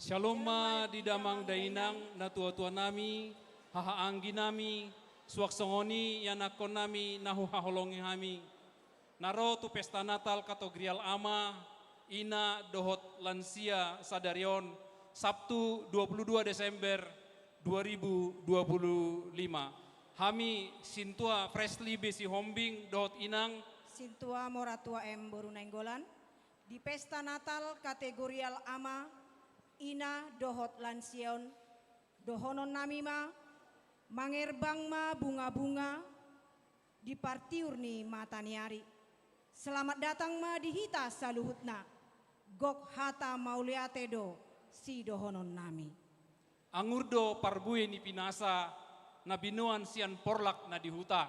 Shalom ma di damang dainang na tua-tua nami, hahaanggi nami, suaksongoni yanakon nami, nahuhaholongi kami. Naro tu pesta Natal kato grial ama, ina dohot lansia sadarion, Sabtu 22 Desember 2025. Kami sintua freshly besi hombing dohot inang, Sintua Moratua M. Borunenggolan, di pesta Natal kategorial ama, ina dohot lansion, dohonon namima, mangerbang ma bunga-bunga, di partiurni mataniari. Selamat datang ma di hita saluhutna, gok hata mauliatedo, si dohonon nami. angurdo parbue ni pinasa, na binuan sian porlak na dihuta.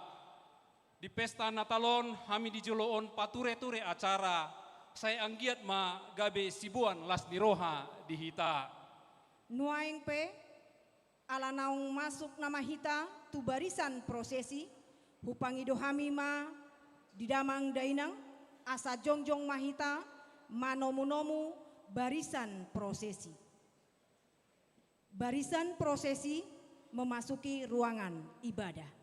Di pesta Natalon kami dijoloon pature-ture acara, saya anggiat ma gabe sibuan las niroha di hita. Nuaing pe, ala naung masuk nama hita tu barisan prosesi, hupangido hamima di damang dainang, asa jongjong mahita, manomu-nomu barisan prosesi. Barisan prosesi memasuki ruangan ibadah.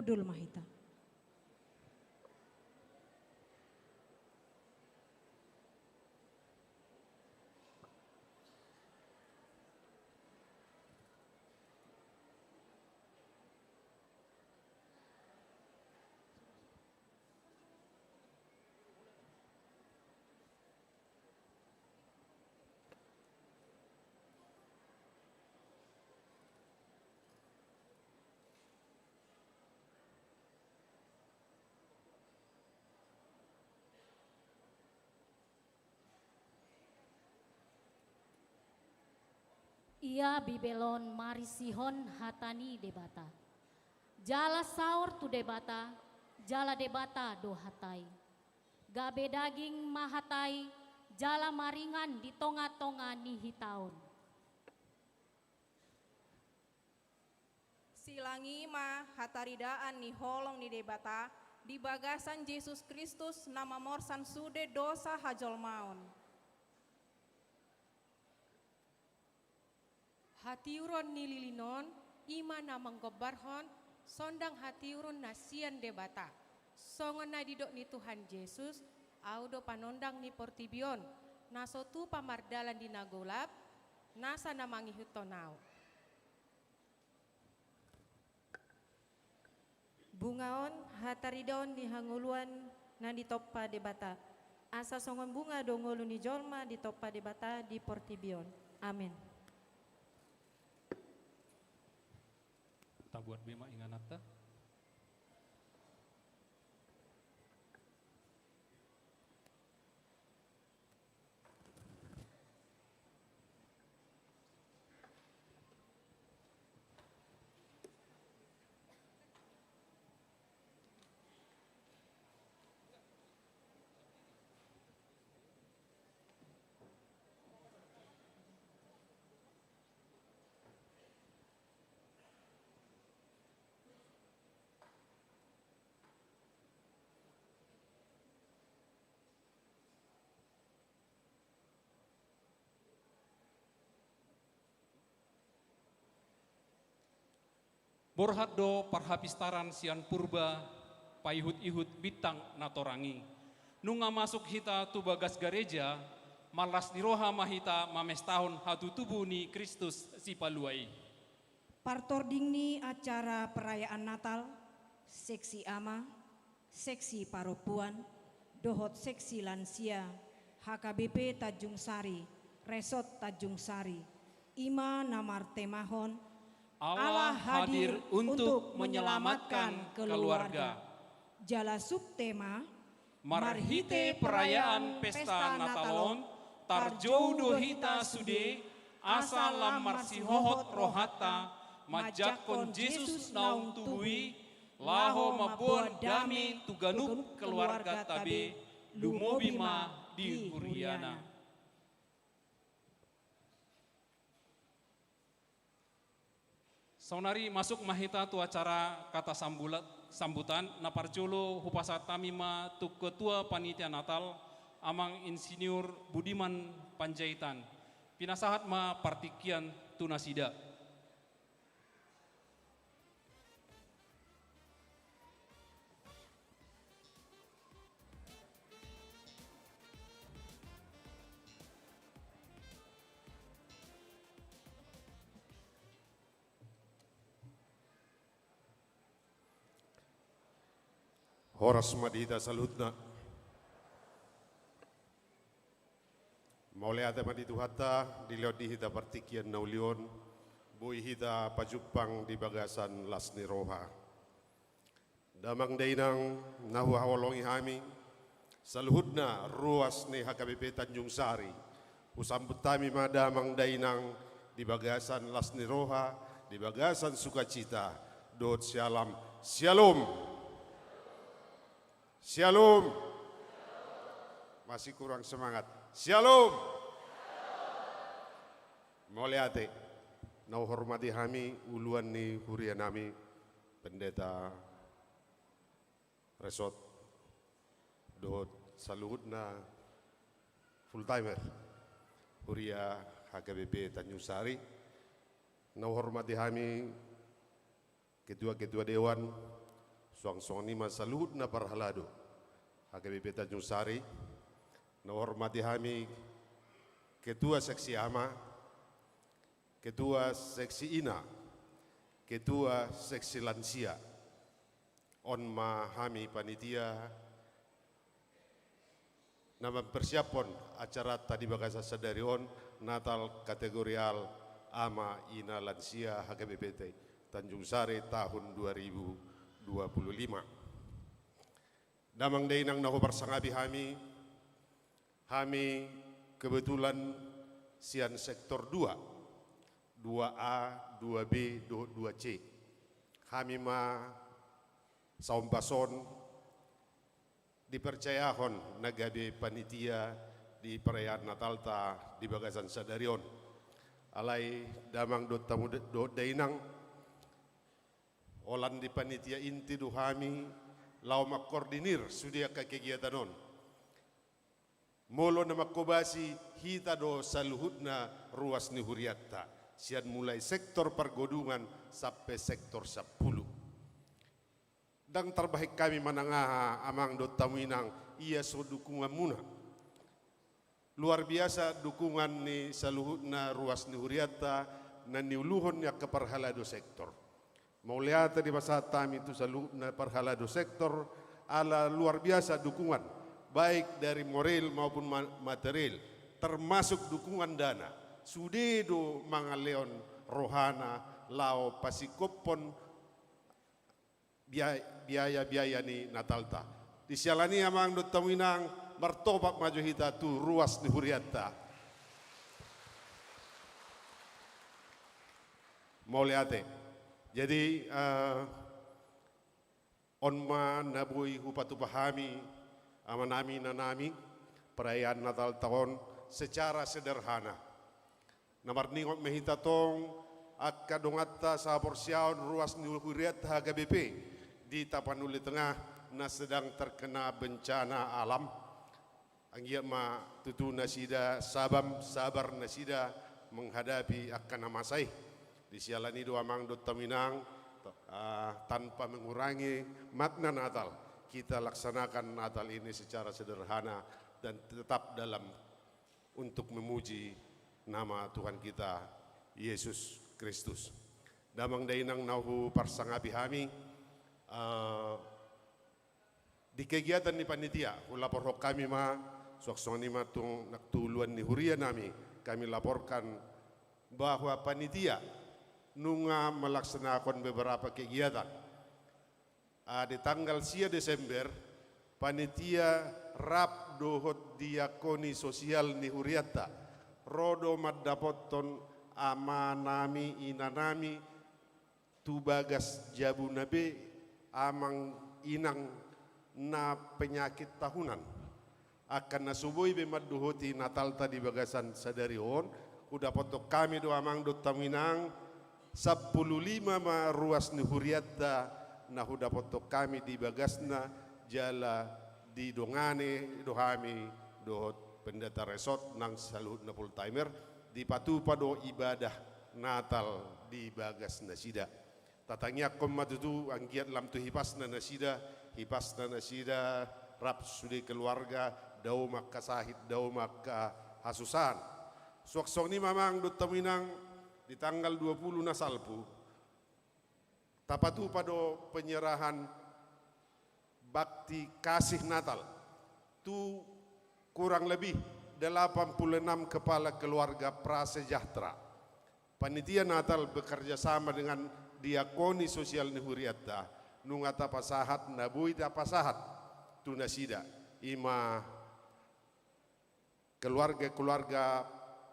Pudul Mahita. Ia bibelon marisihon hatani debata. Jala saur tu debata, jala debata do hatai. Gabe daging mahatai, jala maringan di tonga-tonga ni hitaun. Silangi ma hataridaan ni holong ni debata, di bagasan Yesus Kristus nama morsan sude dosa hajol maun. Hatiuron ni lilinon, ima na manggobarhon, sondang hatiuron na sian debata. Songon na didok ni Tuhan Yesus, audo panondang ni portibion, naso tu pamardalan di nagolap, nasa namangi hutonau. Bungaon hataridon di hanguluan na di toppa debata. Asa songon bunga dongolu ni jolma di toppa debata di portibion. Amin. Tabuat bema inganata. Borhat do parhapistaran sian purba, paihut-ihut bitang natorangi. Nunga masuk hita tu bagas gereja, malas niroha mahita mames tahun hatu tubuh ni Kristus si paluai. Partordingni acara perayaan Natal, seksi ama, seksi paropuan, dohot seksi lansia, HKBP Tanjung Sari, Resort Tanjung Sari, Ima Namar Temahon, Allah hadir untuk menyelamatkan keluarga. Jala subtema Marhite perayaan pesta Natalon, tarjoudo hita sude, asal lamar si hohot rohata, majakon Yesus naung tubui, laho mabuan dami tuganup keluarga tabe, lumobima di Huriana. Saunari masuk mahita tu acara kata sambutan naparjolo hupasa tamima tu ketua panitia Natal amang insinyur Budiman Panjaitan. Pinasahat ma partikian tunasida. Horas madita salutna. Maule ate maditu hatta diliot di hita partikian naulion, bui hita pajupang di bagasan lasni roha. Damang dainang nahu hawalongi hami, saluhudna ruas ni HKBP Tanjung Sari, usambut tami madamang dainang di bagasan lasni roha, di bagasan sukacita, dot syalam, shalom. Shalom. Masih kurang semangat. Shalom. Moliate. Nau hormati kami uluan ni huria nami pendeta Resort dot saluhutna full timer huria HKBP Tanjung Sari. Nau hormati kami ketua-ketua dewan, Suang nima saluhut na parhalado. HKBP Tanjung Sari, na hormati kami Ketua Seksi AMA, Ketua Seksi INA, Ketua Seksi Lansia, onma kami panitia na mempersiapkan acara tadi bagasa sadarion Natal kategorial AMA INA Lansia HKBP Tanjung Sari tahun 2025. Damang dainang naho barsangabi kami kebetulan sian sektor 2, 2A, 2B, 2C. Kami saumbason dipercayahon nagabe panitia di perayaan Natal ta di bagasan sadarion. Alai damang do tamu do dainang olan di panitia inti do kami lau makkoordinir sudia ka kegiatanon. Molo na makobasi hita do saluhutna ruas ni huriatta. Sian mulai sektor pergodungan sampai sektor 10. Dan terbaik kami menangaha amang do tamuinang ia so dukungan muna. Luar biasa dukungan ni saluhutna ruas ni huriatta na niuluhon ya keparhalado sektor. Mauliata di masa tami itu saluhutna parhalado sektor ala luar biasa dukungan baik dari moral maupun material termasuk dukungan dana. Sudedo mangaleon rohana lao pasikopon biaya ni Natalta. Di sialani amang do tamuinang martopak maju hita tu ruas ni huriatta. Mau liate. Jadi onma nabui hupatu pahami amanami nanami perayaan Natal tahun secara sederhana. Namar ningot mehita tong akka dongatta sa porsiaon ruas ni huriatta HKBP di Tapanuli Tengah na sedang terkena bencana alam. Anggia ma tutu nasida sabar nasida menghadapi akan amasai. Di sialani doa mang do taminang tanpa mengurangi makna Natal. Kita laksanakan Natal ini secara sederhana dan tetap dalam untuk memuji nama Tuhan kita Yesus Kristus. Damang dainang nahu parsangapi kami di kegiatan ni panitia ulapor kami suaksoni tung naktuluan ni huria nami kami laporkan bahwa panitia nunga melaksanakan beberapa kegiatan. Di tanggal 10 Desember panitia rap dohot diakoni sosial ni huriatta rodo maddapoton amanami inanami tubagas jabunabe amang inang na penyakit tahunan akan nasubui bemadduhoti Natal tadi bagasan sadarion udah potok kami do amang do taminang 15 ma ruas ni huriatta nah udah potok kami di bagasna jala di dongane do kami do pendeta resort nang salut na full timer di patupa do ibadah Natal di bagas nasida. Tatangnya komatutu anggiat lam tu hipas na nasida rap sudi keluarga dau makka sahid dau makka hasusan. Suaksong ni mamang do taminang di tanggal 20 na salpu tapatu pado penyerahan bakti kasih Natal tu kurang lebih 86 kepala keluarga prasejahtera. Panitia Natal bekerja sama dengan diakoni sosial ni huriatta nungata pasahat nabuita pasahat tunasida ima keluarga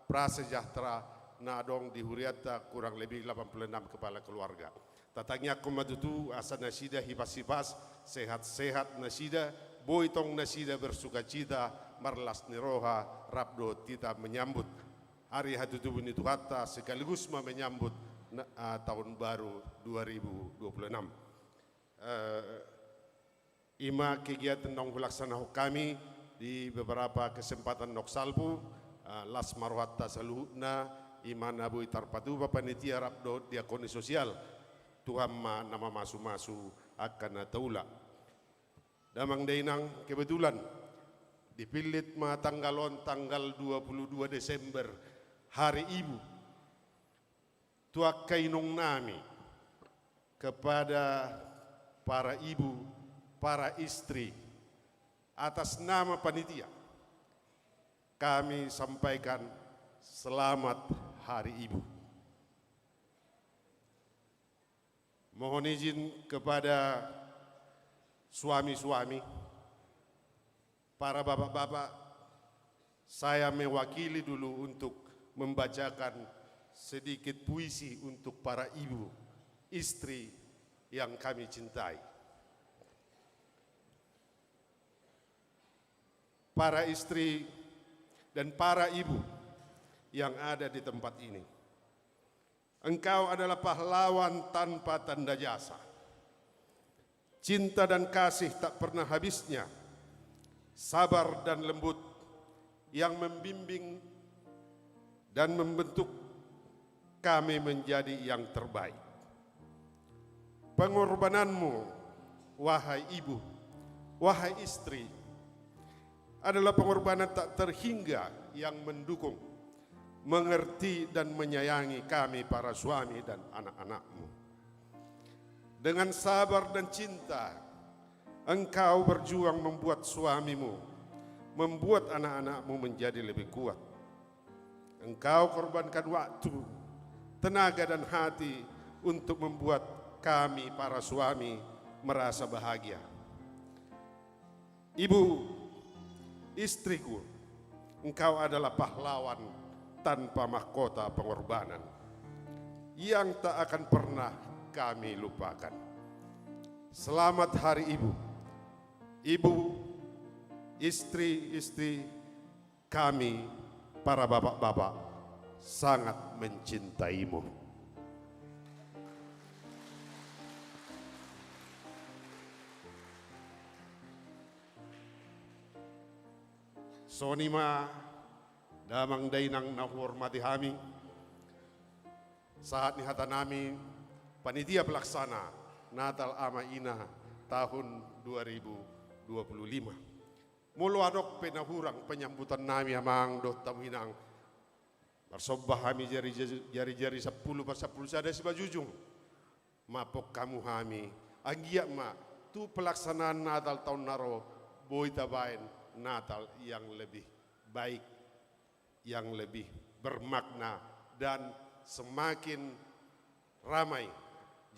prasejahtera na dong di huriatta kurang lebih 86 kepala keluarga. Tatangnya komadutu asa nasida hipas-hipas sehat-sehat nasida boitong nasida bersukacita marlas niroha rabdo kita menyambut hari hatutu itu hatta sekaligus menyambut tahun baru 2026. Ima kegiatan nong pelaksana kami di beberapa kesempatan noksalpu las marwata saluhna ima nabu tarpatu panitia rabdo diakoni sosial Tuhan nama masu-masu akan nataula. Damang dainang kebetulan dipilit ma tanggalon tanggal 22 Desember Hari Ibu. Tuak kainong nami kepada para ibu, para istri, atas nama panitia kami sampaikan selamat Hari Ibu. Mohon izin kepada suami-suami, para bapak-bapak, saya mewakili dulu untuk membacakan sedikit puisi untuk para ibu, istri yang kami cintai. Para istri dan para ibu yang ada di tempat ini, engkau adalah pahlawan tanpa tanda jasa. Cinta dan kasih tak pernah habisnya, sabar dan lembut yang membimbing dan membentuk kami menjadi yang terbaik. Pengorbananmu, wahai ibu, wahai istri, adalah pengorbanan tak terhingga yang mendukung, mengerti dan menyayangi kami para suami dan anak-anakmu. Dengan sabar dan cinta, engkau berjuang membuat suamimu, membuat anak-anakmu menjadi lebih kuat. Engkau korbankan waktu, tenaga dan hati untuk membuat kami para suami merasa bahagia. Ibu, istriku, engkau adalah pahlawan tanpa mahkota pengorbanan yang tak akan pernah kami lupakan. Selamat Hari Ibu. Ibu, istri-istri kami, para bapak-bapak, sangat mencintaimu. Sonima damang dainang nahormati kami, saat ni hata nami panitia pelaksana Natal Ama Ina tahun 2025. Mulu adok penahurang penyambutan nami amang do taminang bersobah kami jari-jari 10 per 10 sada si bajujung. Mapok kamu kami anggiak ma tu pelaksanaan Natal tahun naro boy tabain Natal yang lebih baik, yang lebih bermakna dan semakin ramai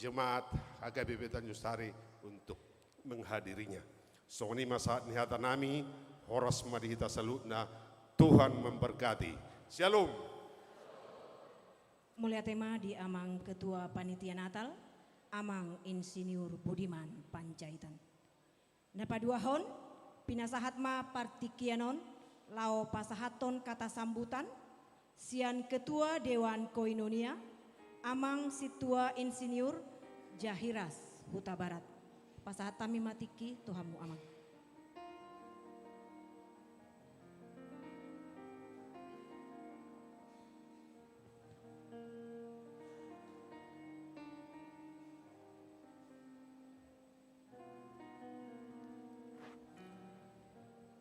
jemaat HKBP Tanjung Sari untuk menghadirinya. Soni masa nihata nami, horas madihita salutna, Tuhan memberkati. Shalom. Mulia tema di Amang Ketua Panitia Natal, Amang Insinyur Budiman Panjaitan. Napa dua hon, pinasahatma partikianon, lao pasahaton kata sambutan, sian Ketua Dewan Koinonia, Amang Situa Insinyur Jahiras Huta Barat. Pasahat tami matiki Tuhanmu Amang.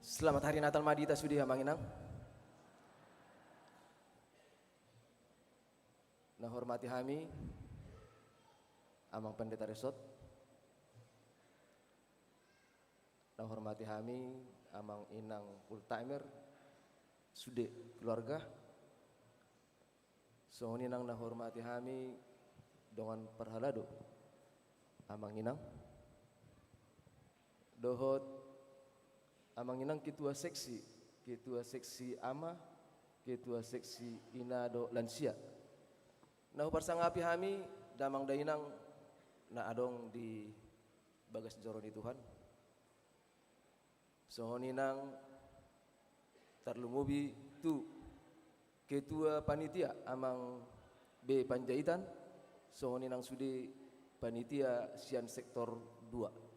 Selamat Hari Natal Madita Sudi Amang Inang. Nah hormati kami Amang Pendeta Resort. Nah hormati kami Amang Inang full timer Sude keluarga. So Inang nah hormati kami dengan perhalado Amang Inang. Dohot Amang Inang ketua seksi ama, ketua seksi inado lansia. Nah persangapi kami damang dainang na adong di bagas joro di Tuhan. Sohon inang tarlumubi tu ketua panitia Amang B Panjaitan. Sohon inang sudi panitia sian sektor 2.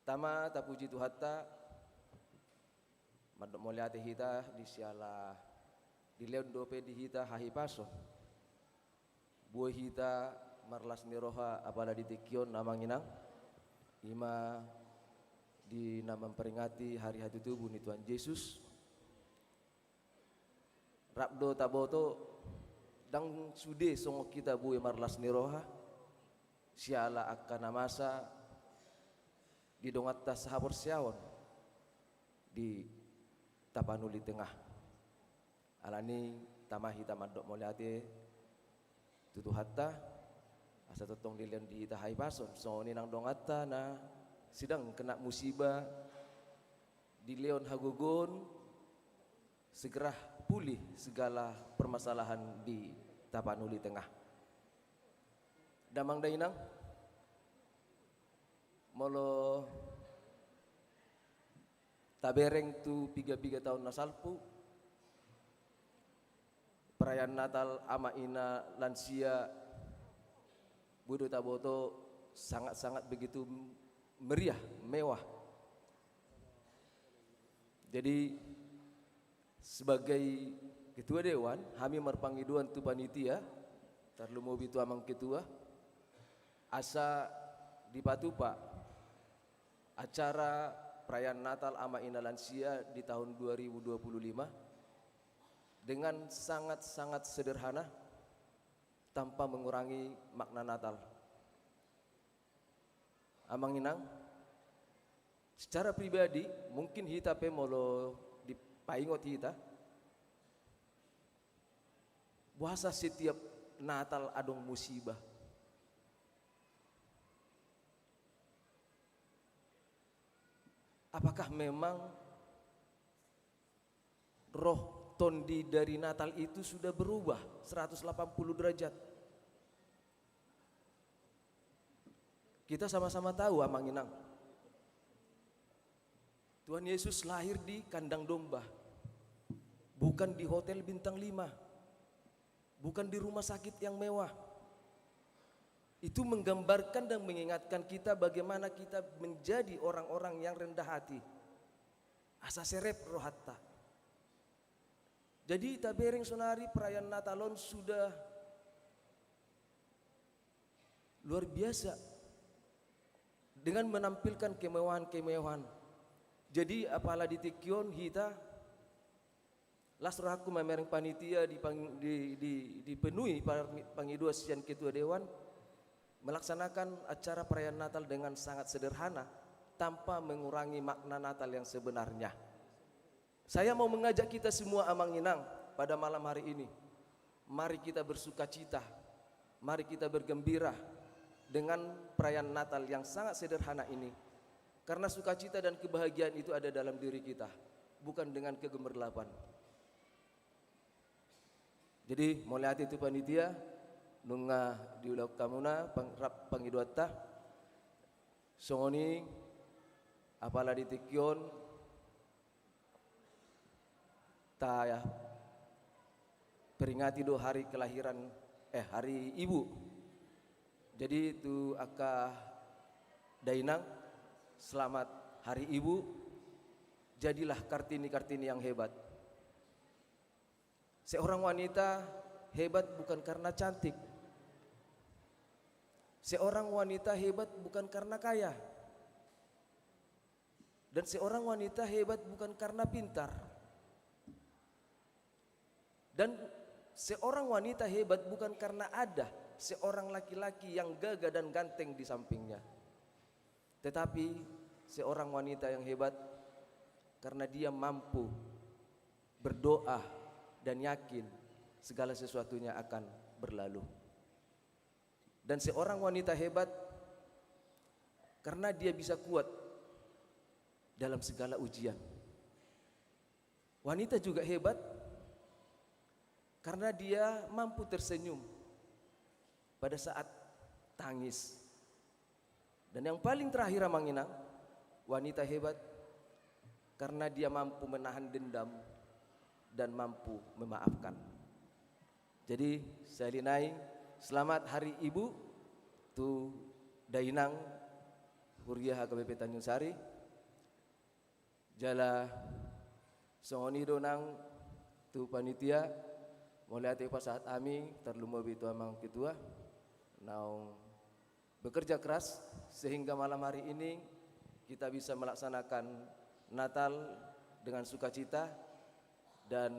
Tama tapuji Tuhatta madok moliate hita di siala di leon dope di hita hahi paso buah hita marlas ni roha apala di tekion namang inang ima di nama memperingati hari hati tubuh ni Tuhan Yesus. Rabdo taboto dang sude songo kita bue marlas ni roha siala akan namasa di dongatta sahabor siawon di Tapanuli Tengah alani tamahi tamadok moliate tutu hatta asa totong dilian di tahai pason so ni nang dongatta na sidang kena musibah di Leon Hagogon segera pulih segala permasalahan di Tapanuli Tengah. Damang dainang molo tabereng tu 3 tahun nasalpu perayaan Natal ama ina lansia Budo Taboto sangat-sangat begitu meriah, mewah. Jadi sebagai ketua dewan, kami merpangiduan tu panitia, terlalu mobi tu amang ketua, asa di Patupa acara perayaan Natal ama ina lansia di tahun 2025 dengan sangat-sangat sederhana tanpa mengurangi makna Natal. Amang inang, secara pribadi mungkin hita pe molo dipaingot hita, puasa setiap Natal adong musibah. Apakah memang roh tondi dari Natal itu sudah berubah 180 derajat? Kita sama-sama tahu amang inang, Tuhan Yesus lahir di kandang domba, bukan di hotel bintang 5, bukan di rumah sakit yang mewah. Itu menggambarkan dan mengingatkan kita bagaimana kita menjadi orang-orang yang rendah hati. Asa serep rohatta. Jadi tabereng sonari perayaan Natalon sudah luar biasa dengan menampilkan kemewahan-kemewahan. Jadi apalah di Tekion hita lasrohaku memereng panitia dipenuhi pangidua sian ketua dewan melaksanakan acara perayaan Natal dengan sangat sederhana tanpa mengurangi makna Natal yang sebenarnya. Saya mau mengajak kita semua amang inang pada malam hari ini. Mari kita bersuka cita, mari kita bergembira dengan perayaan Natal yang sangat sederhana ini. Karena sukacita dan kebahagiaan itu ada dalam diri kita, bukan dengan kegemerlapan. Jadi mulai hati itu panitia nunga diulak kamuna pangrap pangiduatta songoni apalah di Tekion ta ya peringati do hari kelahiran hari ibu. Jadi itu aka dainang selamat hari ibu, jadilah Kartini-Kartini yang hebat. Seorang wanita hebat bukan karena cantik. Seorang wanita hebat bukan karena kaya. Dan seorang wanita hebat bukan karena pintar. Dan seorang wanita hebat bukan karena ada seorang laki-laki yang gagah dan ganteng di sampingnya. Tetapi seorang wanita yang hebat karena dia mampu berdoa dan yakin segala sesuatunya akan berlalu. Dan seorang wanita hebat karena dia bisa kuat dalam segala ujian. Wanita juga hebat karena dia mampu tersenyum pada saat tangis. Dan yang paling terakhir amang inang, wanita hebat karena dia mampu menahan dendam dan mampu memaafkan. Jadi saya linai selamat hari ibu tu dainang Huriah HKBP Tanjung Sari jala songoni donang tu panitia mulai ati saat ami terlumba bitu amang ketua Now bekerja keras sehingga malam hari ini kita bisa melaksanakan Natal dengan sukacita, dan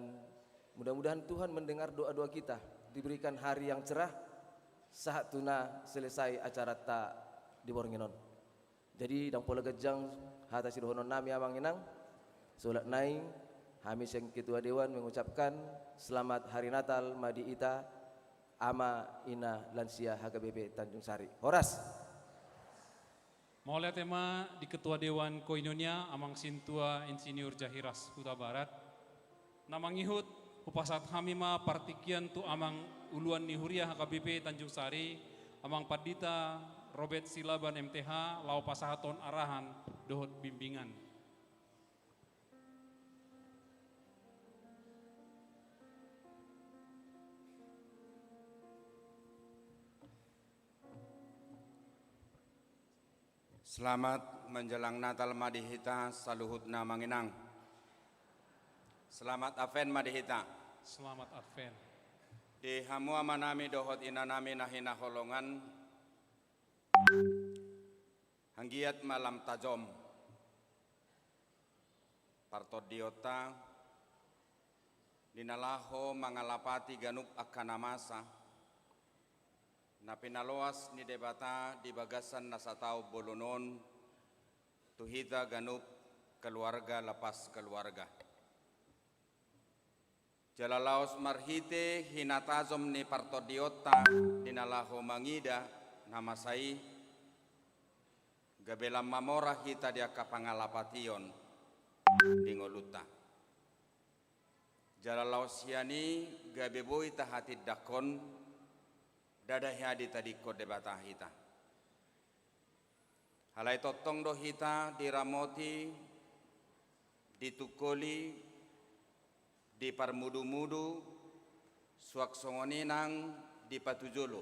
mudah-mudahan Tuhan mendengar doa-doa kita, diberikan hari yang cerah saat tuna selesai acara tak di Boronginon. Jadi dang pola gejang hata sidohonon nami amang inang solat naing kami yang ketua dewan mengucapkan selamat hari Natal madi ita ama ina lansia HKBP Tanjung Sari. Horas. Mau lihat tema di Ketua Dewan Koinonia Amang Sintua Insinyur Jahiras Huta Barat. Namang ihut upasat hamima partikian tu amang uluan nihuria HKBP Tanjung Sari, amang padita Robert Silaban MTH, lau pasahaton arahan dohot bimbingan. Selamat menjelang Natal Madihita saluhutna manginang. Selamat Advent Madihita. Selamat Advent. Di hamua manami dohot inanami nahina holongan. Hanggiat malam tajom. Partod diota. Dinalaho mangalapati ganup akanamasa. Na pinaloas ni debata di bagasan nasatao bolonon tuhita ganup keluarga lepas keluarga. Jalalaos marhite hinatazom ni partodiota dinalaho mangida namasai gabelam mamora hita dia kapangalapation dingoluta. Jalalaos yani gabeboy tahatid dakon dadahya di tadi kode batah hita. Halai totong do hita diramoti, ditukoli, diparmudu-mudu, suak songoninang dipatujolo.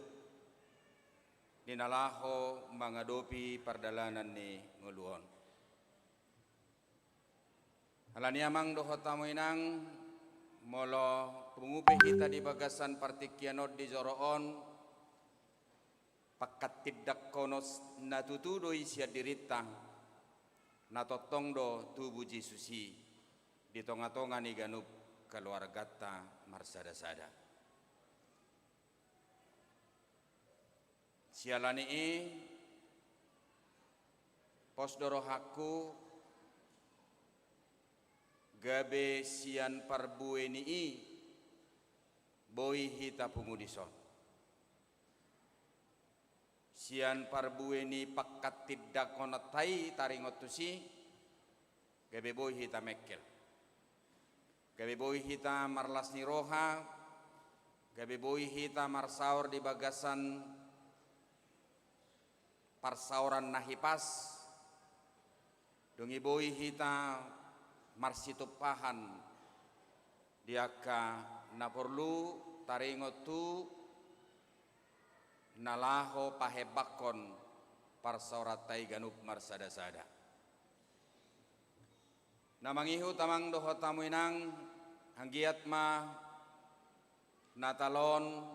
Dinalaho mangadopi pardalanan ni nguluon. Halani amang do hotamu inang molo pengupe hita di bagasan partikianot di Joroon. Pakat tidak konos natutudo isya dirita natotong do tubuh Jesusi di tonga-tonga ni ganup keluargata marsada-sada. Sialani pos dorohaku gabe sian parbueni boy hita pungudison. Sian parbueni pakat tidak konatai taringotusi gabe boy hita mekkel. Gabe boy hita marlas ni roha, gabe boy hita marsaur di bagasan parsauran nahipas. Dungi boy hita marsitupahan diaka naporlu taringotu nalaho pahebakon parsauratai ganup marsada-sada. Namangihu tamang doho tamu inang hanggiat ma natalon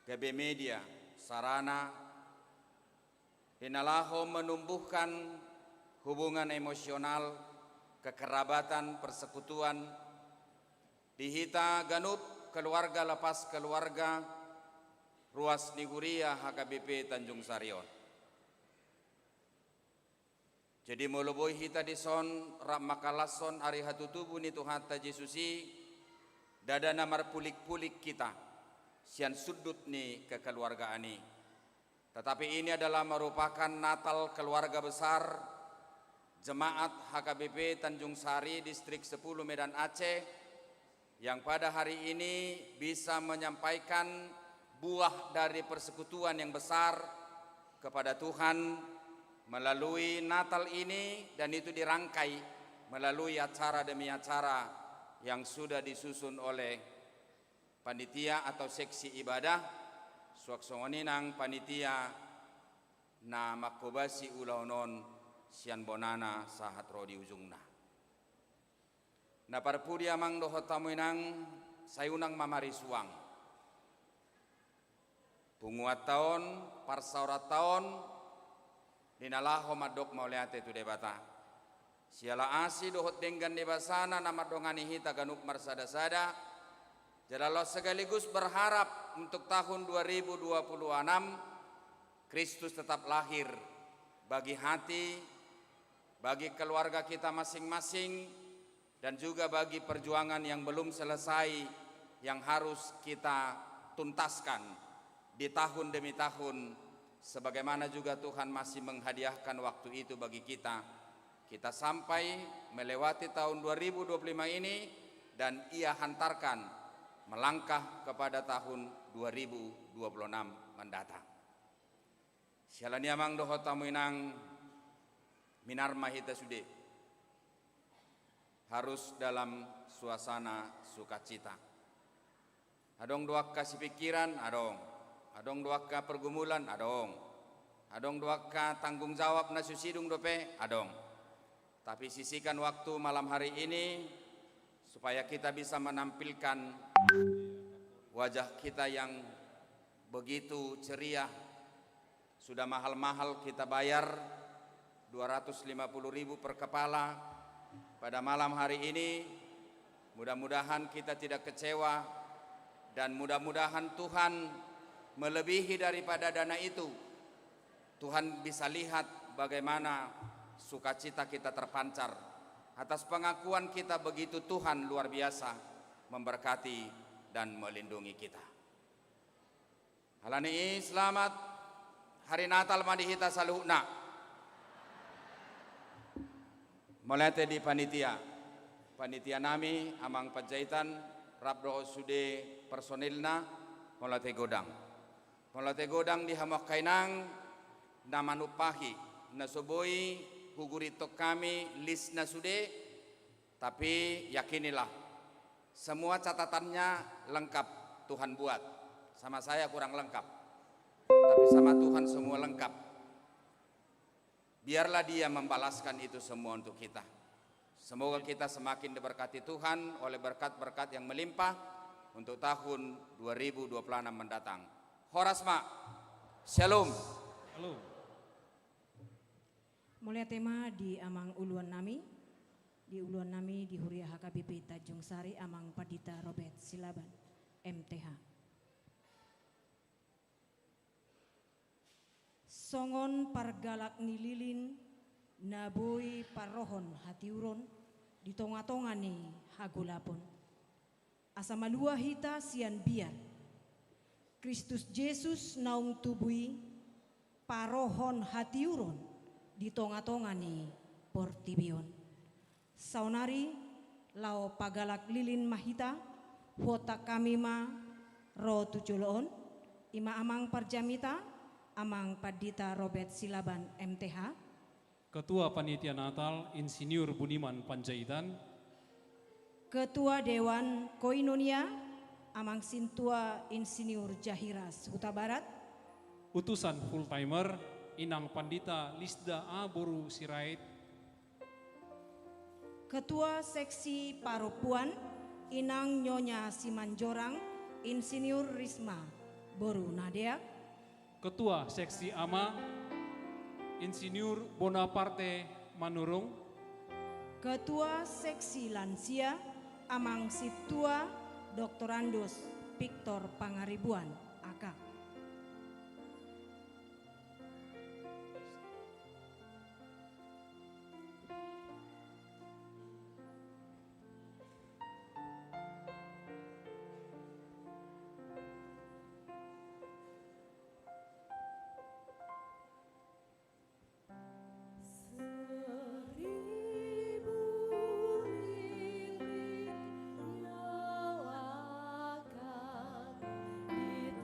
gabe media sarana dinalaho menumbuhkan hubungan emosional, kekerabatan, persekutuan dihita ganup keluarga lepas keluarga ruas niguria HKBP Tanjung Sarion. Jadi moloboy hita dison rak makalason ari hatutubu ni Tuhan ta Jesusi dada namar pulik-pulik kita sian sudut ni kekeluargaan ini. Tetapi ini adalah merupakan Natal keluarga besar Jemaat HKBP Tanjung Sari Distrik 10 Medan Aceh yang pada hari ini bisa menyampaikan buah dari persekutuan yang besar kepada Tuhan melalui Natal ini, dan itu dirangkai melalui acara demi acara yang sudah disusun oleh panitia atau seksi ibadah suaksongoninang panitia na makobasi ulaunon sian bonana sahat rodi ujungna. Na parpudi amang dohot tamu inang sayunang mamari suang. punguat tahun, parsaurat tahun, dinalaho madok mauliate tu debata. Siala asi dohot denggan debasana nama dongani hita ganuk marsada-sada. Jadalo sekaligus berharap untuk tahun 2026 Kristus tetap lahir bagi hati, bagi keluarga kita masing-masing, dan juga bagi perjuangan yang belum selesai yang harus kita tuntaskan di tahun demi tahun, sebagaimana juga Tuhan masih menghadiahkan waktu itu bagi kita. Kita sampai melewati tahun 2025 ini dan Ia hantarkan melangkah kepada tahun 2026 mendatang. Sialani amang doho tamu inang minarma hita sude harus dalam suasana sukacita. Adong doaka si pikiran, adong doaka pergumulan, adong doaka tanggung jawab na susidung dope, adong. Tapi sisihkan waktu malam hari ini supaya kita bisa menampilkan wajah kita yang begitu ceria. Sudah mahal-mahal kita bayar 250.000 per kepala pada malam hari ini. Mudah-mudahan kita tidak kecewa dan mudah-mudahan Tuhan melebihi daripada dana itu. Tuhan bisa lihat bagaimana sukacita kita terpancar atas pengakuan kita begitu Tuhan luar biasa memberkati dan melindungi kita. Halani selamat Hari Natal madihita saluhna. Molete di panitia nami amang Panjaitan rabdo sude personilna molete godang di hamak kainang namanupahi nasoboi hugurito kami list na sude, tapi yakinilah semua catatannya lengkap Tuhan buat. Sama saya kurang lengkap, tapi sama Tuhan semua lengkap. Biarlah Dia membalaskan itu semua untuk kita. Semoga kita semakin diberkati Tuhan oleh berkat-berkat yang melimpah untuk tahun 2026 mendatang. Horasma, Shalom. Halo. Mulai tema di amang uluan nami di Huria HKBP Tanjung Sari amang Padita Robert Silaban MTH. Songon pargalak nililin naboi parohon hatiuron di tonga-tongani hagulapon. Asamalua hita sian biar Kristus Yesus naung tubui parohon hatiuron di tonga-tongani portibion. Saunari lao pagalak lilin mahita hota kamima ro tujuloon ima amang parjamita amang Padita Robert Silaban MTH. Ketua Panitia Natal Insinyur Budiman Panjaitan. Ketua Dewan Koinonia amang Sintua Insinyur Jahiras Huta Barat. Utusan full timer Inang Pandita Lisda A. Boru Sirait. Ketua Seksi Paropuan Inang Nyonya Simanjorang Insinyur Risma Boru Nadeak. Ketua Seksi AMA Insinyur Bonaparte Manurung. Ketua Seksi Lansia Amang Situa Dr. Andos Victor Pangaribuan AK. Di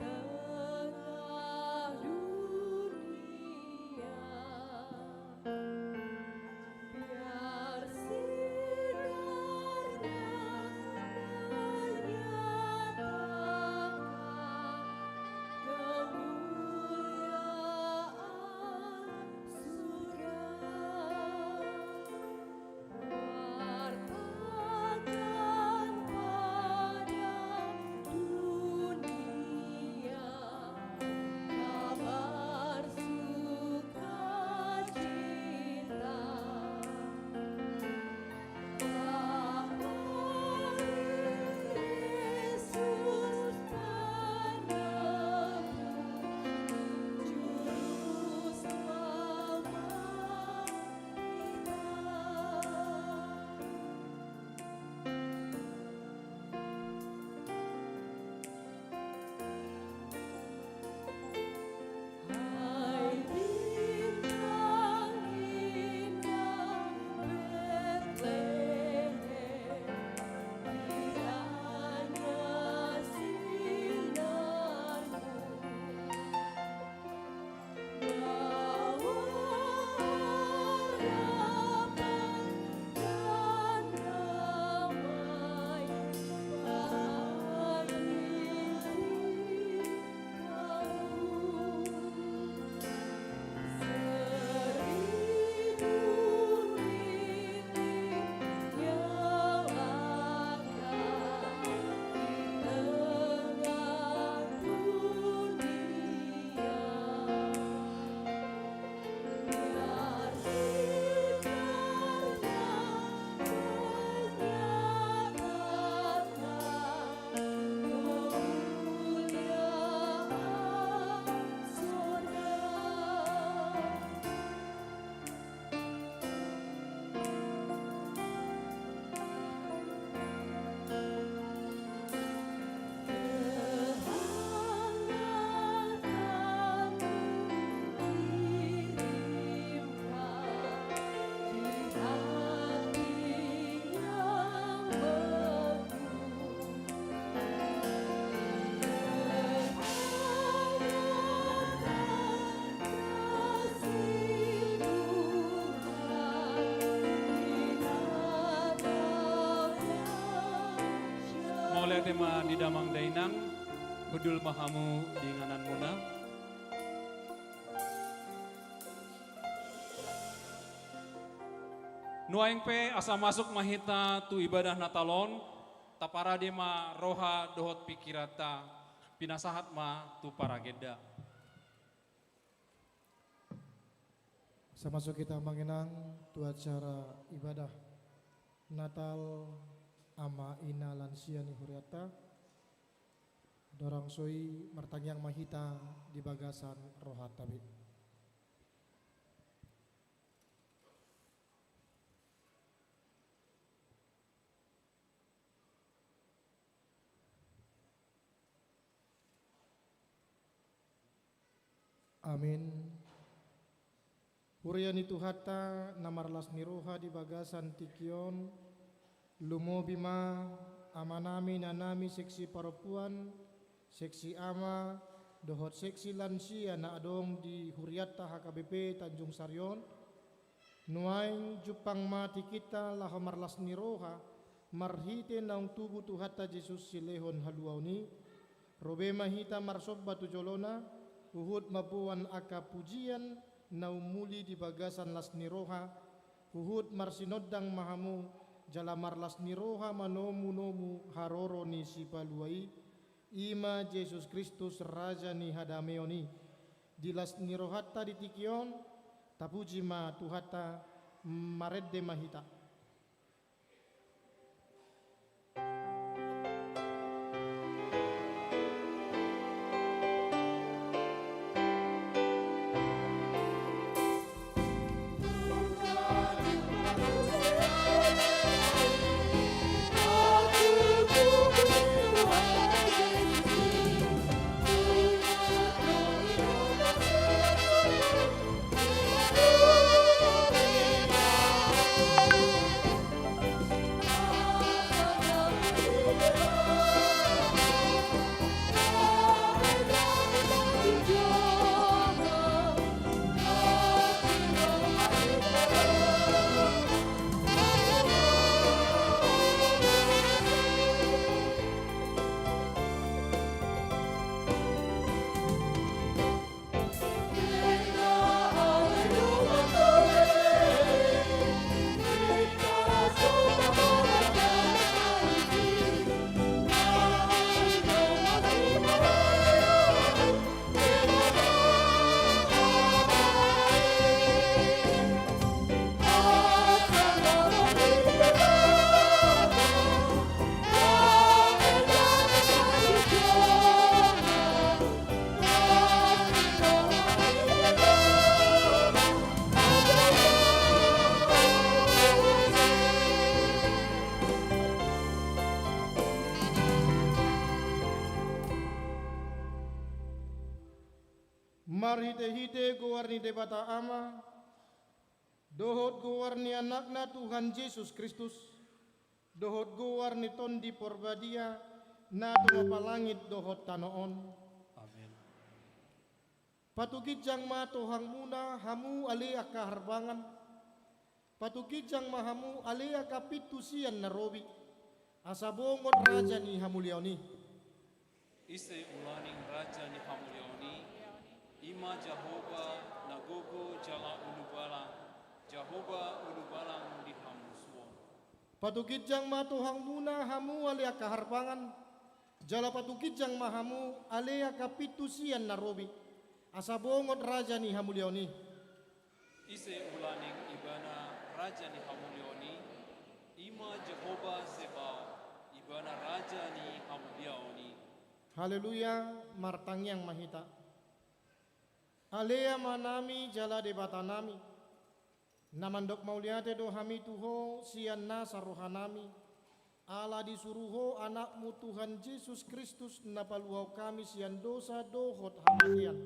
tema di damang dainang, hudul mahamu di nganan muna. Nuaing pe asa masuk mahita tu ibadah Natalon, tapara dema roha dohot pikirata, pinasahat ma tu parageda. Sama kita manginang tu acara ibadah Natal ama ina lansia ni huriata dorang soi martangyang mahita di bagasan rohat tabi. Amin. Hurian itu hatta namarlas niroha di bagasan tikion lumo bima amanami nanami seksi perempuan seksi ama dohot seksi lansia na adong di Huriata HKBP Tanjung Saryon nuaing jupang mati kita laho marlas niroha marhite naung tubuh tu hatta Jesus silehon haluauni robe mahita marsob batu jolona uhud mabuan aka pujian naumuli di bagasan las niroha uhud marsinodang mahamu jalamar las niroha manomu nomu haroro ni sipaluai ima Yesus Kristus raja ni hadameoni di las nirohata di tikion tapuji ma tuhata maredde mahita. Marhite-hite gowarni debata ama dohot gowarni anakna Tuhan Yesus Kristus dohot gowarni ton di porbadia na tumapalangit dohot tanoon. Amin. Patukijang ma tohang muna hamu alea kaharbangan patukijang mahamu alea kapitusian narobi asabongot raja ni hamuliaoni Ise ulaning raja ni hamulioni ima Jehova nagogo jala ulubala Jehova ulubalang di hamusuon. Patukijang ma tohang muna hamu alea kaharbangan jala patukijang mahamu alea kapitusian narobi asabongot raja ni hamuliaoni Ise ulaning ibana raja ni hamulioni ima Jehova sebao ibana raja ni hamulioni. Haleluya martangyang mahita alea manami jala debata nami namandok mauliate do hami tuho sian nasa rohanami ala disuruho anakmu Tuhan Yesus Kristus napaluhau kami sian dosa dohot hamatian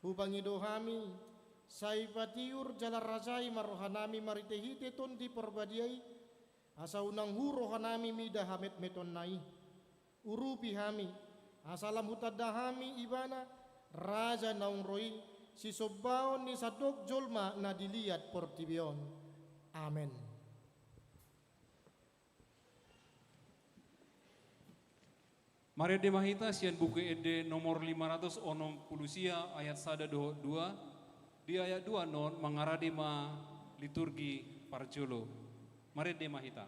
hubangi dohami saipatiur jala rajai marohanami maritehite ton di perbadiai asa unang hu rohanami mida hamet meton nai urupi hami asalam hutadahami ibana raja naung roi si sobaon ni sadok jolma na dilihat portibion. Amen. Mari de mahita sian buku ede nomor 560 sia ayat 1 2. Di ayat 2 non mengaradi ma liturgi parjolo. Mari de mahita.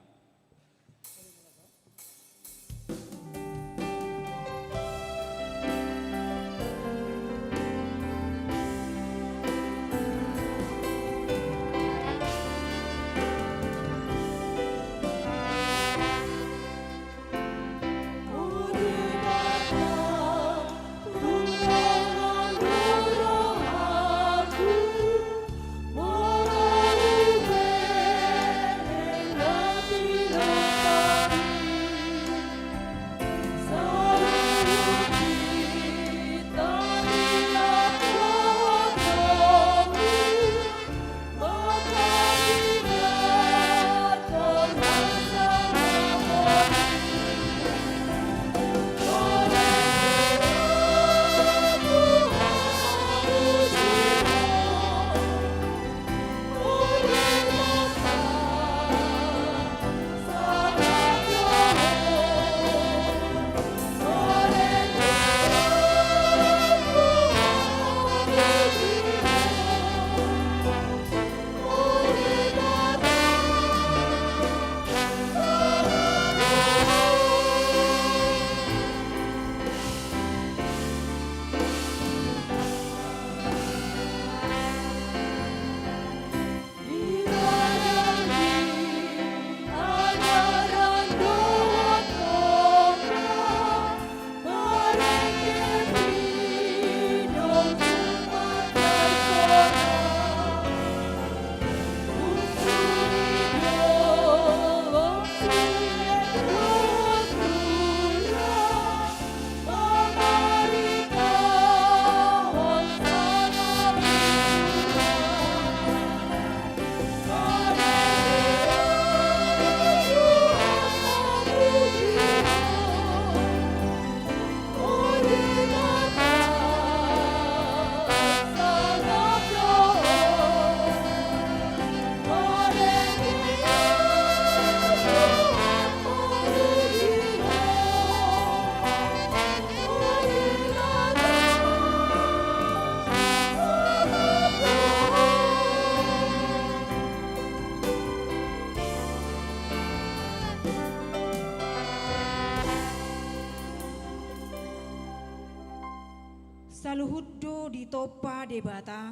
Saluhuddo di topa debata,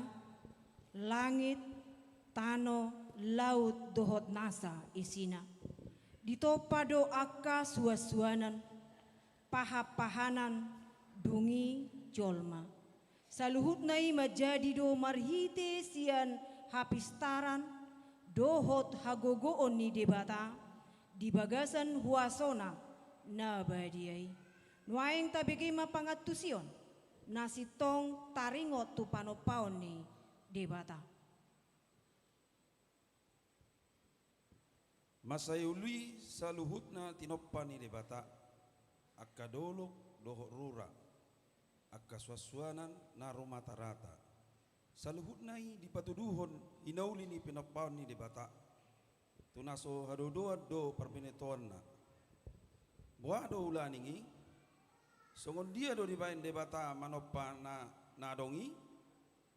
langit, tano, laut dohot nasa isina. Di topa do aka suasuanan, pahapahanan, dungi jolma. Saluhut nai majadi do marhite sian hapistaran, dohot hagogoon ni debata, di bagasan huasona na badiai. Nuaing tabigi mapangatusion, nasi tong taringot tu panopaon ni debata. Masayului saluhutna tinoppa ni debata, akka dolok dohok rura, akka swaswanan na rumatarata. Saluhutnai dipatuduhon inauli ni pinoppaon ni debata, tunaso hadodoa do perpinetoanna. Buah do ulaningi, songon dia do dibain debata manoppa na dongi,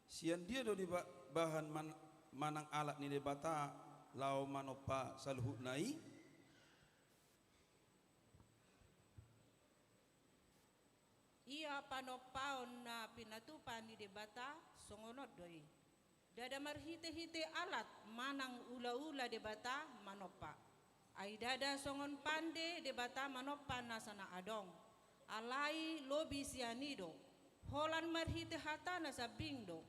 sian dia do di bahan manang alat ni debata lau manoppa saluhut nai. Ia panopaon na pinatupan ni debata songonot doi. Dada marhite-hite alat manang ula-ula debata manoppa. Ai dada songon pande debata manoppa na sana adong. Alai lobi sianido, holan marhite hatana sa bingdo,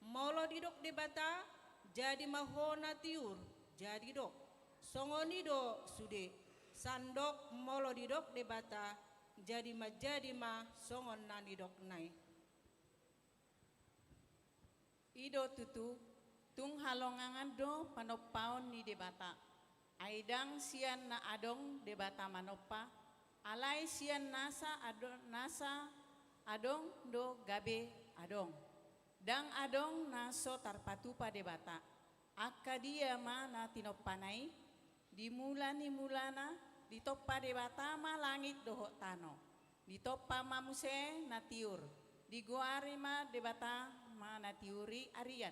molo didok debata, jadi mahona tiur, jadi dok, songonido sude, sandok molo didok debata, jadi ma songon nani dok nai. Ido tutu, tung halongangan do panopaon ni debata, aidang sian na adong debata manoppa, alai sian nasa adong do gabe adong. Dang adong naso tarpatupa debata. Akka dia na tinoppanai di mulana di toppa debata ma langit dohok tano. Ditoppa mamuse natiur. Diguari ma debata ma natiuri arian.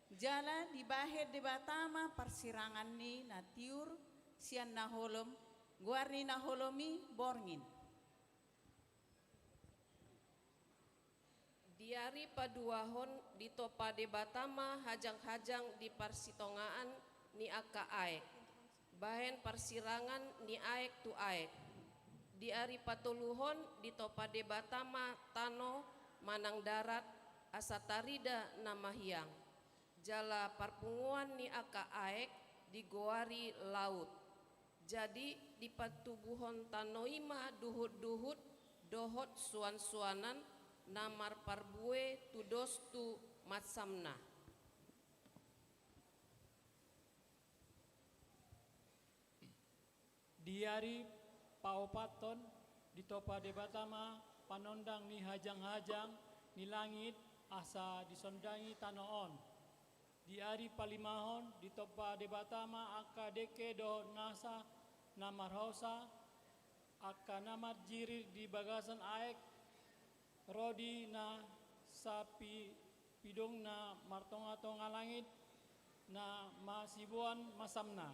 Jala dibahe debata ma persirangan ni natiur sian naholom. Guarni naholomi borngin. Diari paduahon di topa debatama hajang-hajang di persitongaan ni aka aek. Bahen persirangan ni aek tu aek. Diari patuluhon di topa debatama tano manang darat asatarida nama hiang. Jala parpunguan ni aka aek di goari laut. Jadi di patubuhon tanoima duhut-duhut dohot suan-suanan namar parbue tudos tu matsamna. Diari paopaton di topa debatama panondang ni hajang-hajang ni langit asa disondangi tanoon. Diari palimahon di topa debatama aka deke do nasa namarhosa aka namar jiri di bagasan aek rodi na sapi pidong na martonga-tonga langit na masibuan masamna.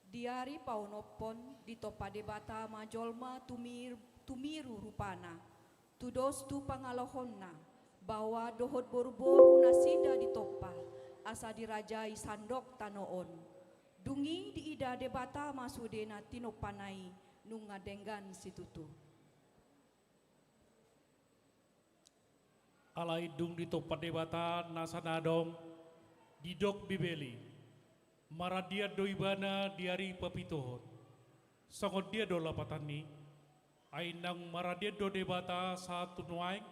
Diari paunopon di topa debata majolma tumiru rupana. Tudos tu pangalohonna bahwa dohot boru-boru nasida di topa asa dirajai sandok tanoon. Dungi di ida debata masudena tinopanai nunga denggan situtu. Alai dung di topa debata nasanadong didok bibeli. Maradia doibana diari papitohon. Sangot dia do lapatani. Ainang maradia do debata satu nuaing.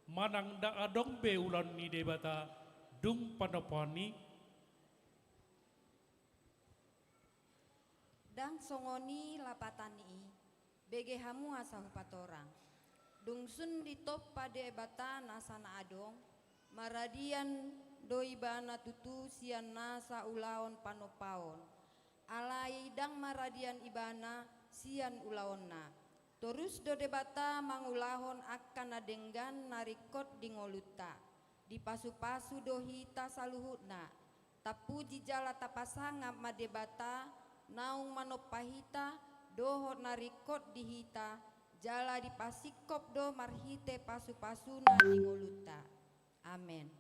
Manang da adong be ulan ni debata dung panapani. Dang songoni lapatani bege hamu asa hupatorang. Dungsun di top pada bata nasana adong maradian doi bana tutu sian nasa ulaon panopaon. Alai dang maradian ibana sian ulaonna. Terus do debata mangulahon akan adenggan narikot di ngoluta. Di pasu-pasu do hita saluhutna. Tapu jijala tapasangap madebata naung manopahita dohot narikot di hita. Jala di pasikop do marhite pasu-pasuna di ngoluta. Amin.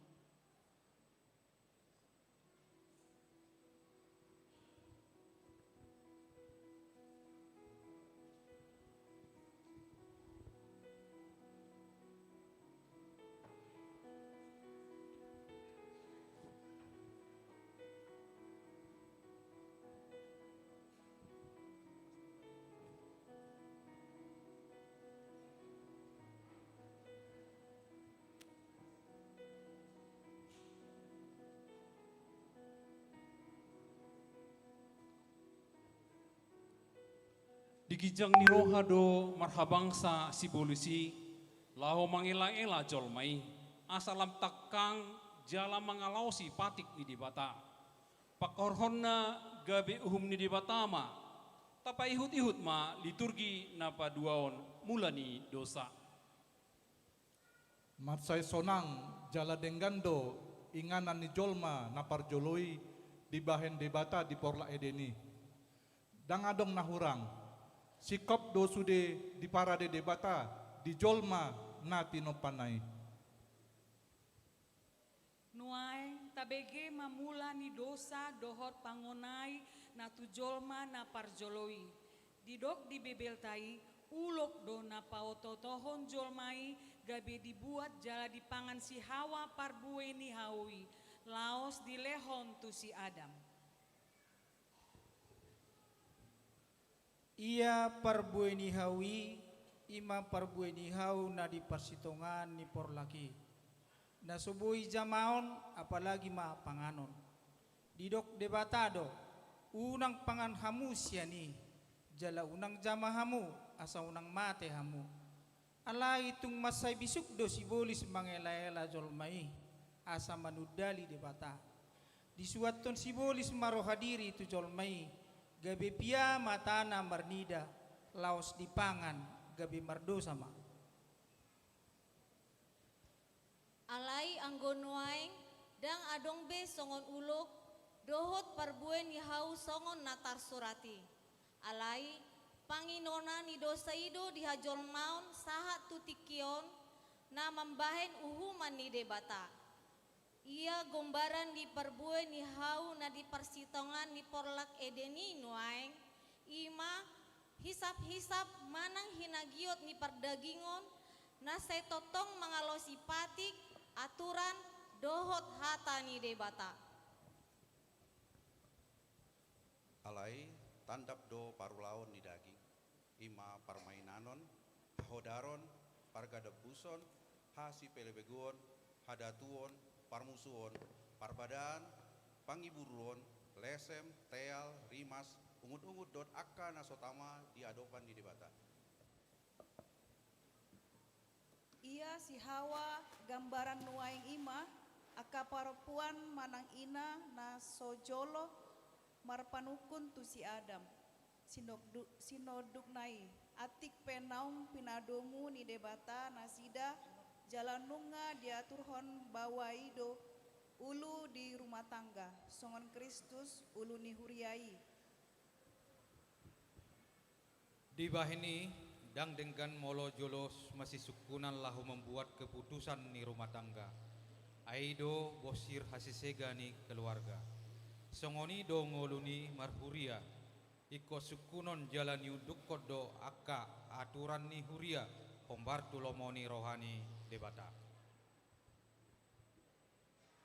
Dikijang ni roha do marhabangsa si polisi laho mangela-ela jolmai asalam takang jala mangalau si patik ni dibata pakorhonna gabe uhum ni dibatama tapa ihut-ihut ma liturgi napa duaon mulani dosa. Matsai sonang jala denggando inganan ni jolma naparjoloi di bahen debata di porla edeni. Dang adong nahurang sikop do sude di parade debata di jolma na tinopanai. Nuai tabege mamula ni dosa dohot pangonai na tu jolma na parjoloi. Didok di bebeltai ulok do na paototohon jolmai gabe dibuat jala dipangan si Hawa parbue ni hawi. Laos dilehon tu si Adam. Ia parbueni hawi, ima parbueni hau na di persitongan ni porlaki. Na subui jamaon apalagi ma panganon. Didok debatado, unang pangan hamu siani, jala unang jama hamu, asa unang mate hamu. Ala itung masay bisuk do si bolis mangela-ela jolmai, asa manudali debata. Disuaton si bolis marohadiri tu jolmai, gabe pia matana marnida laos dipangan gabi mardo sama. Alai anggon waeng dang adong be songon ulok dohot parbuen yahau songon natar surati. Alai panginona ni dosa ido di hajol maun sahat tutikion na membahen uhuman ni debata. Ia gombaran di parbuen ni hau na di persitongan ni porlak edeni nuaeng ima hisap-hisap manang hinagiot ni perdagingon na setotong mangalosi patik aturan dohot hata ni debata. Alai tandap do parulaon ni daging ima parmainanon hodaron pargadabuson hasi pelebeguon hadatuon parmusuon parbadaan pangiburuon lesem teal rimas ungut-ungut dot akka nasotama diadopan di debata. Ia si Hawa gambaran nuaing ima aka perempuan manang ina na sojolo marpanukun tu si Adam sinoduk nai atik penaung pinadomu ni debata nasida jalan nunga diaturhon bawaido ulu di rumah tangga songon Kristus ulu ni huriai. Di bahini dang dengan molo jolos masih sukunan lahu membuat keputusan ni rumah tangga. Aido bosir hasisega ni keluarga. Songoni do ngoluni marhuria. Iko sukunon jalan yuduk kodo akka aturan ni huria. Pombar tulomoni rohani debata.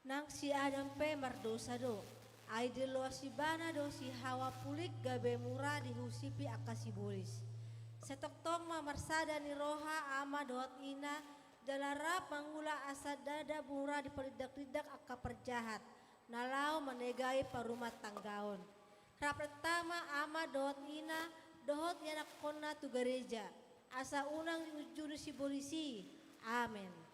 Nang si Adam pe mardosa do. Aide lo si bana do si Hawa pulik gabe murah dihusipi akasi bolis. Setoktong mamarsada ni roha ama dohot ina dalara pangula asa dada murah diperidak-ridak akka perjahat. Nalau menegai parumat tanggaon. Rap pertama ama dohot ina dohot yanak kona tu gereja. Asa unang ujuri si polisi. Amin.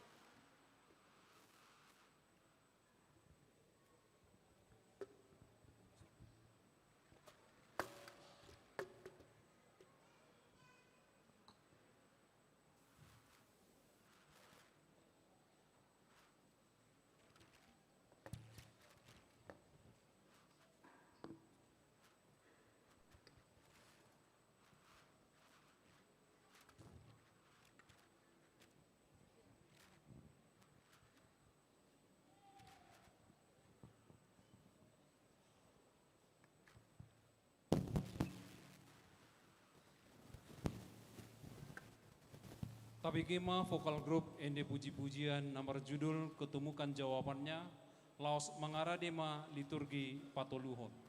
Tabikima Vokal Group Ende Puji-pujian nomor judul Ketemukan Jawabannya Laos Mangaradema Liturgi Patoluhon.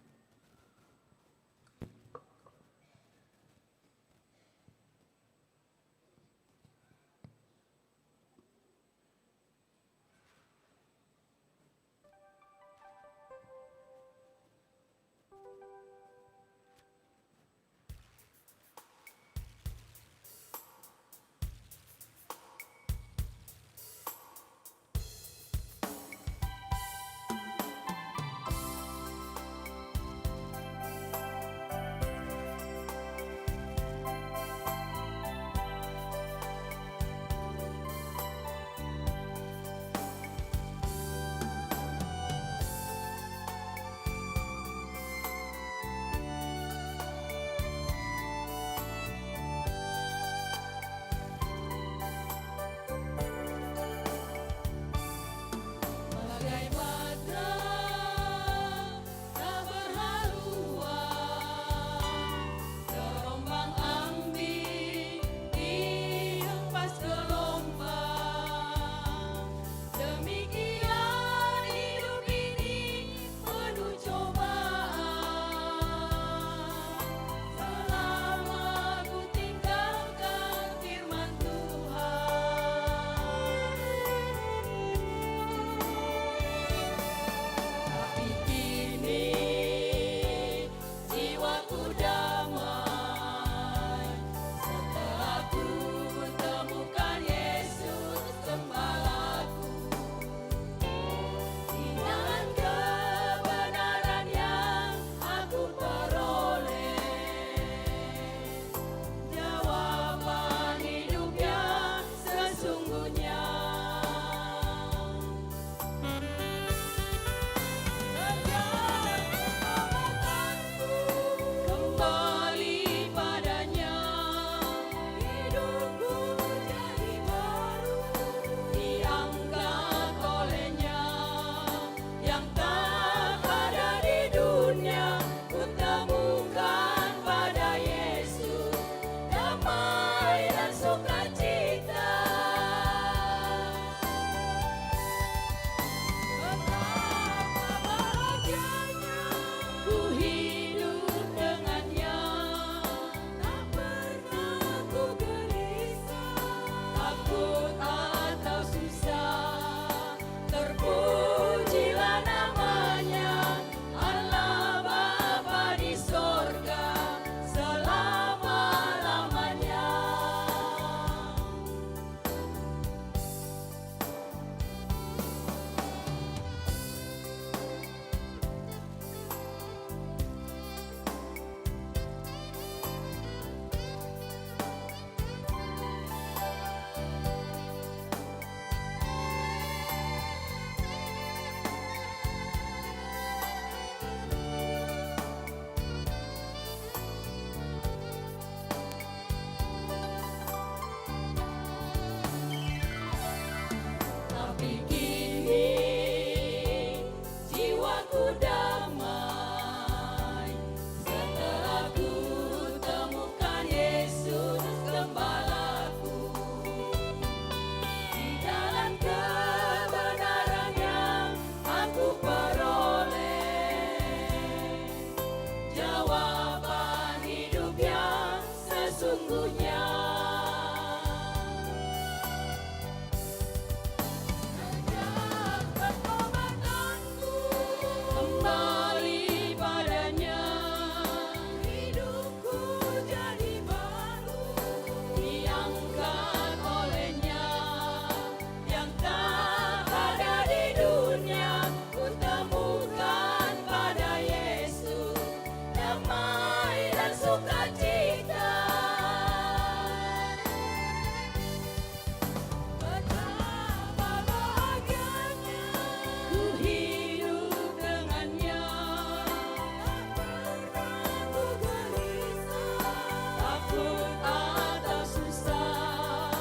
aku damai setelah ku temukan Yesus Gembalaku. Di dalam kebenaran yang aku peroleh, jawaban hidup yang sesungguhnya. Kembali padanya, hidupku jadi baru, diangkat olehnya. Yang tak ada di dunia, ku temukan pada Yesus, damai dan sukacita. Betapa bahagianya ku hidup dengannya. Aku gelisah, takut atau susah,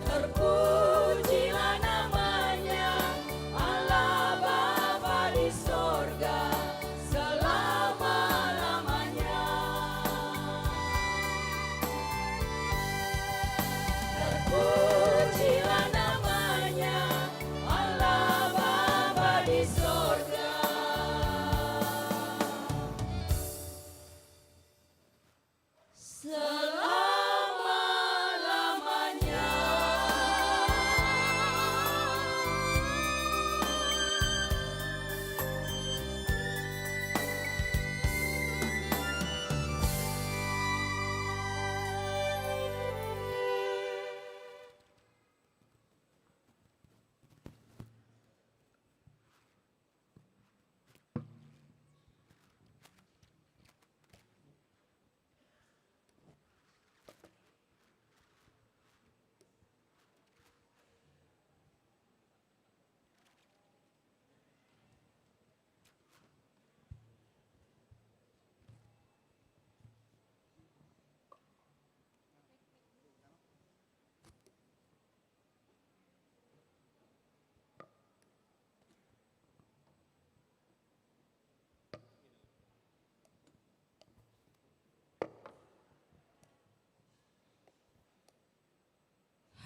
terpujilah namanya, Allah Bapa di sorga selama-lamanya. Terpujilah namanya, Allah Bapa di sorga. Selama-lamanya.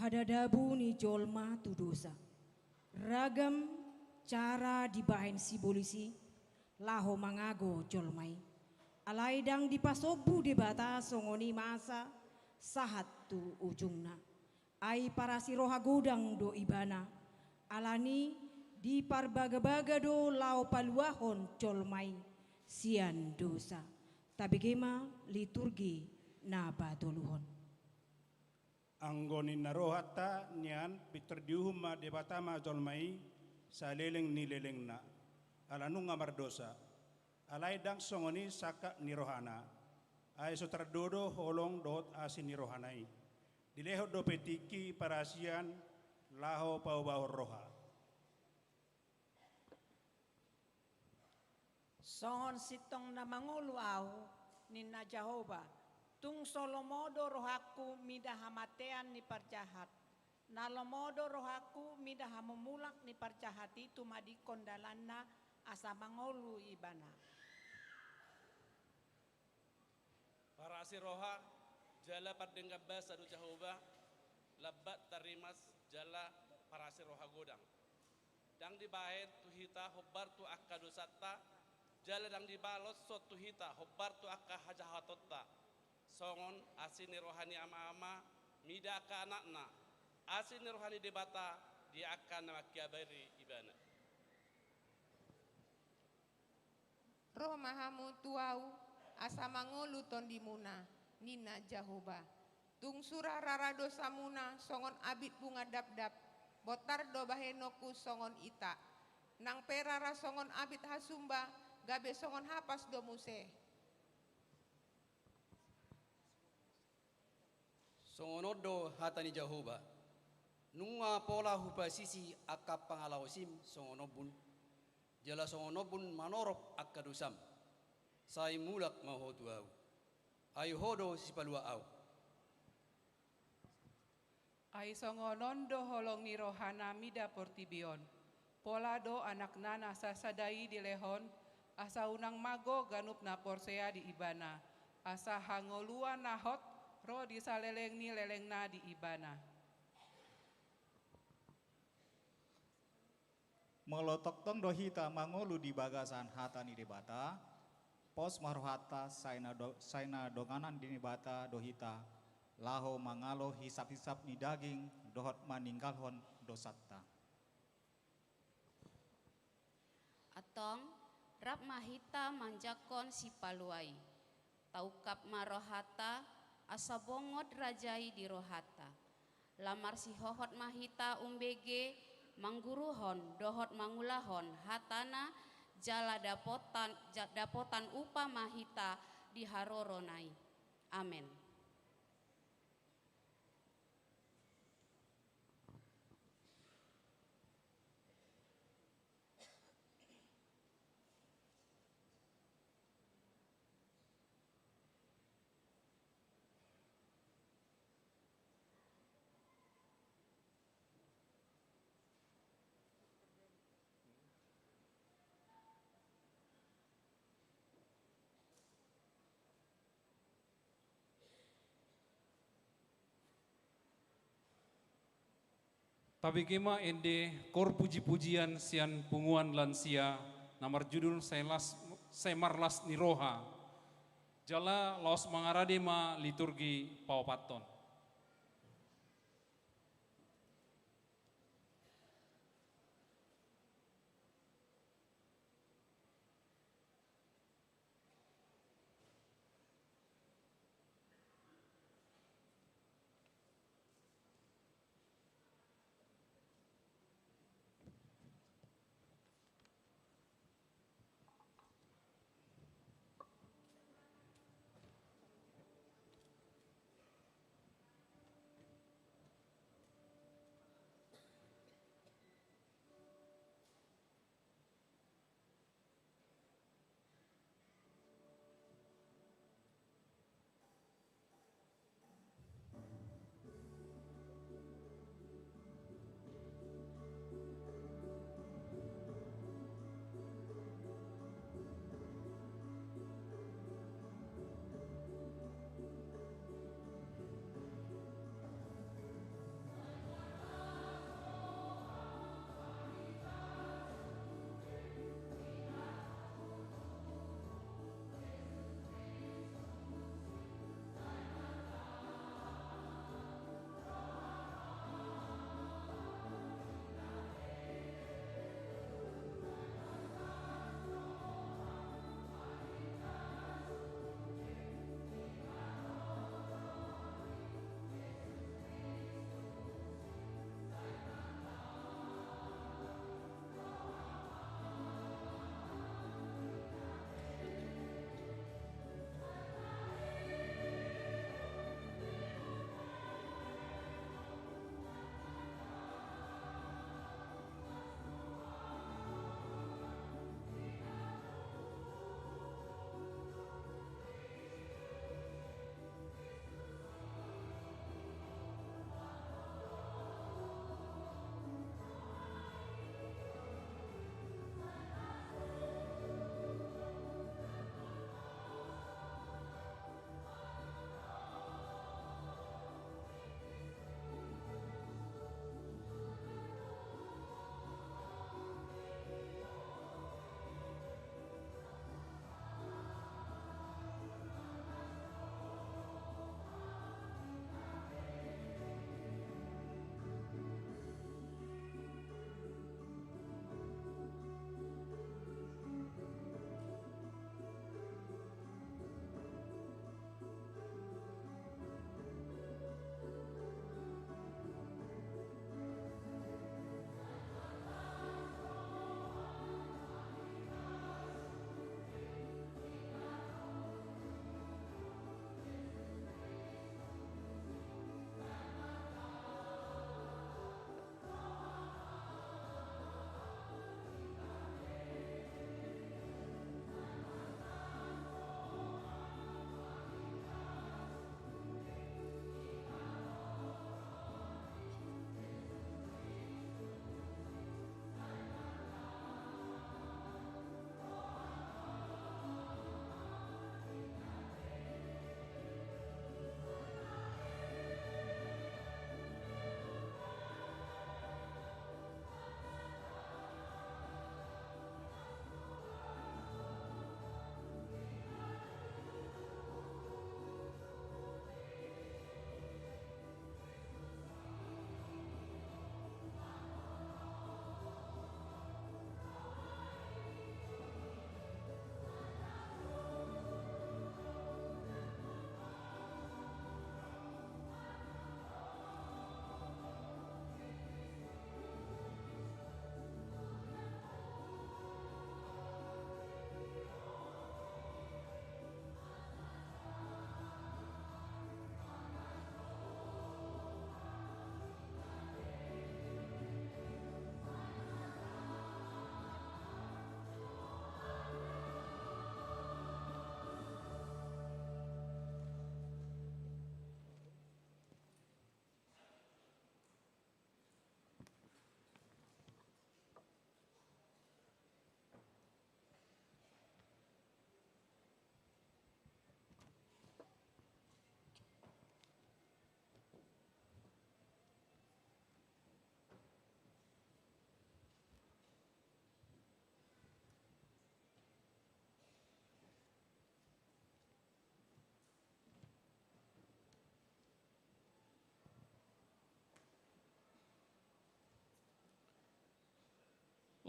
Hadadabu ni jolma tu dosa. Ragam cara dibahen si polisi, laho mangago jolmai. Alaidang dipasobu debata songoni masa, sahat tu ujungna. Ai para si roha godang do ibana, alani di parbaga-baga do lao paluahon jolmai, sian dosa. Tabigema liturgi na badoluhon. Anggonin narohata niyan biterdiuhuma debatama jolmai saleleng nileleng na alanu ngamardosa alaidang songoni saka nirohana ay sotardodo holong dot asin nirohanai dileho do petiki parasian laho pau-bau roha. Songon sitong na manguluaw ni na Jehovah, tung solomodo rohaku mida hamatean ni parjahat, nalomodo rohaku mida hamumulak ni parjahat itu madi kondalanna asa mangolu ibana. Para si roha jala pardenga basa du Jehovah labat tarimas jala para si roha godang. Dang dibahet tuhita hobar tu akka dosatta jala dang dibalos so tuhita hobar tu akka hajahatotta. Songon asini rohani ama-ama mida ka anakna asini rohani debata dia akan makiabari ibana. Roh mahamu tuau asa mangolu tondimuna nina Jehovah. Tung surah rara dosamuna songon abit bunga dap-dap botar do bahenoku songon ita. Nang perara songon abit hasumba gabe songon hapas do muse. Songonodo hatani Jehovah. Nunga pola hupasisi akka pangalawasim songonobun. Jala songonobun manorop akka dusam. Sai mulak mahotu au. Ayu hodo sipalua au. Ai songonondo holong ni rohana mida portibion. Pola do anak nana sasadai di lehon asa unang mago ganup na porsea di ibana, asa hangoluan nahot ro di saleleng ni leleng na di ibana. Melotok tong dohita mangolu di bagasan hata ni debata, pos marohata saina donganan di nibata dohita, laho mangalo hisap-hisap ni daging dohot maninggalhon dosatta. Atong rap mahita manjakon si paluai, taukap marohata asa bongot rajai di rohata, lamar si hohot mahita umbege mangguruhon dohot mangulahon hatana jala dapotan upa mahita di haroronai. Amin. Tapi kema ende kor puji-pujian sian punguan lansia namar judul semarlas niroha. Jala laos mangarade ma liturgi paupaton.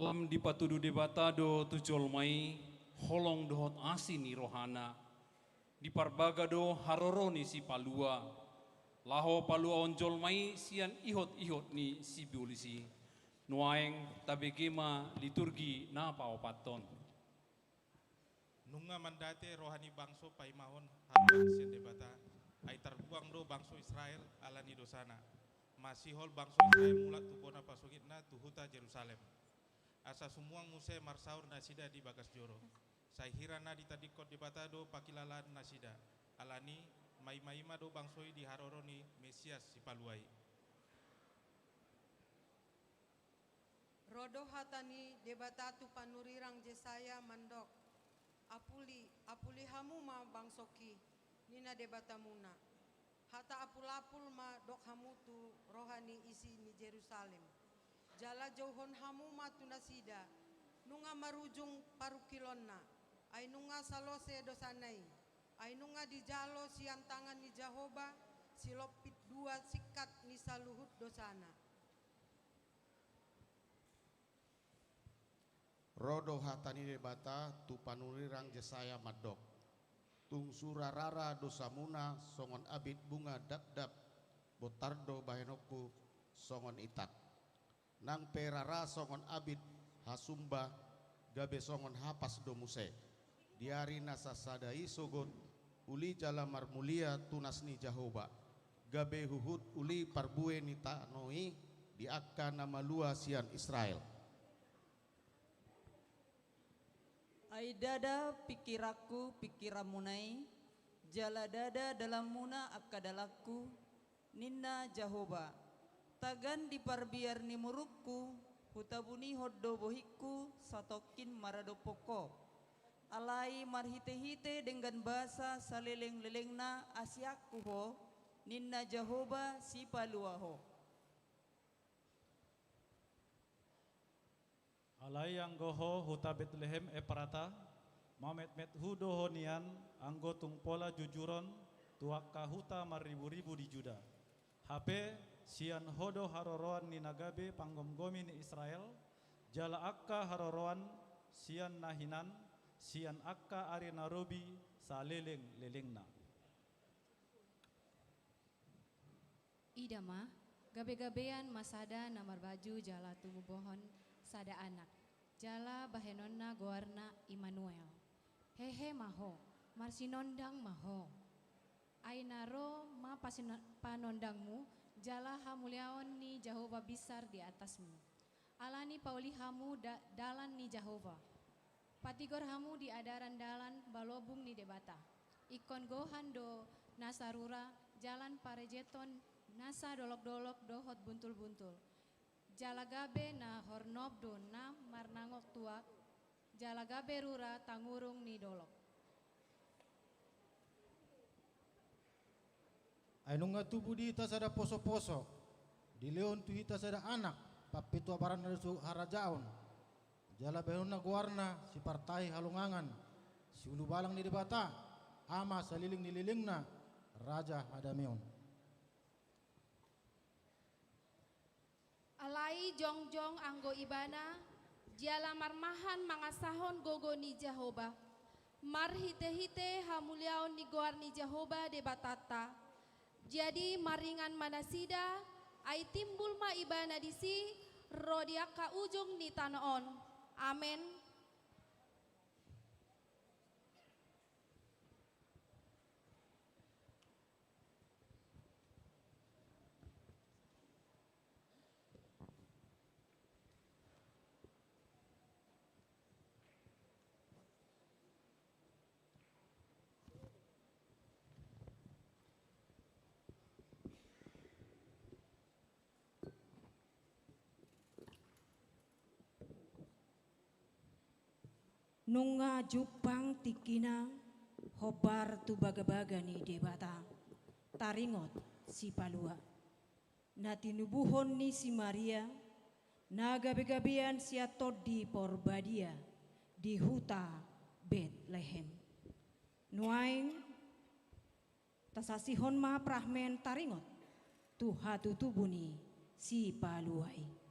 Lam di patudu debata do tujol mai holong dohot asi ni rohana. Di parbaga do haroro ni si palua. Laho palua onjol mai sian ihot-ihot ni si biolisi. Nuaeng tabegema liturgi na paopaton. Nunga mandate rohani bangso paimahon haruan sian debata. Ay terbuang do bangso Israel ala ni dosana. Masih hol bangso Israel mulat tubona pasugitna tuhuta Jerusalem. Asa sumuang muse marsaur nasida di bagas joro. Saihira na ditadikot debata do pakilalan nasida. Alani mai-maima do bangsoi di haroroni Mesias si paluai. Rodo hatani debata tu panurirang Jesaya mandok. Apuli hamu ma bangsoki nina debata muna. Hata apul-apul ma dok hamu tu rohani isi ni Jerusalem. Jala jauhon hamu ma tu nasida. Nunga marujung parukilonna. Ay nunga salose dosanai. Ay nunga di jalo sian tangan ni Jehovah. Silopit dua sikat ni saluhut dosana. Rodo hatani debata tu panurirang Jesaya madok. Tung surarara dosamuna songon abit bunga dap-dap. Botardo bahenoku songon itak. Nang perara songon abit hasumba gabe songon hapas domuse. Diari nasa sadai sogot uli jalamar mulia tunasni Jehovah. Gabe huhut uli parbue ni tanoi diakka nama lua sian Israel. Aidada pikiraku pikiramunai, jala dada dalam muna akadalaku, ninna Jehovah. Tagan di parbiar ni murukku, hutabuni hoddo bohiku, satokin marado poko. Alai marhite-hite dengan bahasa saleleng-lelengna asiaku ho, ninna Jehovah si paluaho. Alai anggoho huta Betlehem eparata, mamet met hudo honian anggo tungpola jujuron tuaka huta maribu-ribu di Juda. HP sian hodo haroroan ni nagabe panggomgomi ni Israel, jala akka haroroan sian nahinan, sian akka ari narobi saleleng-lelengna. Idama, gabe-gabean masada namar baju jala tubuh bohon sada anak. Jala bahenonna goarna Immanuel. Hehe maho, marsinondang maho. Ainaro ma panondangmu, jala hamuliaon ni Jehovah besar di atasmu. Alani pauli hamu dalan ni Jehovah. Patigor hamu di adaran dalan balobung ni debata. Ikon gohan do nasarura, jalan parejeton nasa dolok-dolok dohot buntul-buntul. Jalagabe na hornob do na marnangok tuak, jalagabe rura tangurung ni dolok. Ainunga tubuh di ita sada poso-poso, di leon tu ita sada anak, papitu abaran dari su harajaon. Jala benuna guarna si partai halungangan, si ulu balang ni debata, ama saliling nililingna, raja Adameon. Alai jongjong anggo ibana, jala marmahan mangasahon gogo ni Jehovah. Marhite-hite hamuliaon ni goar ni Jehovah de batata. Jadi maringan manasida, ay timbul ma ibana disi, rodiaka ujung ni tanoon. Amen. Nunga jupang tikina hobar tu baga-baga ni debata. Taringot si palua. Natinubuhon ni si Maria. Nagabe-gabean si atod di porbadia. Di huta Bethlehem. Nuaing tasasihon ma prahmen taringot. Tuha tutubuni si paluai.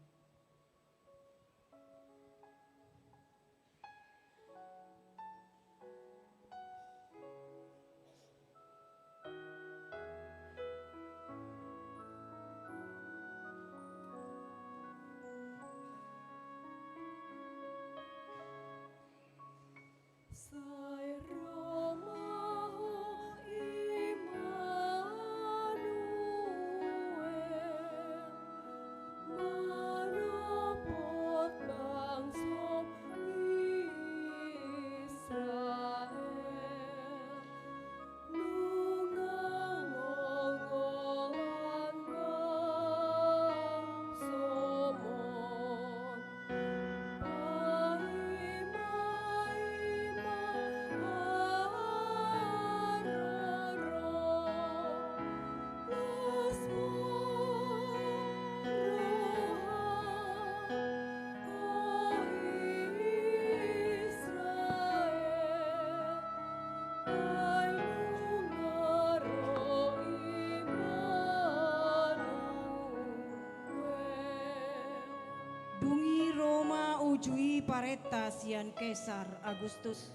Ujui pareta sian Kaisar Agustus.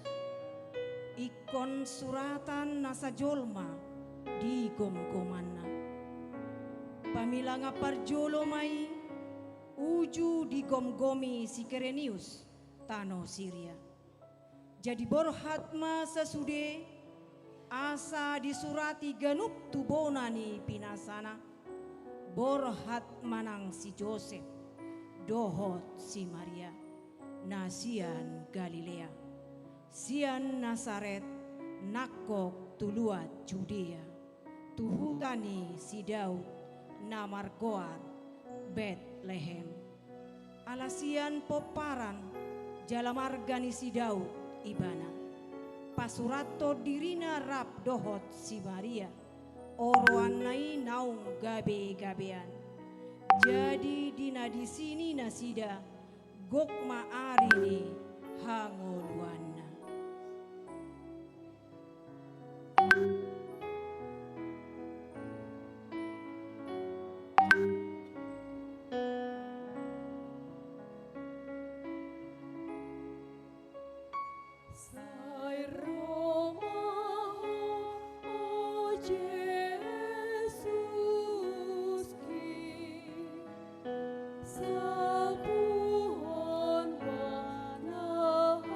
Ikon suratan nasa jolma di gom-gomanna. Pamilanga parjolo mai uju di gom-gomi si Kerenius tano Syria. Jadi borhatma sesude asa disurati ganup tubonani pinasana. Borhat manang si Joseph, dohot si Maria, nasian Galilea, sian Nasaret, nakok tuluat Judea, tuhutani si Daud, namargoar, Betlehem, alasian poparan, jalamargani si Daud, ibana, pasurato dirina rap dohot si Maria, oroanai naung gabe-gabean. Jadi dina di sini nasida gokma arini hangoluanna. Sai Romaho, oh Jesus ki, sabuhon manahasiti,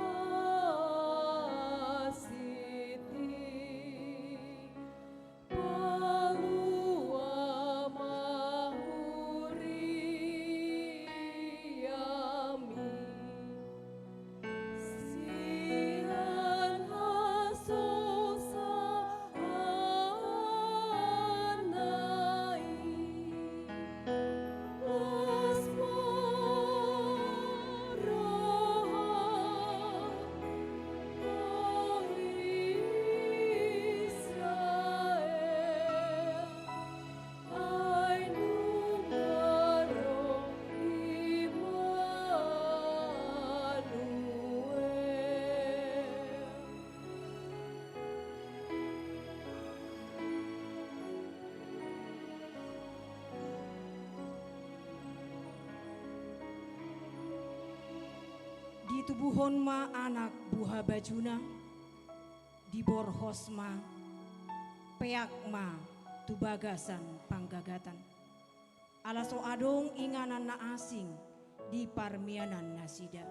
palua mahuriami. Sian hasosa anai, asmoroha, oh Israel, ay numero Immanuel. Di tubuhon ma anak buha bajuna, di borhos ma peak ma tubagasan panggagatan. Alaso adong inganan na asing di parmianan nasida.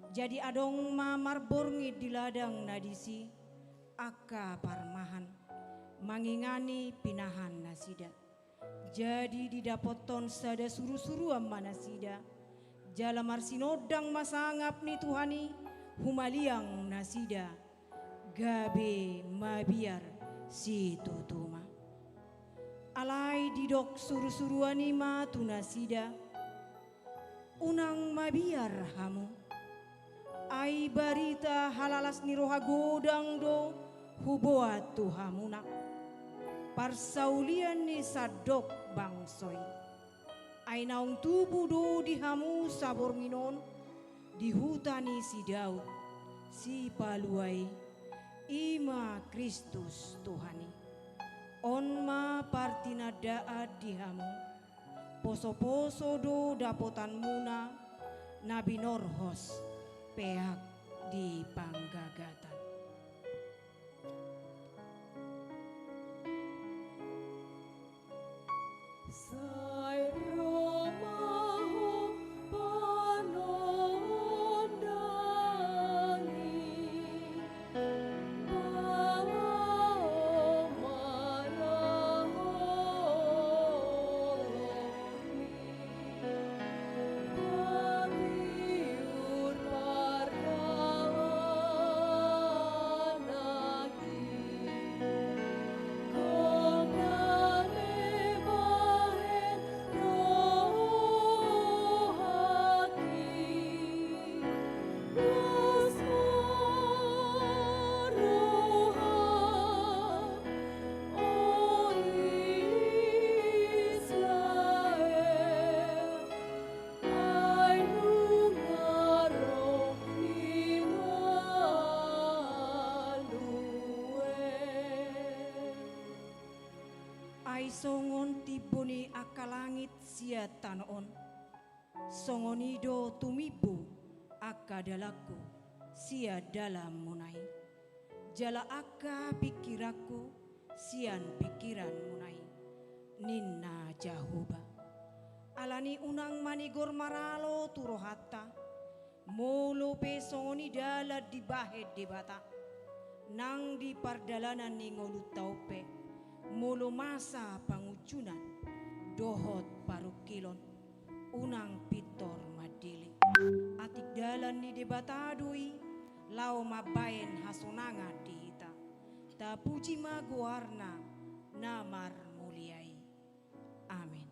Jadi adong ma marborngi di ladang nadisi akka parmahan mangingani pinahan nasida. Jadi didapoton sada suru-suruan manasida. Jalamar sinodang masangap ni Tuhani humaliang nasida. Gabe mabiar si tutuma. Alai didok suru-suruani ma tunasida. Unang mabiar hamu. Ai barita halalas ni roha godang do huboat tuhamunak. Parsaulian ni sadok bangsoy. Ay naung tubuh do dihamu sabor minon, dihutani si Daud, si paluai, ima Kristus Tuhani. On ma partina daat dihamu, poso-poso do dapotan muna, nabi norhos, peak di panggagatan. Sai Romaho panondani, palao manaholoni, pabiur pardaanagi, kondane bahen rohaki, asmoroha, oh Israel, ay nungaro Immanuel. Ay songon tibuni akalangit sia tanoon. Songonido tumibo Akka dalaku sia dalam munai. Jala akka pikiraku sian pikiran munai. Ninna Jahoba. Alani unang manigor maralo turohatta. Molo pesoni dala di bahed di bata. Nang di pardalanan ni ngolut taupe. Molo masa pangucunan. Dohot parukilon. Unang pitor madili. Atik dalan ni debatadui. Lao mabayen hasonanga diita. Tapuji maguarna namar muliai. Amin.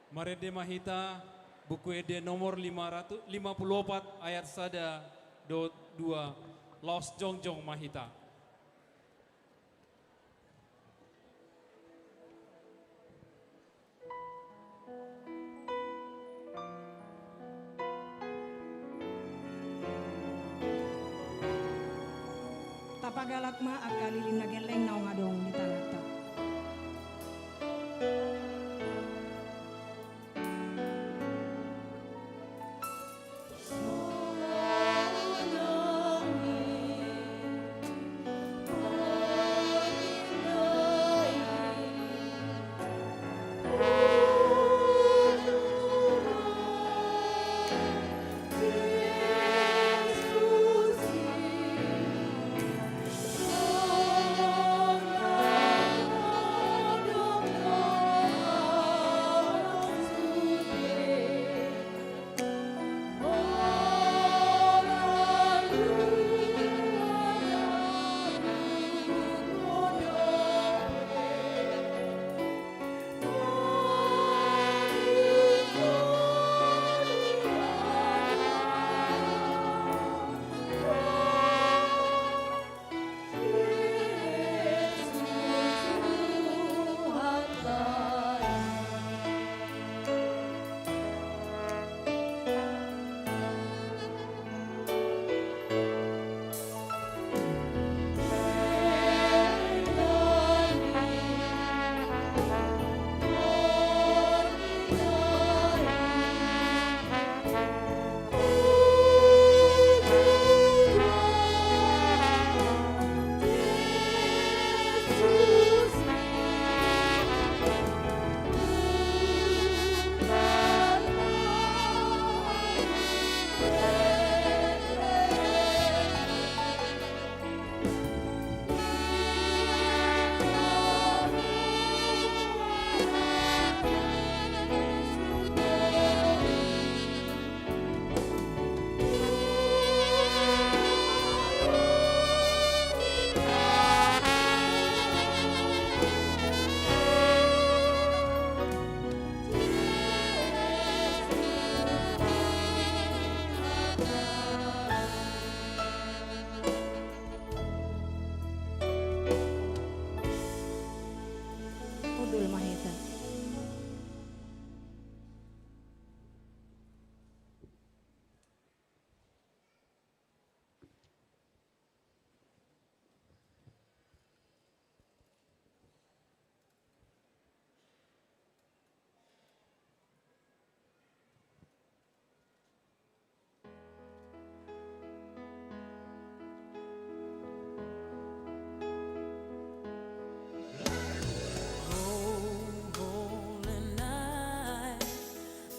Marede Mahita, buku ede nomor 554 ayat 1-2, Los Jongjong Mahita. Tapagalak ma akalilin nageleng na ngadong di tanakta.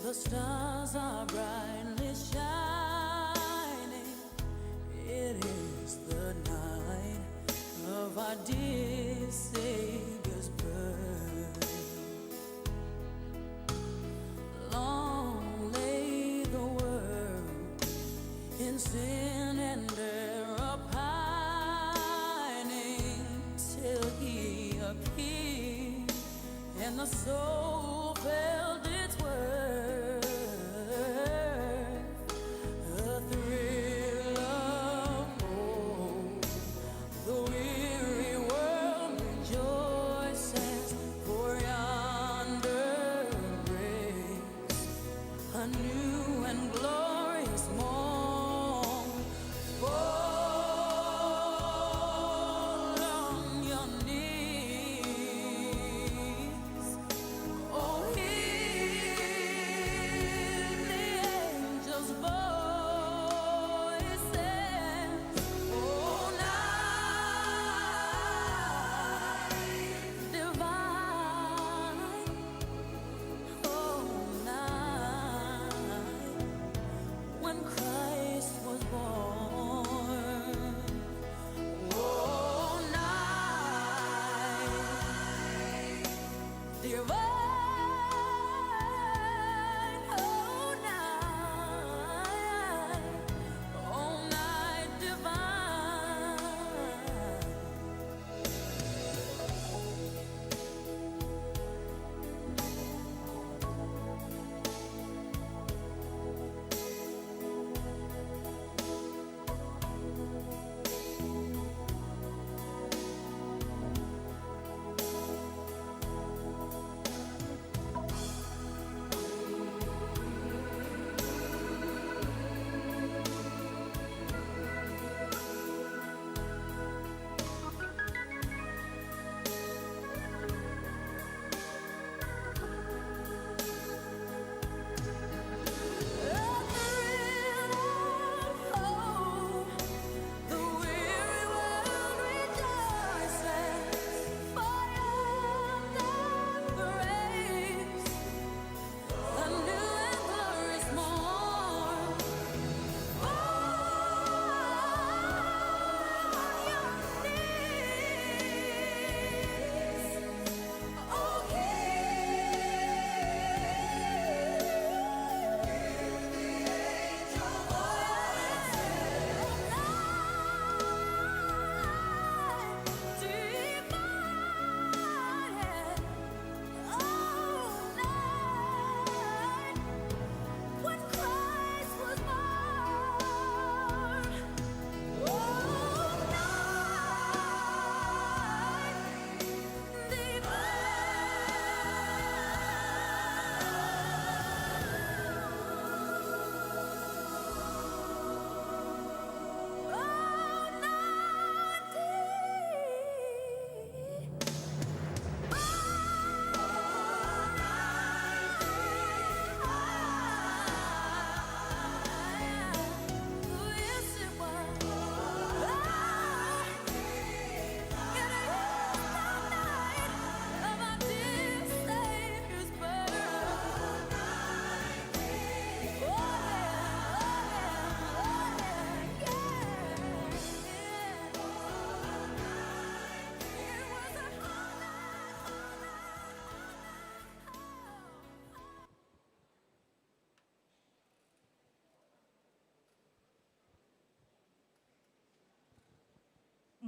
The stars are brightly shining. It is the night of our dear Savior's birth. Long lay the world in sin and error pining till He appeared, and the soul felt its worth. A thrill of hope, the weary world rejoices, for yonder breaks a new and glorious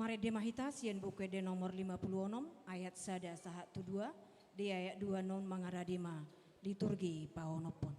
Mare demahita sien buku de nomor 56 ayat sada sahat tu 2 di ayat 2 non mangaradima liturgi paonopon.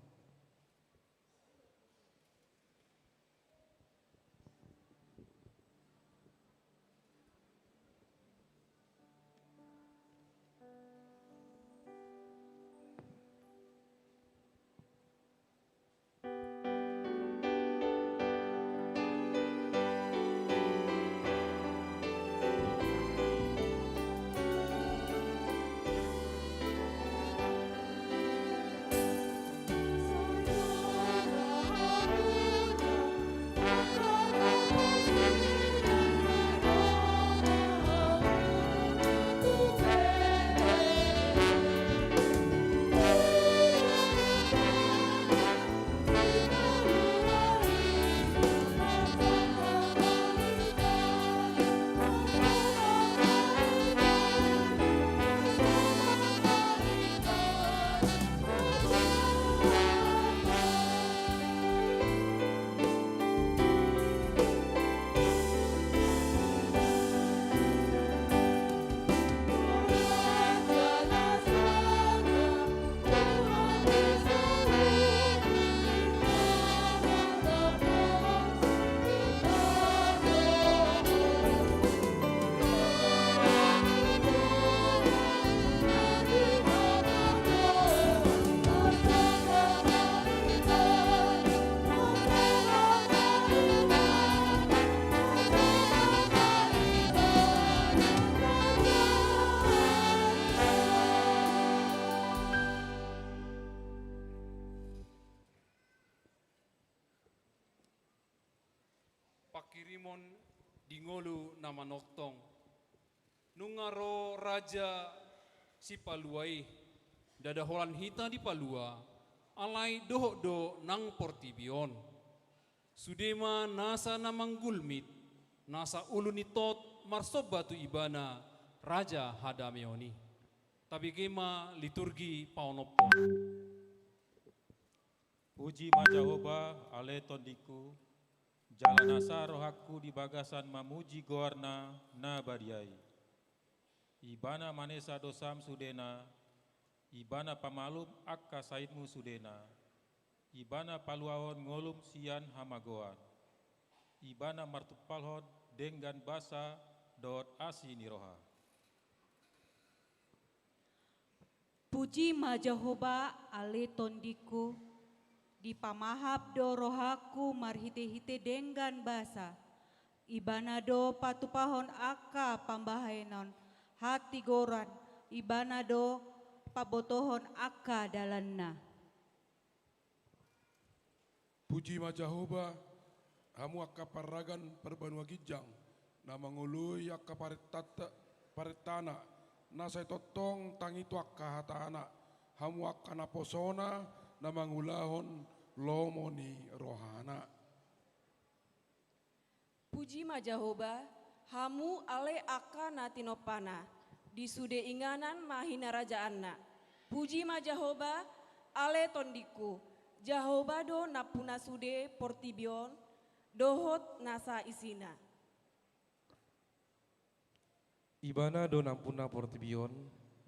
Pakirimon dingolu nama noktong. Nungaro raja si paluai. Dada holan hita di palua. Alai doh do nang portibion. Sudema nasa namang gulmit. Nasa ulunitot marsobatu ibana. Raja hadameoni. Tapi gema liturgi paonopon. Puji Majahoba ale tondiku. Jalan asa rohaku di bagasan mamuji goarna na badiai. Ibana manesa dosam sudena, ibana pamalum akka saidmu sudena, ibana paluahon ngolum sian hamagoan, ibana martupalhon dengan basa dot asi niroha. Puji Majahoba ale tondiku, di pamahap do rohaku marhite-hite dengan basa. Ibana do patupahon aka pambahenon hati goran. Ibana do pabotohon aka dalanna. Puji Majahoba, hamu akka paragan perbanua gijang. Nama ngului akka paretana. Nasai totong tangitu akka hatana. Hamu akka naposona nama ngulahon lomoni rohana. Puji Majahoba, hamu ale aka natinopana, di sude inganan mahina rajaanna. Puji Majahoba, ale tondiku, Jahoba do napuna sude portibion, dohot nasa isina. Ibana do nampuna portibion,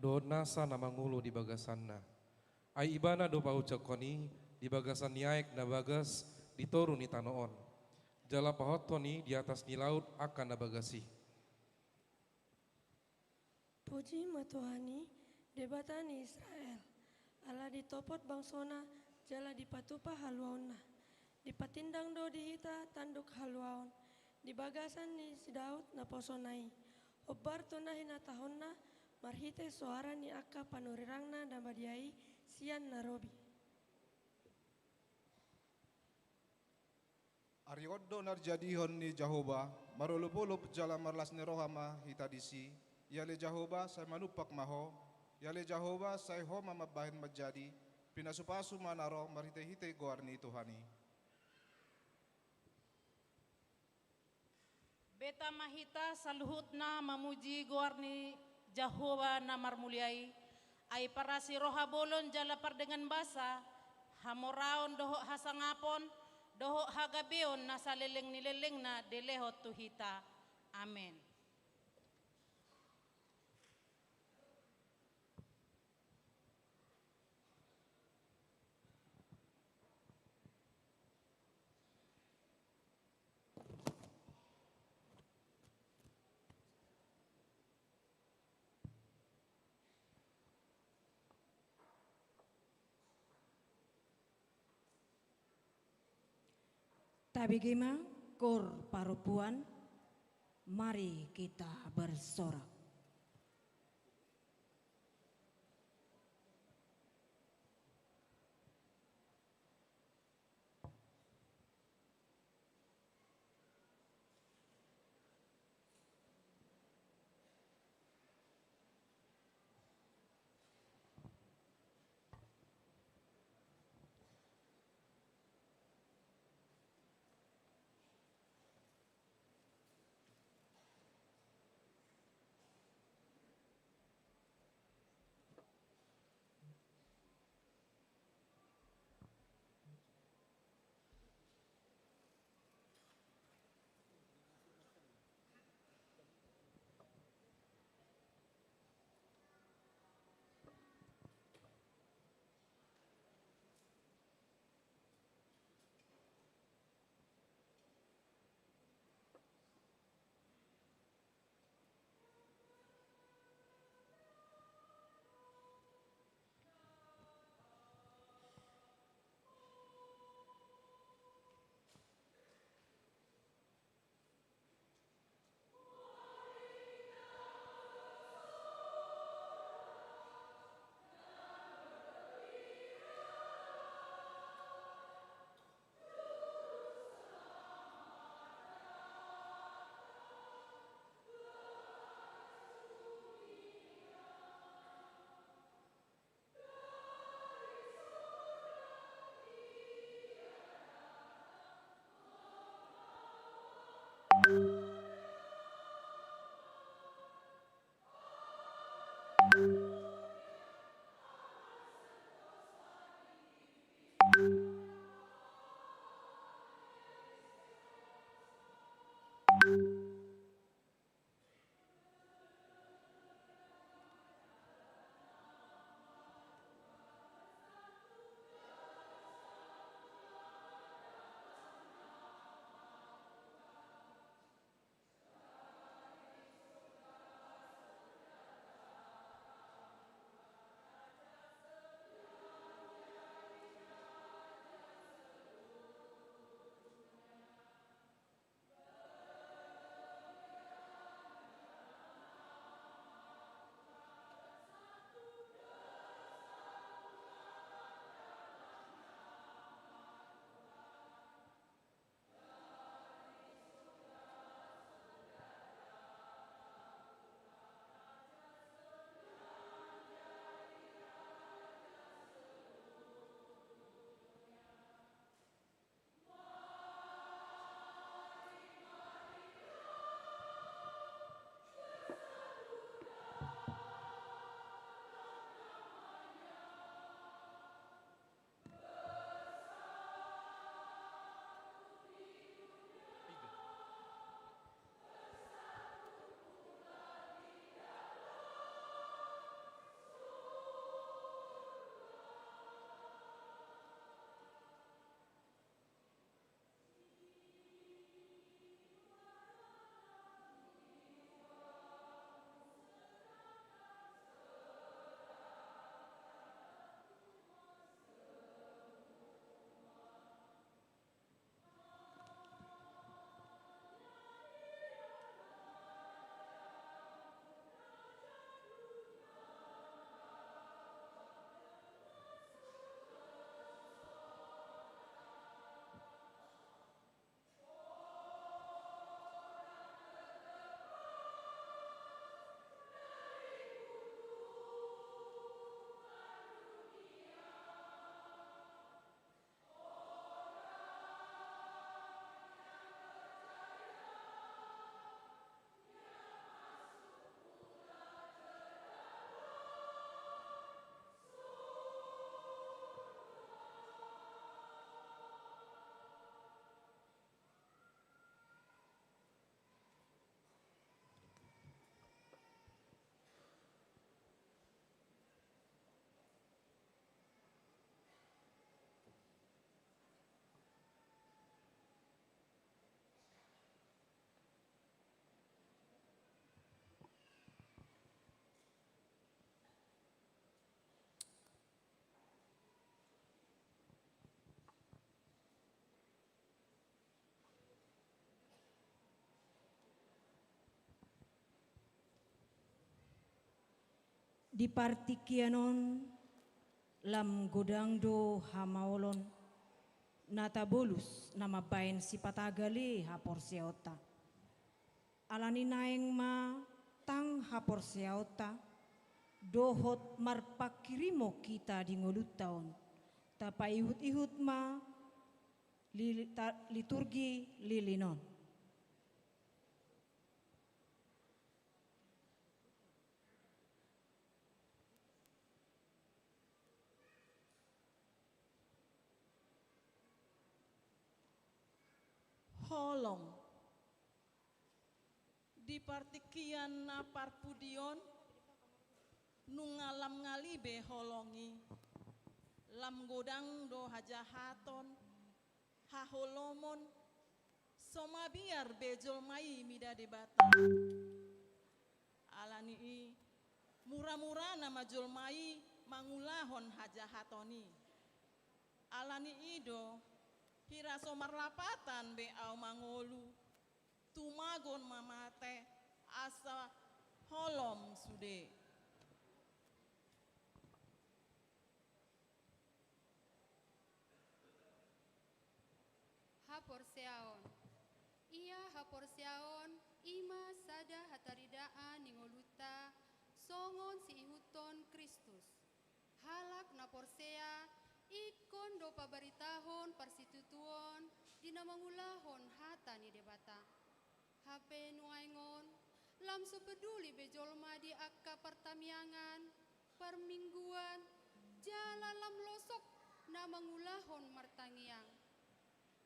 do nasa namangulu di bagasanna. Ai ibana do paucakoni di bagasan niaek na bagas ditoru ni tanoon. Jala pahotoni di atas ni laut akan na bagasi. Puji matuhani debatani Israel. Ala ditopot bangsona jala dipatupa haluauna. Dipatindang do dihita tanduk haluaun. Di bagasan ni si Daud na posonai. Obar tunah hinatahonna marhite suara ni akka panurirangna damadiai sian narobi. Ariodo narjadihon ni Jahoba, marulupulup jala marlas ni rohama hitadisi, yale Jahoba say manupak maho, yale Jahoba say homa mabahin majadi, pinasupasu manaro marhite-hite goarni Tuhani. Beta mahita saluhut na mamuji goarni Jahoba na marmuliai, ay para si roha bolon jala dengan basa, hamoraon doho hasangapon, doho hagabeon na sa leleng nileleng na delehot tuhita. Amen. Tabigima kor parupuan, mari kita bersorak. Di partikianon lam godangdo hamaolon natabolus nama bain sipatagale haporseota. Alani naeng ma tang haporseota dohot marpakirimo kita di ngolutaon. Tapa ihut-ihut ma liturgi lilinon. Holong di partikian na parpudion nungalam ngalibe holongi lam godang do hajahaton haholomon somabiar bejol mai mida debata alani i murah-murah nama jol mai mangulahon hajahatoni alani ido hira somar lapatan be au mangolu tumagon mamate asa holom sude. Haporseaon. Ia haporseaon ima sada hataridaan ningoluta songon si ihuton Kristus. Halak na porsea ikon do pabaritahon parsitutuon dinamangulahon hata ni debata. Hape nuaingon lam peduli bejolma di akka pertamiangan permingguan jala lam losok na mangulahon martangiang.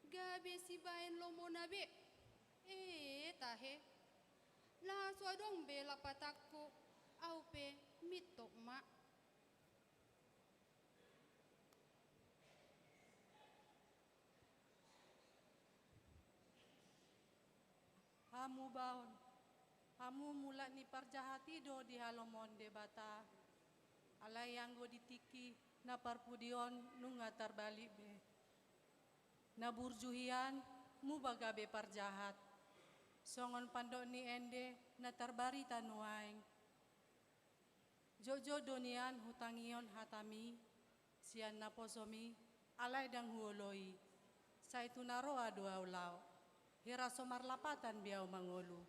Gabe si baen lomo nabe. Tahe. La suadong be lapatakku au pe mitok mak. Hamu baon, hamu mula ni parjahati do di halomon debata. Alay yang go ditiki na parpudion nunga tarbalik be. Na burjuhian mu bagabe parjahat. Songon pandok ni ende na tarbari tanuaing. Jojo donian hutangion hatami, sian na posomi, alay dang huoloi. Saitu naroa doa ulau. Hira somar lapatan biau mangolu,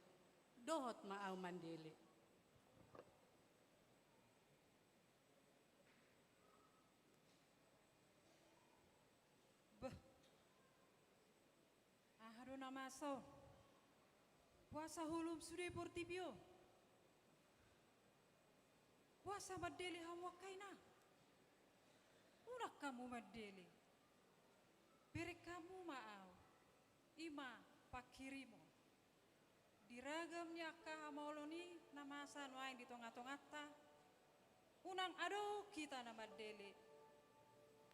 dohot maau mandele. Ahadona maso, puasa hulum sude portibio, puasa madele hamwakaina, unak kamu madele, beri kamu maau, ima pakirimo. Diragamnya kahamoloni namasa nuaing di tonga-tongata. Unang ado kita nama dele.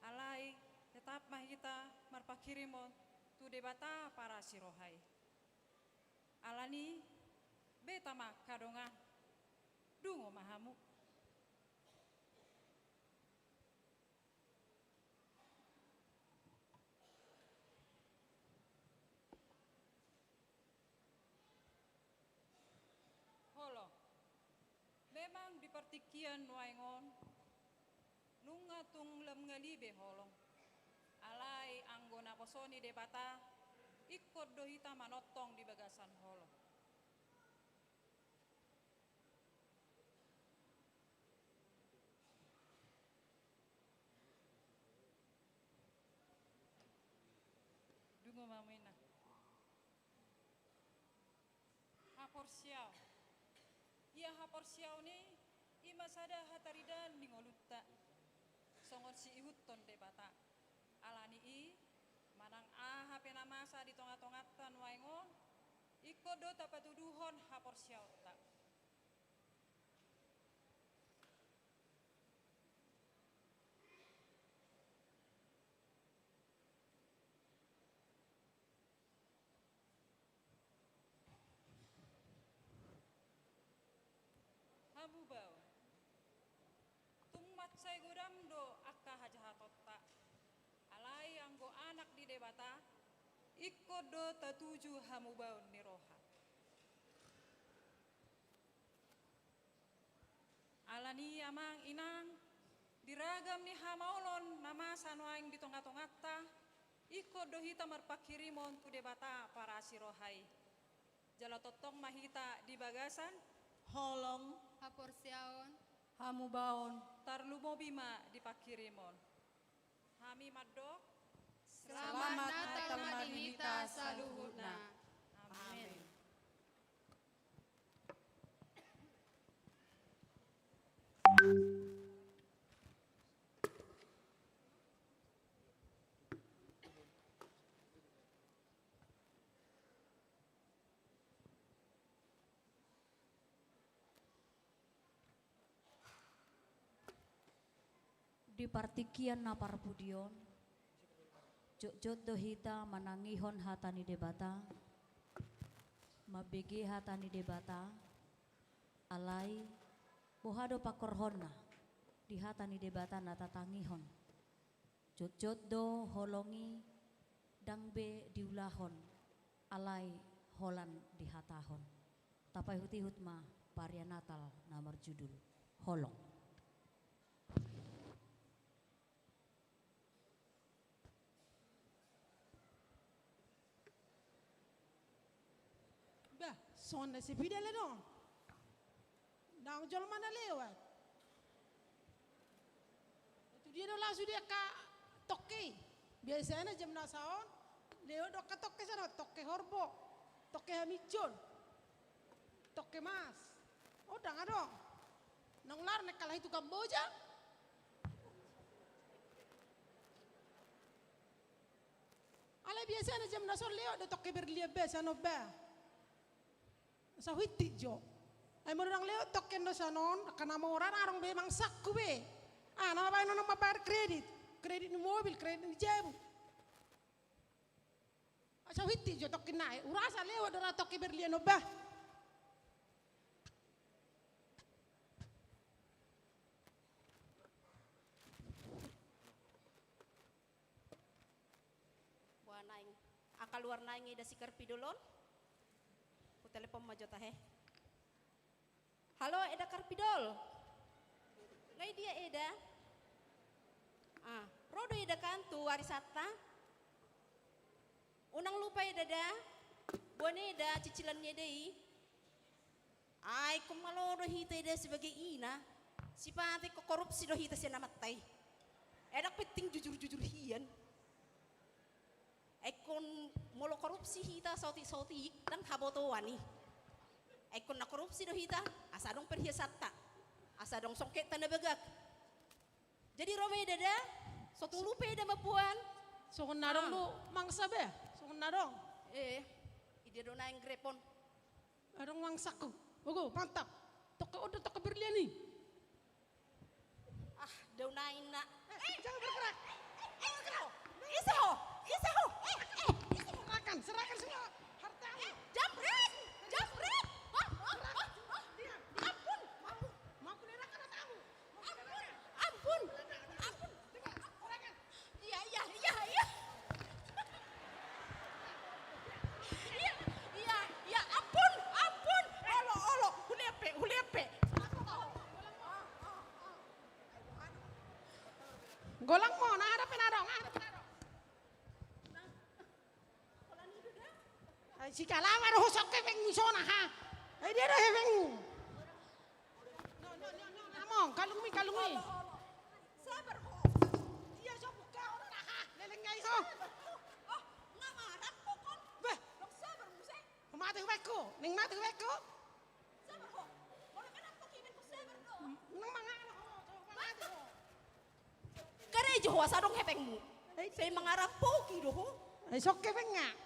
Alai tetap mah kita marpakirimo tu debata para sirohai. Alani beta mah kadonga dungo mahamu. Memang di partikian nuaingon nungatung lem ngalibe holong alai anggona posoni debata ikut dohita manotong di bagasan holong dungo mamina haporsiao. Ia haporsiau ni ima sada hataridan ningolutta songon si ihutton debata alani i manang aha penamasa di tonga-tongatan waingon iko do tapatuduhon haporsiau tak bau tungmat say godam do akka hajahatotta alai anggo anak di debata ikko do tatuju hamu bau ni roha alan alani amang inang diragam ni hamaulon nama sanuaing di tonga-tonga ta iko dohita marpakirimon tu debata para sirohai jala totong mahita di bagasan Holong Haporsiaon. hamu baon tarlumo bima di pakirimon hami madok Selamat Natal madihita saluhutna. amin. Di partikian na parpudion, jot dohita manangihon hatani debata, mabegi hatani debata, alai bohado pakorhonna di hatani debata natatangihon, jot do holongi dangbe diulahon, alai holan di hatahon, tapai huti hutma paria Natal namar judul holong. Sonda si pidele dong. Dang jol mana lewat. Itu dia dah langsung dia ka toke. Biasanya jam nasaon lewat dok ka toke sana toke horbo. Toke hamijon. Toke mas. Oh dang adong. Nang lar nek kalah itu Kamboja. Ala biasanya jam nasaon lewat dok toke berliab besa no ba. Sa huiti jo. Ay mo nang leo token do sa non kana mo ora arong be mang sakku be. Ah na ba no mabayar credit. Credit ni mobil, credit ni jebu. Sa huiti jo token na. Ura sa leo do na toke berliano ba. Buanaing akal luar naing ida sikar pidulon. Telepon majo tahe. Halo Eda Karpidol. Ngai dia Eda. Rodo Eda kantu warisata. Unang lupa Eda da. Buane Eda cicilannya dei. Ay kumalo hita Eda sebagai ina. Sipati ko korupsi do hita siya namatay. Eda penting jujur-jujur hian. Ekon molo korupsi hita sauti dan haboto wani. Ekon na korupsi do hita asadong perhiasata. Asadong songket tanda begak. Jadi rome dada sotung lupe da mapuan. Sokon narong lu mangsa be. Sokon narong. Ide do na yang grepon. Arong mangsaku. Ogo mantap. Toke udah toke berliani. Daw na ina. Jangan bergerak. Isaho. Serahkan semua hartamu. Jambret. Ampun. Mau kunerahkan hartamu. Ampun. Iya. Iya, ampun. Olo, hulepe. Golang mo, naharapin adong. Si kalama ro hosok ke peng misona ha. Ay dia ro heveng. No. Among kalung mi. Sabar ho. Iya so buka ora ha. Leleng ngai so. Oh, ngamarap pokon. Beh, dok sabar muse. mati weko. Ning mati weko. Sabar ho. Kalau kan aku kimin ko sabar do. Nang mangano ho. Mati ho. Karejo ho asadong hepengmu. Say mangarap poki do ho. Ay sok ke peng nga.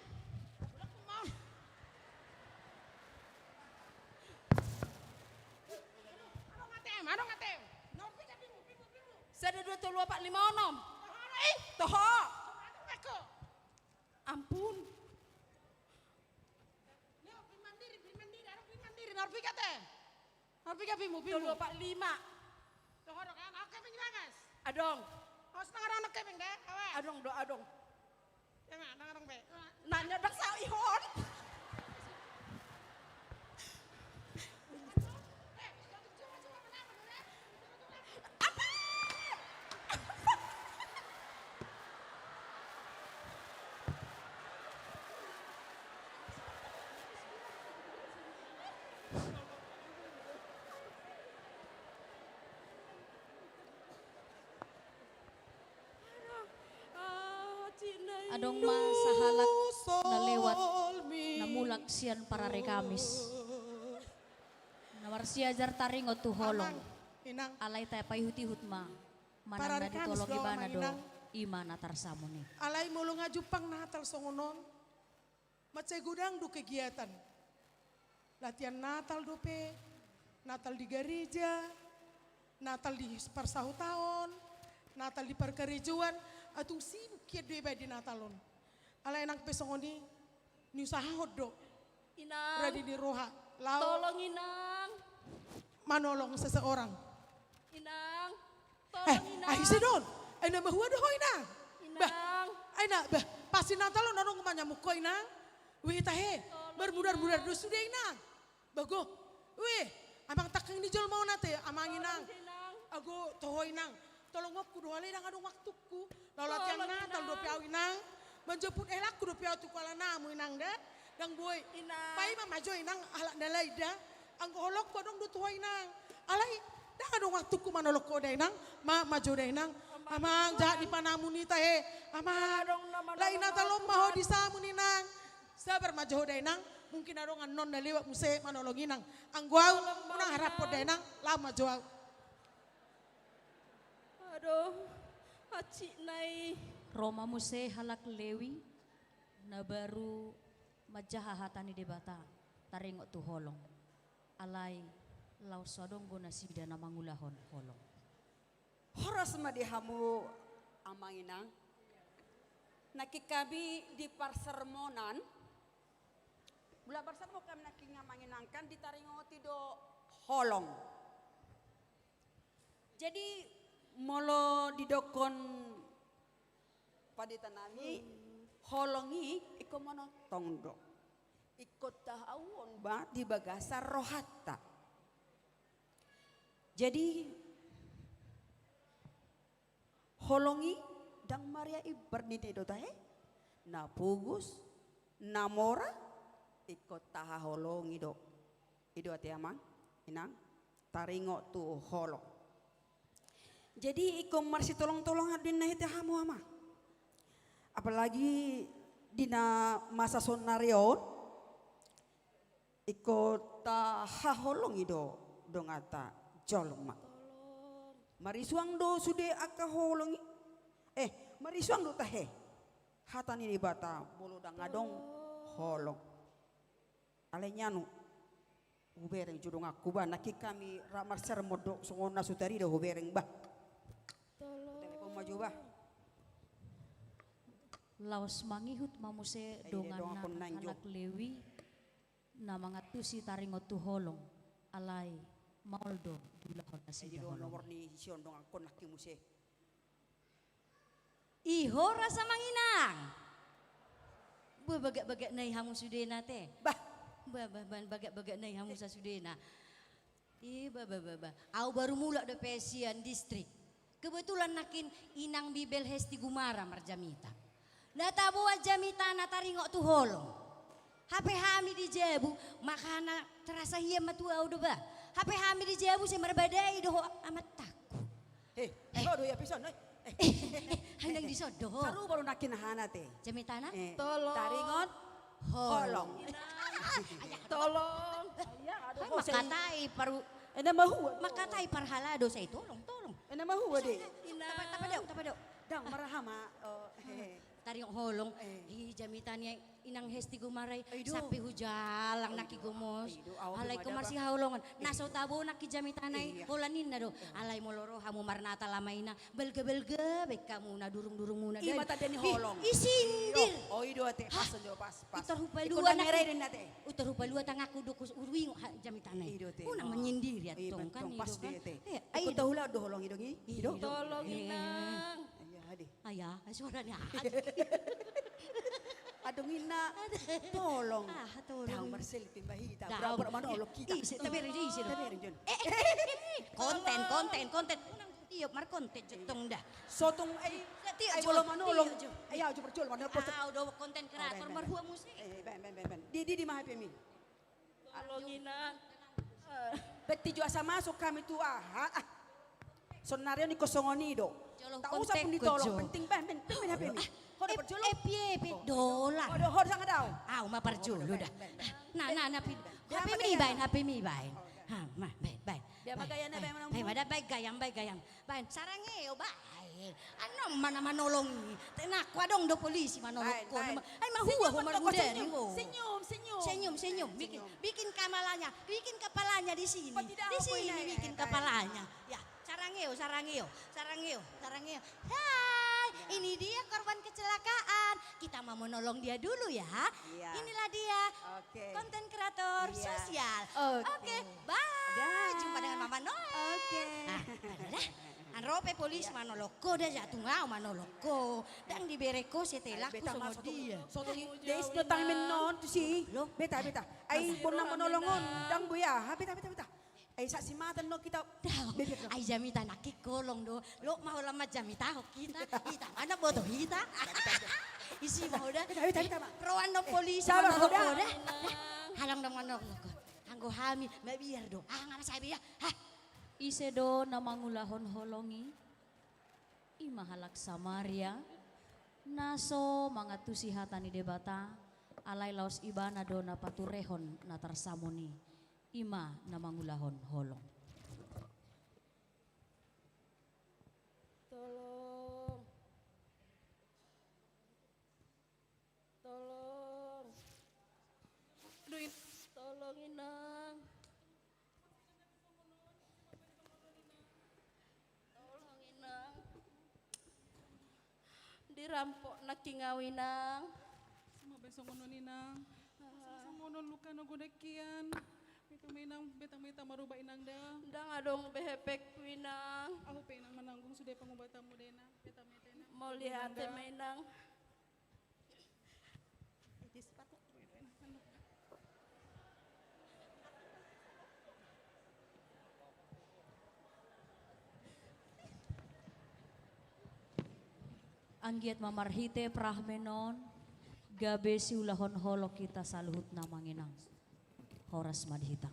Adong atem. Nopi ka bingu. Sada 22456. Toho. Ampun. Leo pi mandiri. Nopi ka te. Nopi ka bingu. 245. Toho do kan. Oke ping bagas. Adong. Oh setengah orang oke ping de. Awas. Adong. Jangan dong be. Nanya dak sao ihon. Adong masahalak na lewat na mulak siyan para rekamis. Nawar siya jar taringot tu holong. Inang. Alay tayo payhuti-hut ma. Para Manang na rekamis ditolong do, ibana do. Inang. Ima natar samuni. Alay mulu nga jupang natal songonon. Matsay gudang do kegiatan. Latihan Natal dope, Natal di gereja, Natal di persahutaon, Natal di perkerejuan, atung sibuk kiat dua di Natalon. Alay nang pesongoni, ni usahahod do. Inang. Radi di roha. Lau. Tolong Inang. Manolong seseorang. Inang. Tolong Inang. Ay sidon. Ay na mahuwa do hoy na. Inang. Ay na, bah, pasti Natalon narong kumanyamuk ko inang. Wih tahe, bermudar-mudar do sudah inang. Bago, wih, amang takang ni jol mau nate, amang inang. Ago toho inang. Tolong aku doa inang adong waktuku. Laulat yang Natal do piau inang. Menjemput elakku do piau tu kala namu inang dah. Dang boy, pai mama jo inang alak dalai dah. Anggo holok ko dong do toho inang. Alai, dah adong waktuku manolok ko dah inang. Maju dah inang. Amang jahat di panamu ni tahe. Amang, lain Natalom maho di samu ni nang. Sabar maju dah inang. Mungkin adong non lewat muse manolongin nang. Angguau, unang harap po dah inang. Lama jual. Aduh, aci nai. Roma muse halak lewi na baru majahahatan di debata taringot tu holong. Alai lau sodong guna sida na mangulahon holong. Horas madihamu amanginang. Nakikabi di parsermonan. Bula parsermo kami nakinga manginangkan di taringoti do holong. Jadi molo didokon paditanami holongi iko mono tongdo. Ikut tahawon ba di bagasa rohatta. Jadi holongi dang Maria ibernite do tahe na pugus na mora ikut taha holongi do ido ati amang inang taringo tu holong. Jadi ikom marsi tolong-tolong adin na hiti hamu ama. Apalagi dina masa sonarion ikut taha holongi do dongata jolma. Marisuang do sude aka holongi. Marisuang do tahe. Hatani di bata bolo dang ngadong holong. Alenyanu hubereng judong aku ba naki kami ramar ser modok songona sutari do hubereng ba. Telepon maju ba. Laos mangihut mamuse dongan anak lewi na mga tusi taringot tu holong alay mauldo dulahon na sida holong. Nomor ni sion dong akon naki muse. Iho rasa manginang. Bagak-bagak nai hamu sudena te. Bagak-bagak nai hamu sa sudena. Au baru mula do pesian distrik. Kebetulan nakin inang bibel hesti gumara marjamita. Natabuat jamita nataringok tu holong. HP hami di jebu makana terasa hiam matua udah ba. HP hami di jebu saya merbadai doh amat takut. Sodo ya pisan Handang di sodo. Saru baru nakin hana te. Jamitana? Tolong. Taringot holong. Tolong. Makatai paru. Makatai parhalado say tolong. Mahu de. Tapadao. Dang marahama. Taring holong. Jamitannya inang hesti gumaray. Sapi hujalang nakigumos. Alay ko marsi haulongan. Naso tabo nakijamitanay. Holanin na do. Alay mo loro hamu marnata lamay na. Belga bek kamu na durung muna. Mata deni holong. Isindir. Ido ate pas do pas. Utar hupalua na. Utar hupalua tangaku dukus urwing jamitanay. Una menyindir ya tong kan pas kan. Ikut tahula do holong idongi. Ido. Tolong inang. Ayah, suaranya. Adongina, tolong. Daw marselfie bahita. Berapa manolok kita. Taberin Jon. Konten. Unang tiup mar konten jetong dah. Sotong ay bolo manolong. Ayaw jo percul manolong. Do konten kreator marhua musik. Ben. Di maha pemi. Tolongina. Beti jo asa masuk kami tu Sonario ni kosongonido. Tak usah pun ditolong, penting HP ni. Kau dapat jolo? Piye dolar. Kau sangat tahu. Ma parjolo dah. Nah, HP mi bain. Baik. Biar magayana baik mana? Baik gayang. Baik, sarangeo baik. Ano mana manolongi. Tenakwa dong do polisi manolong ko. Ay mahuwa ho marmuderi ho. Senyum. Bikin kepalanya di sini. Di sini bikin kepalanya. Ya, sarangeo. Hai, ini dia korban kecelakaan. Kita mau menolong dia dulu ya. Inilah dia. Konten kreator sosial. Oke, bye. Jumpa dengan Mama Noel. Anrope polis manoloko dah jatuh ngau manoloko. Dan di bereko setelah ku sama dia. Des no tang menon tu si. Beta. Ai puna menolongon dang buya. Beta. Ay sasimatan no kita. Ay jamita nakikolong do. Lo mau lama jamita ho kita. Kita mana boto kita. Isi mau dah. Beta. Proan no polisi Sabar, manoloko Hoda. dah. Halang dong manoloko. Anggo hami mabiar do. Ngana sabi ya. Ise do namangulahon holongi. Imahalak Samaria. Naso mga tusihatan ni debata. Alay laos ibana do na paturehon na tarsamoni. Ima namangulahon holong. Tolong. Tolong inang. Dirampok na kingawinang. Sama besok ngono ninang. Sama ngono luka no godekian. Betang maruba inang dah. Dang adong behepek winang. Aku penang menanggung sudah pengobatamu dena. Mau lihat mainang. Anggiat mamarhite prahmenon. Gabe siulahon holok kita saluhut na manginang. Horas madhita.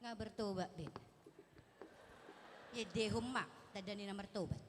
Nga bertobat be. Ya dehum mak tadani na bertobat.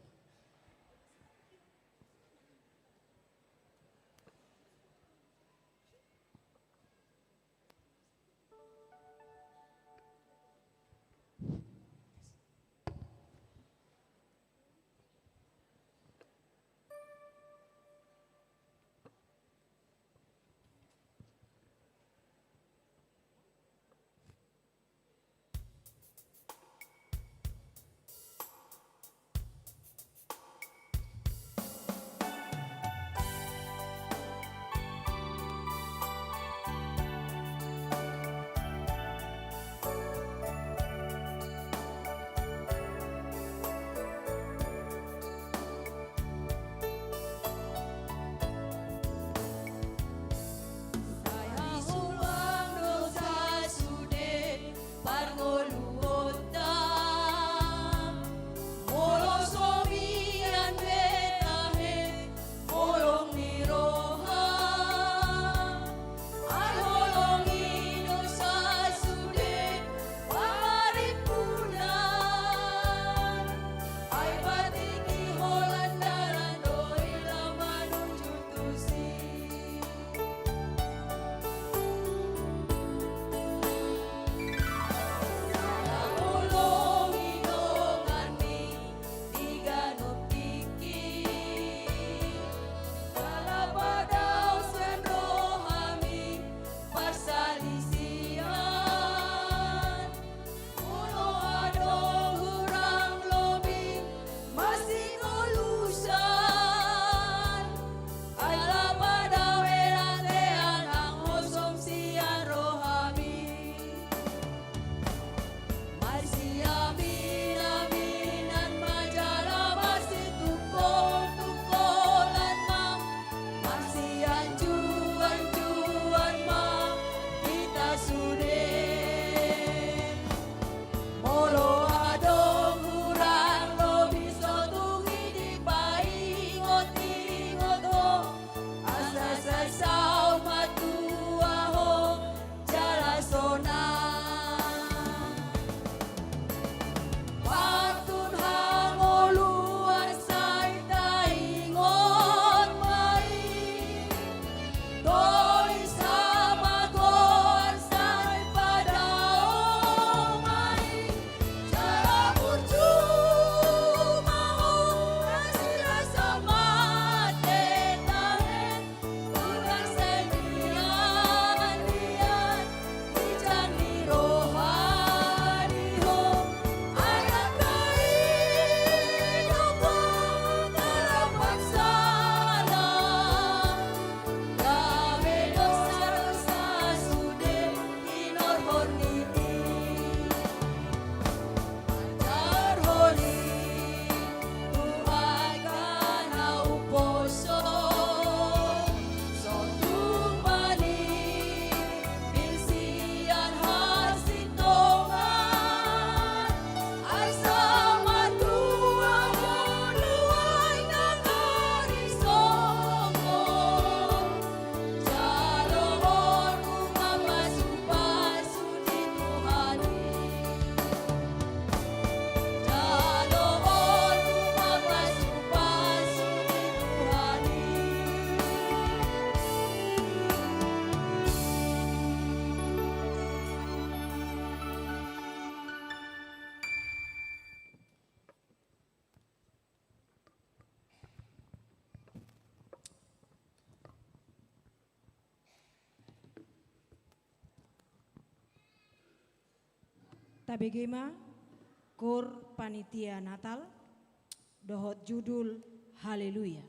Tabegema Kor Panitia Natal dohot judul Haleluya.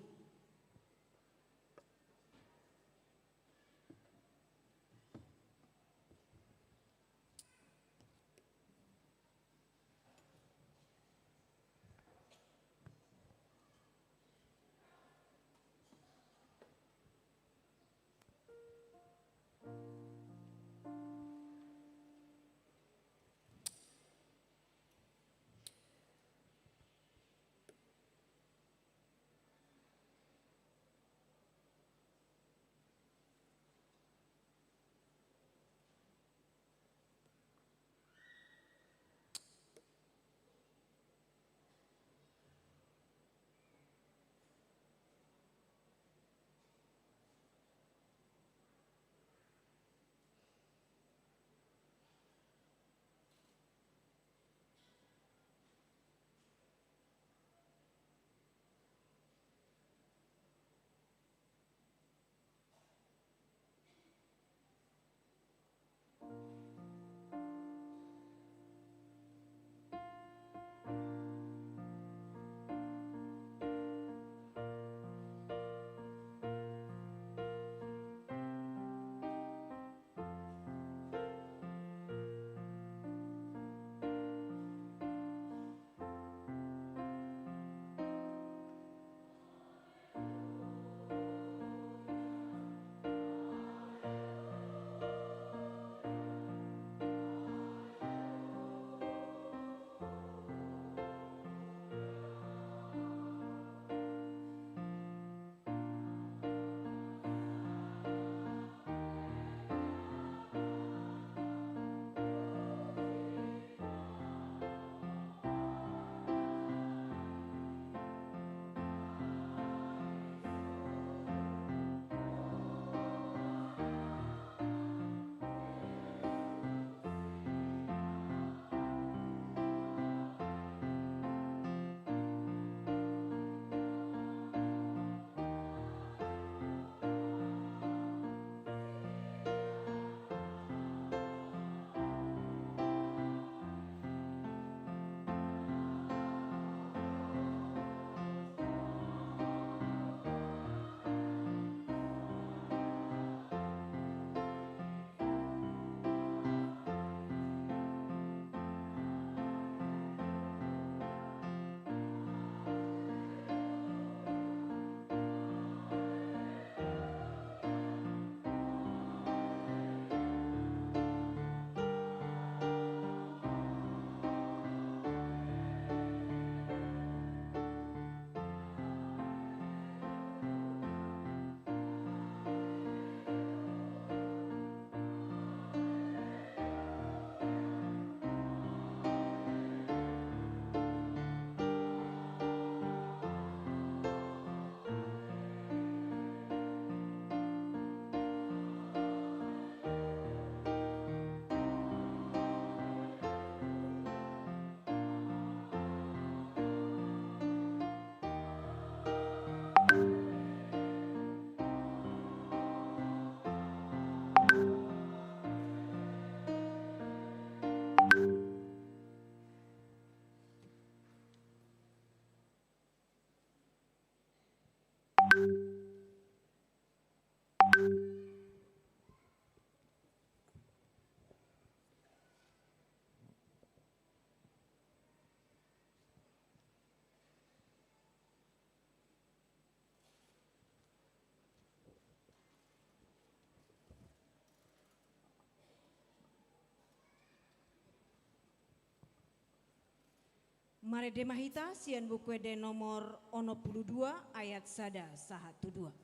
Mare demahita sian buku de nomor 62 ayat sada sahatu dua.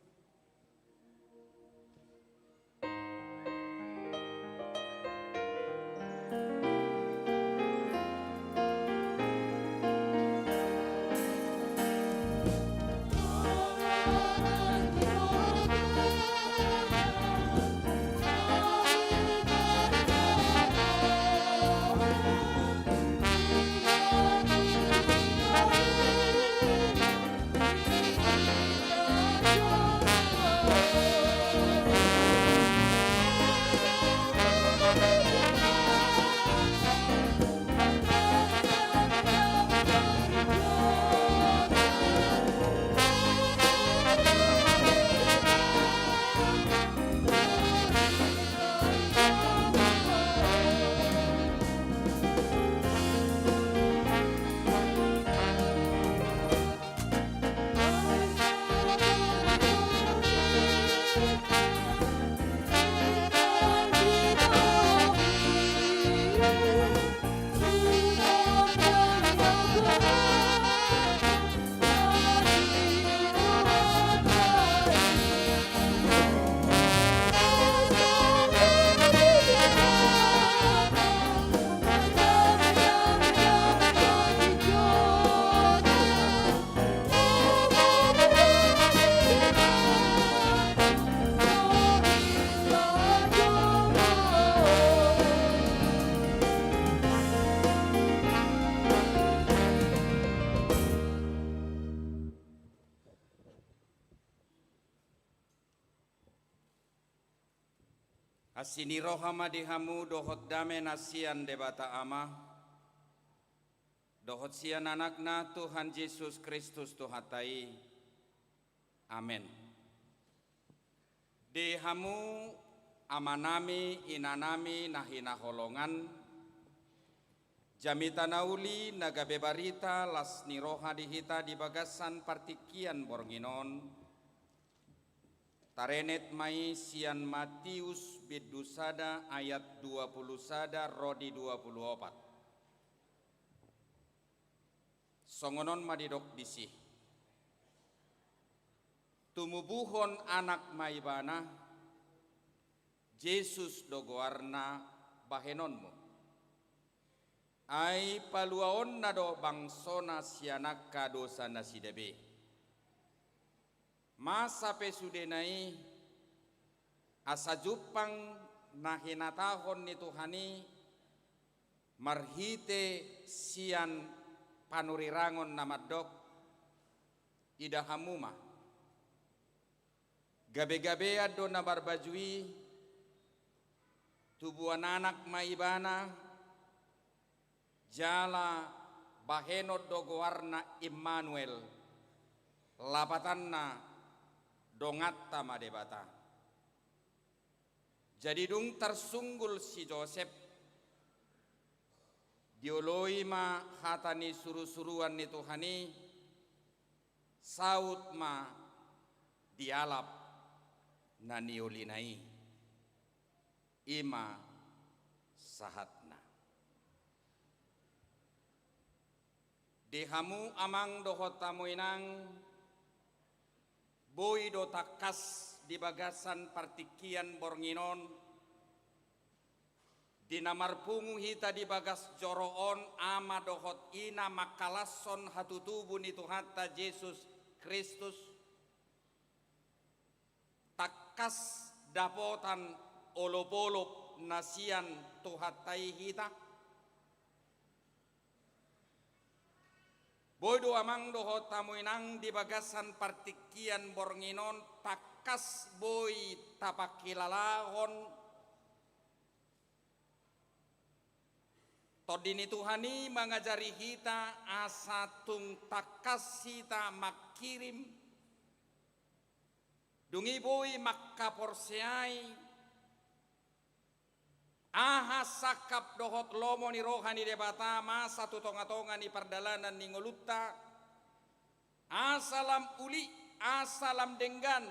Oh Asini rohama dihamu dohot dame nasian debata ama. Dohot sian anakna Tuhan Yesus Kristus tuhatai. Amin. Dihamu amanami inanami nahina holongan. Jamita nauli nagabe barita las niroha dihita di bagasan partikian bornginon. Tarenet mai sian Matius bidusada ayat 20 sada rodi 24. Songonon madidok bisi. Tumubuhon anak maibana Yesus dogoarna bahenonmu. Ai paluaon na do bangsona sianak kadosa na sidebe. Masa pesudenai asa jupang na hinatahon ni Tuhani marhite sian panurirangon na madok idahamuma. Gabe-gabe ado na barbajui tubuan anak maibana jala bahenot dogoarna Immanuel lapatanna dongatta madebata. Jadi dung tersunggul si Joseph dioloi ma hatani suru-suruan ni Tuhani saut ma dialap na niolinai ima sahatna. Dihamu amang dohot tamuinang boy do takas di bagasan partikian bornginon dinamarpungu hita di bagas joroon ama dohot ina makalason hatutubu ni Tuhata Yesus Kristus takas dapotan olop-olop nasian Tuhatai hita bodo amang dohot tamuinang di bagasan partikian bornginon takas boy tapakilalahon todini Tuhani mengajari kita asatung takas hita makirim dungi boy makkaporseai aha sakap dohot lomo ni rohani debata masa tu tonga-tonga ni perdalanan ni ngolutta asalam uli asalam denggan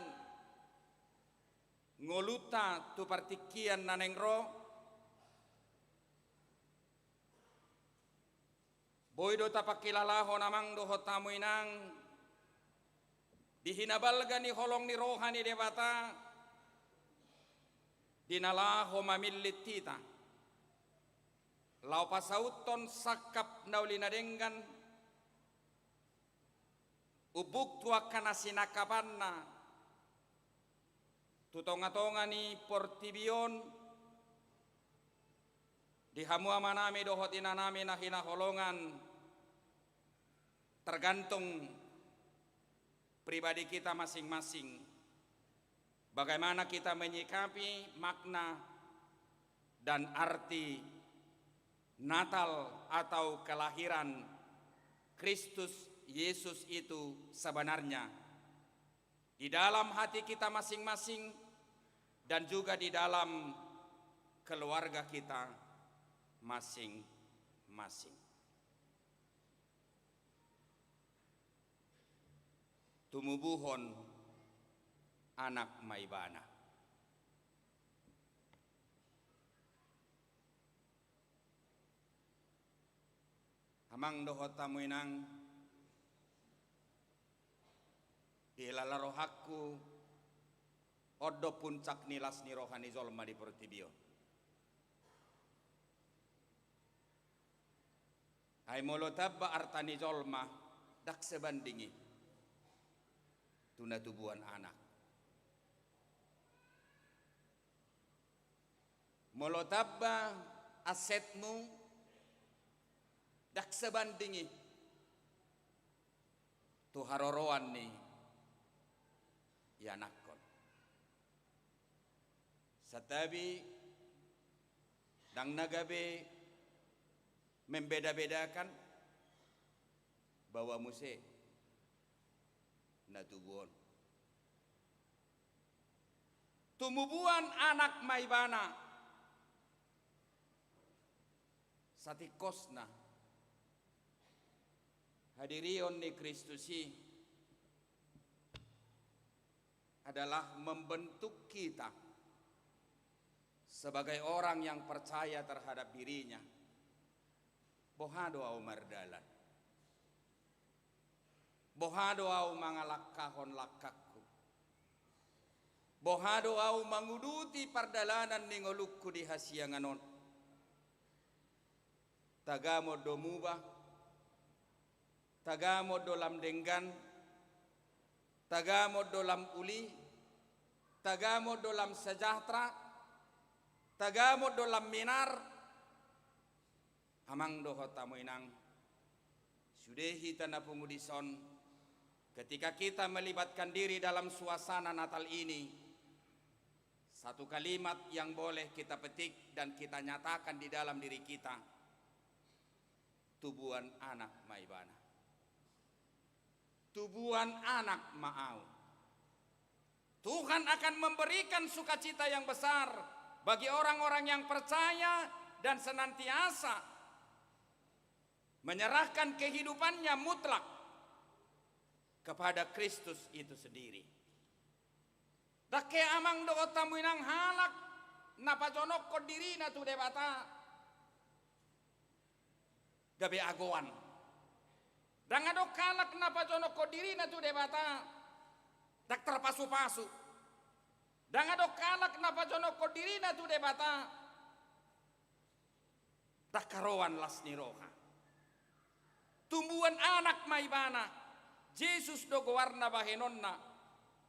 ngolutta tu partikian nanengro boydo tapakilalaho namang dohot tamuinang dihinabalga ni holong ni rohani debata dinalaho mamillit tita lau pasauton sakap naulina denggan ubuk tua kana sinakapanna tutonga-tonga ni portibion dihamu amanami dohot inanami nahina holongan tergantung pribadi kita masing-masing. Bagaimana kita menyikapi makna dan arti Natal atau kelahiran Kristus Yesus itu sebenarnya di dalam hati kita masing-masing dan juga di dalam keluarga kita masing-masing. Tumubuhon anak maibana. Amang dohot tamuinang ilalarohakku odo puncak nilas ni rohani zolma di portibio. Ay molotabba artani zolma dak sebandingi tuna tubuhan anak. Molotabba asetmu dak sebandingi tu haroroan ni yanakon Satabi dang nagabe membeda-bedakan bahwa muse natubuon. Tumubuan anak maibana satikosna hadirion ni Kristusi adalah membentuk kita sebagai orang yang percaya terhadap dirinya. Bohado au mardalan. Bohado au mangalakahon lakakku. Bohado au manguduti pardalanan ningolukku di hasianganon. Tagamo domuba, tagamo dolam denggan, tagamo dolam uli, tagamo dolam sejahtera, tagamo dolam minar, amang doho tamu inang, sudehi tanah pengudison, ketika kita melibatkan diri dalam suasana Natal ini, satu kalimat yang boleh kita petik dan kita nyatakan di dalam diri kita, tubuhan anak maibana. Tubuhan anak maau. Tuhan akan memberikan sukacita yang besar bagi orang-orang yang percaya dan senantiasa menyerahkan kehidupannya mutlak kepada Kristus itu sendiri. Dake amang do tamu inang halak napajonok ko diri na tu debata gabe agoan. Dan adok kalak napajonok ko diri na tu debata dak terpasu-pasu. Dan adok kalak napajonok ko diri na tu debata dak karowan las niroha. Tumbuhan anak maibana Jesus do gowarna bahenonna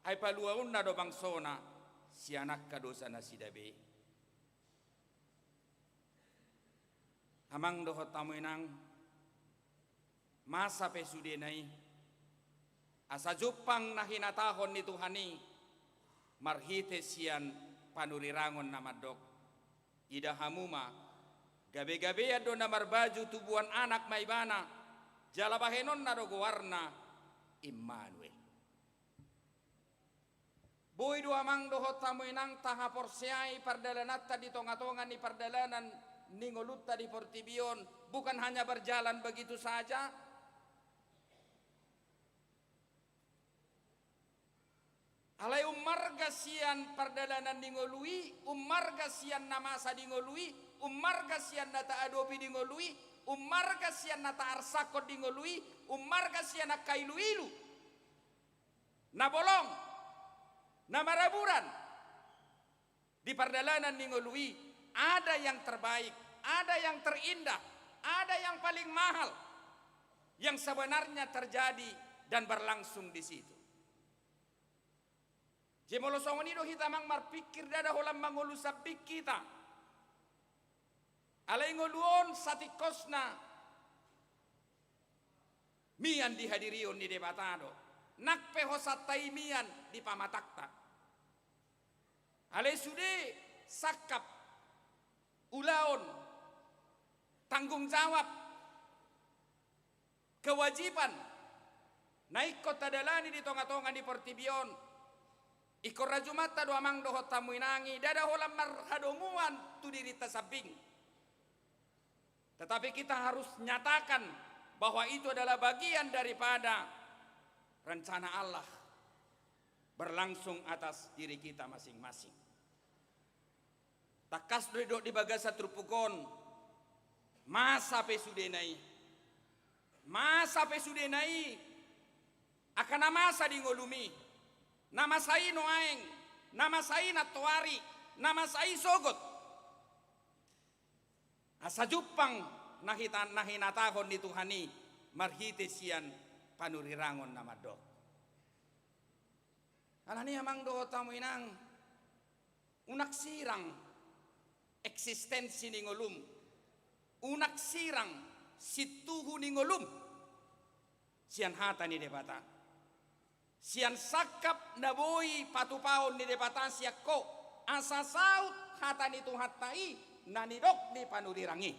ay paluaunna do bangsona si anak kadosa na sidabe. Amang dohot tamu inang masa pesudenai asa jupang nahinatahon ni Tuhani marhite sian panurirangon namadok ida hamuma gabe-gabe ado namar baju tubuhan anak maibana jalabahenon narogo warna Immanuel. Boy do amang dohot tamu inang taha porsiai pardalanata di tonga-tonga ni pardalanan ningolutta di Portibion bukan hanya berjalan begitu saja. Alai umarga sian pardalanan ningolui, umarga sian namasa dingolui, umarga sian nata adopi dingolui, umarga sian nata arsakot dingolui, umarga sian nakailu-ilu. Nabolong, namaraburan di pardalanan ningolui. Ada yang terbaik, ada yang terindah, ada yang paling mahal yang sebenarnya terjadi dan berlangsung di situ. Jemolosongon itu kita mang marpikir dada holam mangolu sabik kita. Alai ngoluon satikosna mian dihadirion di debatado. Nakpe hosatai mian di pamatakta. Alai sude sakap ulaon, tanggung jawab, kewajiban, naik kota dalani di tonga-tonga di Portibion, ikor rajumata do amang dohot tamu inangi, dada holam marhadomuan tu diri tasabing. Tetapi kita harus nyatakan bahwa itu adalah bagian daripada rencana Allah berlangsung atas diri kita masing-masing. Takas duduk di bagasa trupukon masa pesudenai akan namasa di ngolumi nama sai noaeng nama sai natuari nama sai sogot asa jupang nahinatahon ni Tuhani marhite sian panurirangon namadok alani amang do tamu inang unak sirang eksistensi ningolum unak sirang situhu ningolum sian hata ni debata sian sakap naboi patupaon ni debata siakko asa saut hatani tu hatai nanidok di panudirangi.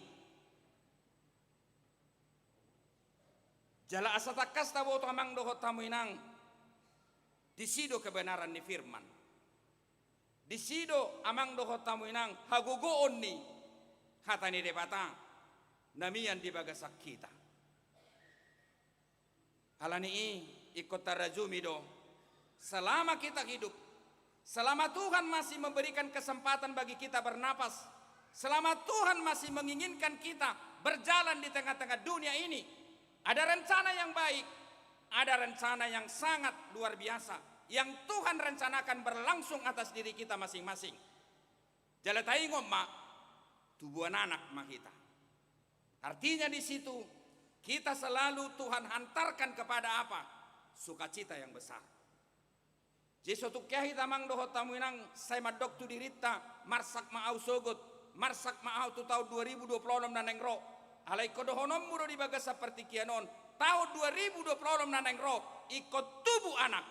Jala asa takas tabo tamang dohot tamu inang disido kebenaran ni firman. Disido amang dohot tamu inang hagugoon ni hatani debata namian di bagasak kita. Alani ikut tarajumi do, selama kita hidup, selama Tuhan masih memberikan kesempatan bagi kita bernapas, selama Tuhan masih menginginkan kita berjalan di tengah-tengah dunia ini, ada rencana yang baik, ada rencana yang sangat luar biasa yang Tuhan rencanakan berlangsung atas diri kita masing-masing. Jalatai ngomma tubuh anak mah kita. Artinya di situ kita selalu Tuhan hantarkan kepada apa? Sukacita yang besar. Jesu tu kya hita mang dohot tamu inang saya madok tu dirita marsak maau sogot marsak maau tu tahun 2026 naneng ro alai kodohonom muro di bagas seperti kianon tahun 2026 naneng ro ikut tubuh anak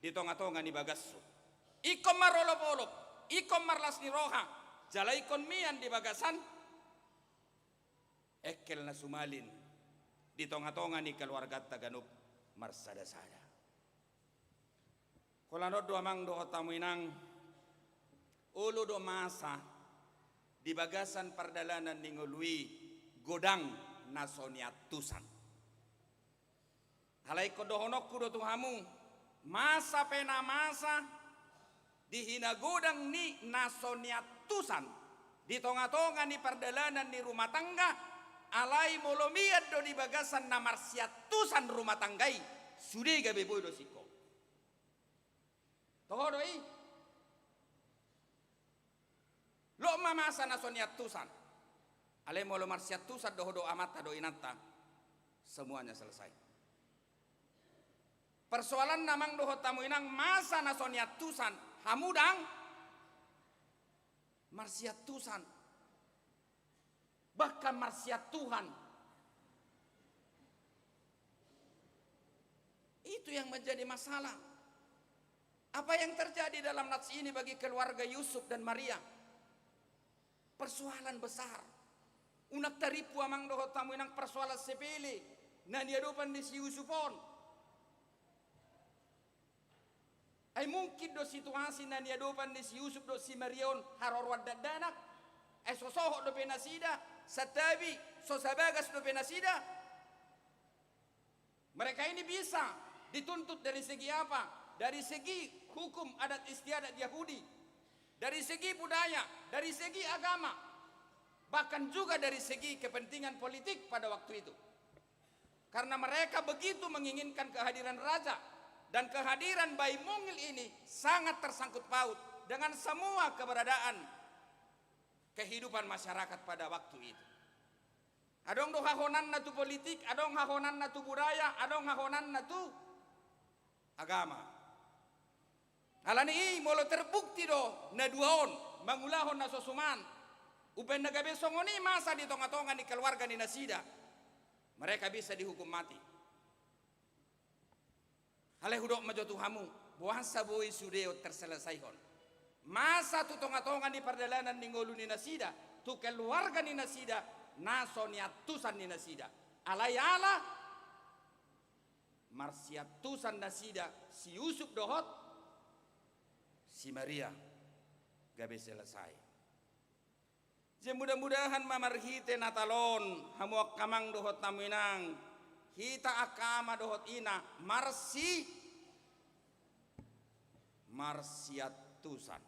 di tonga-tonga ni bagas ikom marolop-olop ikom marlas ni roha jala ikon mian di bagasan ekel na sumalin di tonga-tonga ni keluarga Taganub marsada-sada. Kolano do amang do tamu inang ulo do masa di bagasan perdalanan ningului godang nasoniatusan. Halai kodohonok kudo tuhamu masa pena masa dihina godang ni nasoniatusan di tonga-tonga ni perdalanan ni rumah tangga. Alai molomian do di bagasan namar siatusan rumah tanggai sudah gabe boy do siko toho doi lo mamasa na soniatusan alai molomar siatusan do amata do inata semuanya selesai. Persoalan namang do tamu inang masa na soniatusan hamudang marsiatusan bahkan maksiat Tuhan. Itu yang menjadi masalah. Apa yang terjadi dalam nats ini bagi keluarga Yusuf dan Maria? Persoalan besar. Unak taripu amang dohot tamu inang persoalan sepele. Nania dopan di si Yusufon. Ay mungkin do situasi nania dopan di si Yusuf do si Marion harorwad dadanak. Ay sosoho do penasida. Satabi sosabagas do penasida. Mereka ini bisa dituntut dari segi apa? Dari segi hukum adat istiadat Yahudi, dari segi budaya, dari segi agama, bahkan juga dari segi kepentingan politik pada waktu itu. Karena mereka begitu menginginkan kehadiran raja dan kehadiran bayi mungil ini sangat tersangkut paut dengan semua keberadaan kehidupan masyarakat pada waktu itu. Adong do hahonan na tu politik, adong hahonan na tu budaya, adong hahonan na tu agama. Alani molo terbukti do na duaon mangulahon na sosuman. Upen nagabe songoni masa di tonga-tonga ni keluarga ni Nasida. Mereka bisa dihukum mati. Halai hudok majotuhamu, buasa boi sudeo terselesaikan. Masa tu tonga-tonga di perdalanan ni ngolu ni Nasida, tu keluarga ni Nasida, nasoniatusan ni Nasida. Alayala marsiatusan Nasida, si Yusuf dohot, si Maria gabe selesai. Je mudah-mudahan mamarhite natalon, hamuak kamang dohot taminang, hita akama dohot ina, marsiatusan.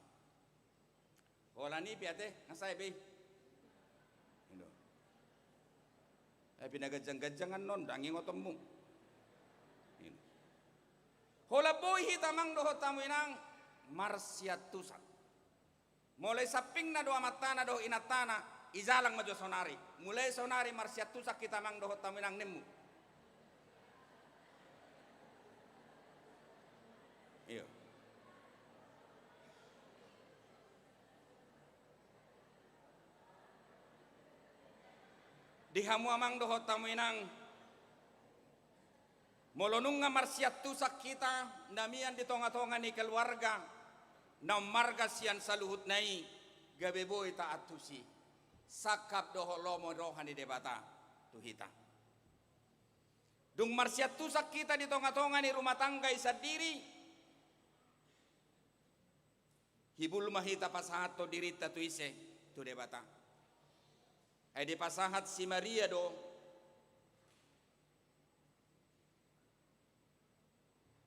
Wala ni piate ngasay be. Indo. Ay pinagajang-gajangan non dangi ngotommu. Indo. Hola boy hitamang dohot taminang marsiatusan. Mulai saping na do amatana do inatana izalang majo sonari. Mulai sonari marsiatusak kita mang dohot taminang nemu. Iyo. Di hamu amang dohot taminang molonung nga marsiatusak kita namian di tonga-tonga ni keluarga na marga sian saluhut nai gabe boy ta atusi sakap doho lomo rohani debata tuhita dung marsiat tusak kita di tonga-tonga ni rumah tangga isa diri hibul mahita pasahat to dirita tu ise tu debata ay di pasahat si Maria do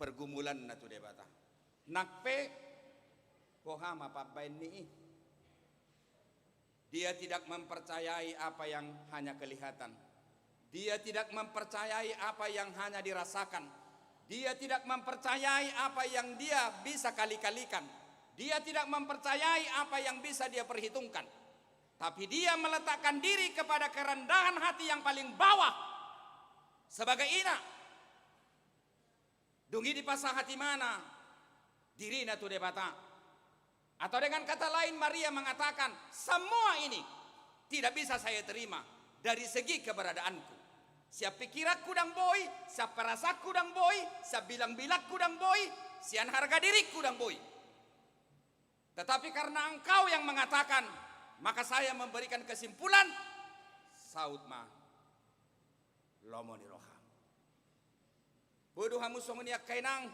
pergumulan na tu debata nakpe kohama pabain ni dia tidak mempercayai apa yang hanya kelihatan, dia tidak mempercayai apa yang hanya dirasakan, dia tidak mempercayai apa yang dia bisa kali-kalikan, dia tidak mempercayai apa yang bisa dia perhitungkan, tapi dia meletakkan diri kepada kerendahan hati yang paling bawah sebagai ina. Dungi di pasang hati mana diri na tu debata. Atau dengan kata lain Maria mengatakan semua ini tidak bisa saya terima dari segi keberadaanku. Siap pikiranku dang boy, siap perasaku dang boy, siap bilang-bilangku dang boy, sian harga diriku dang boy. Tetapi karena engkau yang mengatakan, maka saya memberikan kesimpulan saud ma lomo ni roha. Bodoh hamu songon yak kainang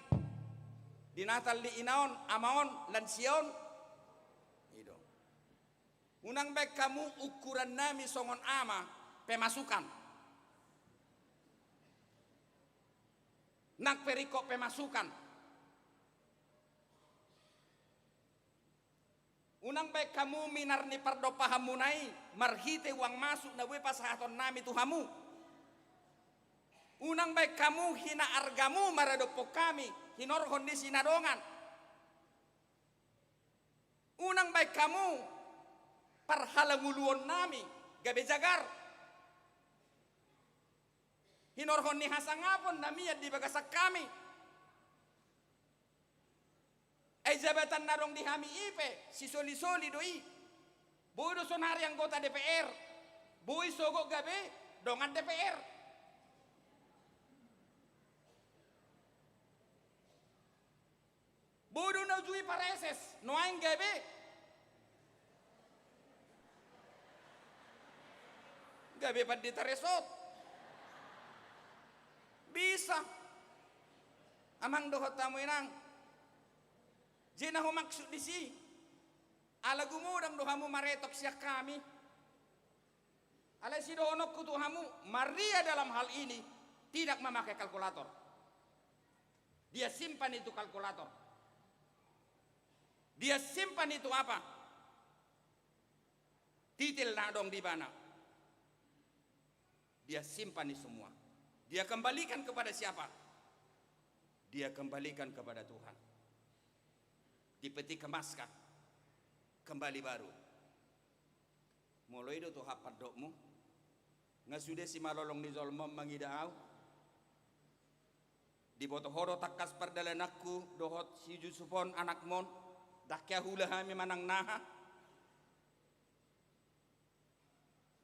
di Natal di inaon amaon lan sion ido. Unang baik kamu ukuran nami songon ama pemasukan. Nak perikop pemasukan. Unang baik kamu minar ni pardo pahamunai marhite uang masuk na we pasahaton nami tuhamu. Unang baik kamu hina argamu maradopo kami hinorhon di sinadongan. Unang baik kamu parhalanguluon nami gabe jagar. Hinorhon ni hasangapon namiyad di bagasak kami. Ay jabatan narong di hami ipe si soli-soli doi. Bodo sonari anggota DPR. Boy sogo gabe dongan DPR. Bodoh na ujui pareses, noaing gabe. Gabe pad ditaresot. Bisa. Amang dohot tamu inang. Jena ho maksud di si. Ala gumudang dohamu maretok siya kami. Ala si dohonok kutuhamu, Maria dalam hal ini tidak memakai kalkulator. Dia simpan itu kalkulator. Dia simpan itu apa? Titil nadong di mana? Dia simpan itu semua. Dia kembalikan kepada siapa? Dia kembalikan kepada Tuhan. Dipeti kemaskan. Kembali baru. Mulai itu tuh hapat dokmu. Ngasude si malolong di zolmom mangidaaw. Di boto horo takas perdalanakku dohot si Jusufon anak mon. Dakya hula hami manang naha.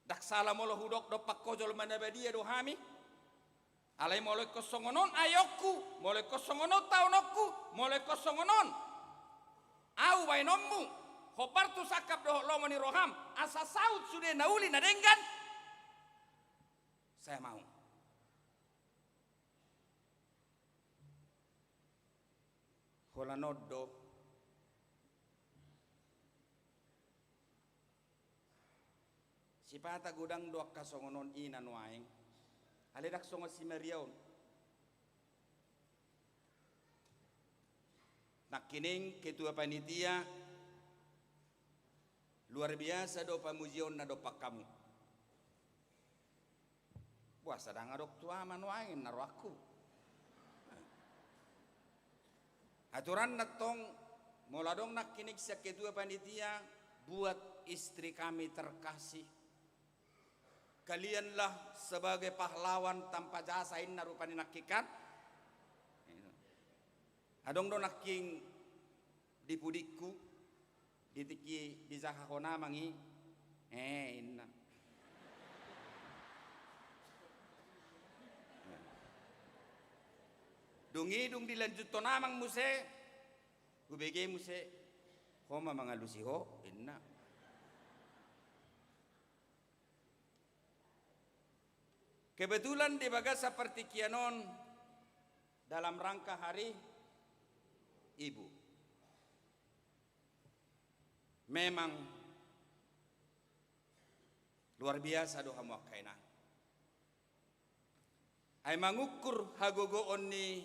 Dak salah molo hudok do pakkojol manabadia do hami. Alay molo kosongonon ayokku, molo kosongonon taunokku, molo kosongonon. Au bainommu, hopartu sakap do lomo ni roham, asa saud sudah nauli nadenggan. Saya mau. Hola noddo. Si pata gudang doak kasongonon ina nuaing. Aledak songo si Mariaon. Nakining ketua panitia luar biasa do pamujion na do kamu. Wah sadang adok tua manuaing naro aku. Aturan natong moladong nakinig sa ketua panitia buat istri kami terkasih. Kalianlah sebagai pahlawan tanpa jasa ini narupani nakikat. Adong do naking dipudikku ditiki di zahakona mangi inna. Dungi dung dilanjut to namang muse ubege muse Homa mangalusi ho, inna. Kebetulan di Bagasa Pertikianon dalam rangka hari Ibu. Memang luar biasa doa muakkaina. Ay mangukur hagogoon ni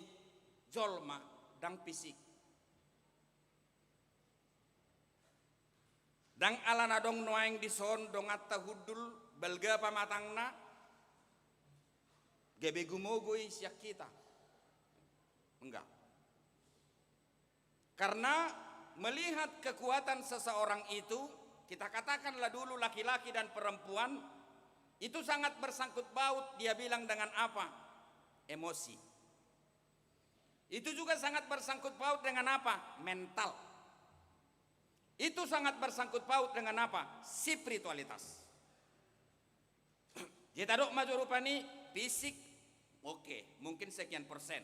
jolma dang pisik. Dang alana dong noaing dison dong atta hudul belga pamatangna gebe gumogoi siak kita. Enggak. Karena melihat kekuatan seseorang itu, kita katakanlah dulu laki-laki dan perempuan, itu sangat bersangkut paut, dia bilang dengan apa? Emosi. Itu juga sangat bersangkut paut dengan apa? Mental. Itu sangat bersangkut paut dengan apa? Spiritualitas. Kita dok maju rupani fisik, oke, mungkin sekian persen.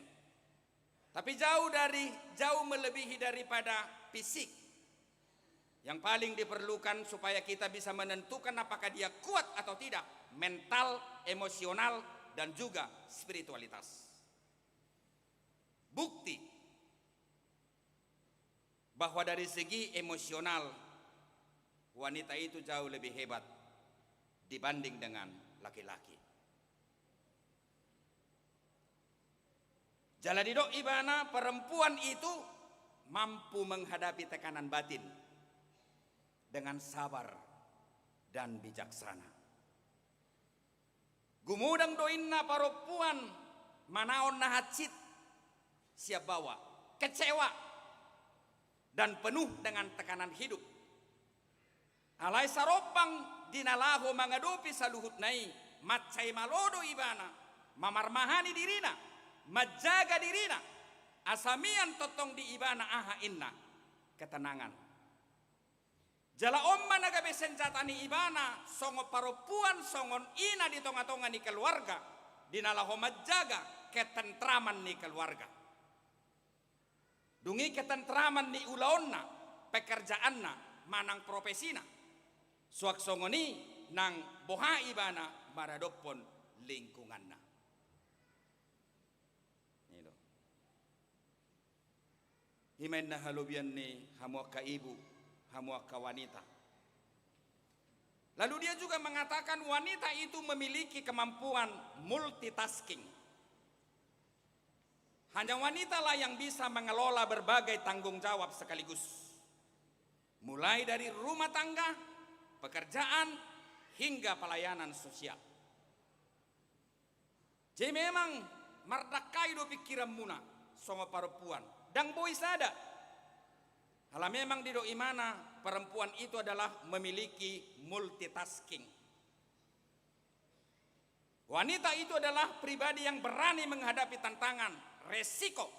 Tapi jauh melebihi daripada fisik. Yang paling diperlukan supaya kita bisa menentukan apakah dia kuat atau tidak, mental, emosional, dan juga spiritualitas. Bukti bahwa dari segi emosional wanita itu jauh lebih hebat dibanding dengan laki-laki. Jaladidok ibana perempuan itu mampu menghadapi tekanan batin dengan sabar dan bijaksana. Gumudang doinna perempuan manaon nahacit siap bawa kecewa dan penuh dengan tekanan hidup. Alai saropang dinalaho mangadopi saluhut nai macai malodo ibana mamarmahani dirina majaga dirina asamian totong di ibana aha inna ketenangan. Jala omma nagabe senjatani ibana songo parupuan songon ina di tonga-tonga ni keluarga dinalaho majaga ketentraman ni keluarga. Dungi ketentraman ni ulaonna pekerjaanna manang profesina. Suak songoni nang boha ibana maradopon lingkunganna. Himen na halubian ni hamuak ka ibu, hamuak ka wanita. Lalu dia juga mengatakan wanita itu memiliki kemampuan multitasking. Hanya wanita lah yang bisa mengelola berbagai tanggung jawab sekaligus. Mulai dari rumah tangga, pekerjaan, hingga pelayanan sosial. Jadi memang mardakai do pikiran muna sama perempuan. Dan boy sada. Kalau memang di doi mana perempuan itu adalah memiliki multitasking. Wanita itu adalah pribadi yang berani menghadapi tantangan, resiko.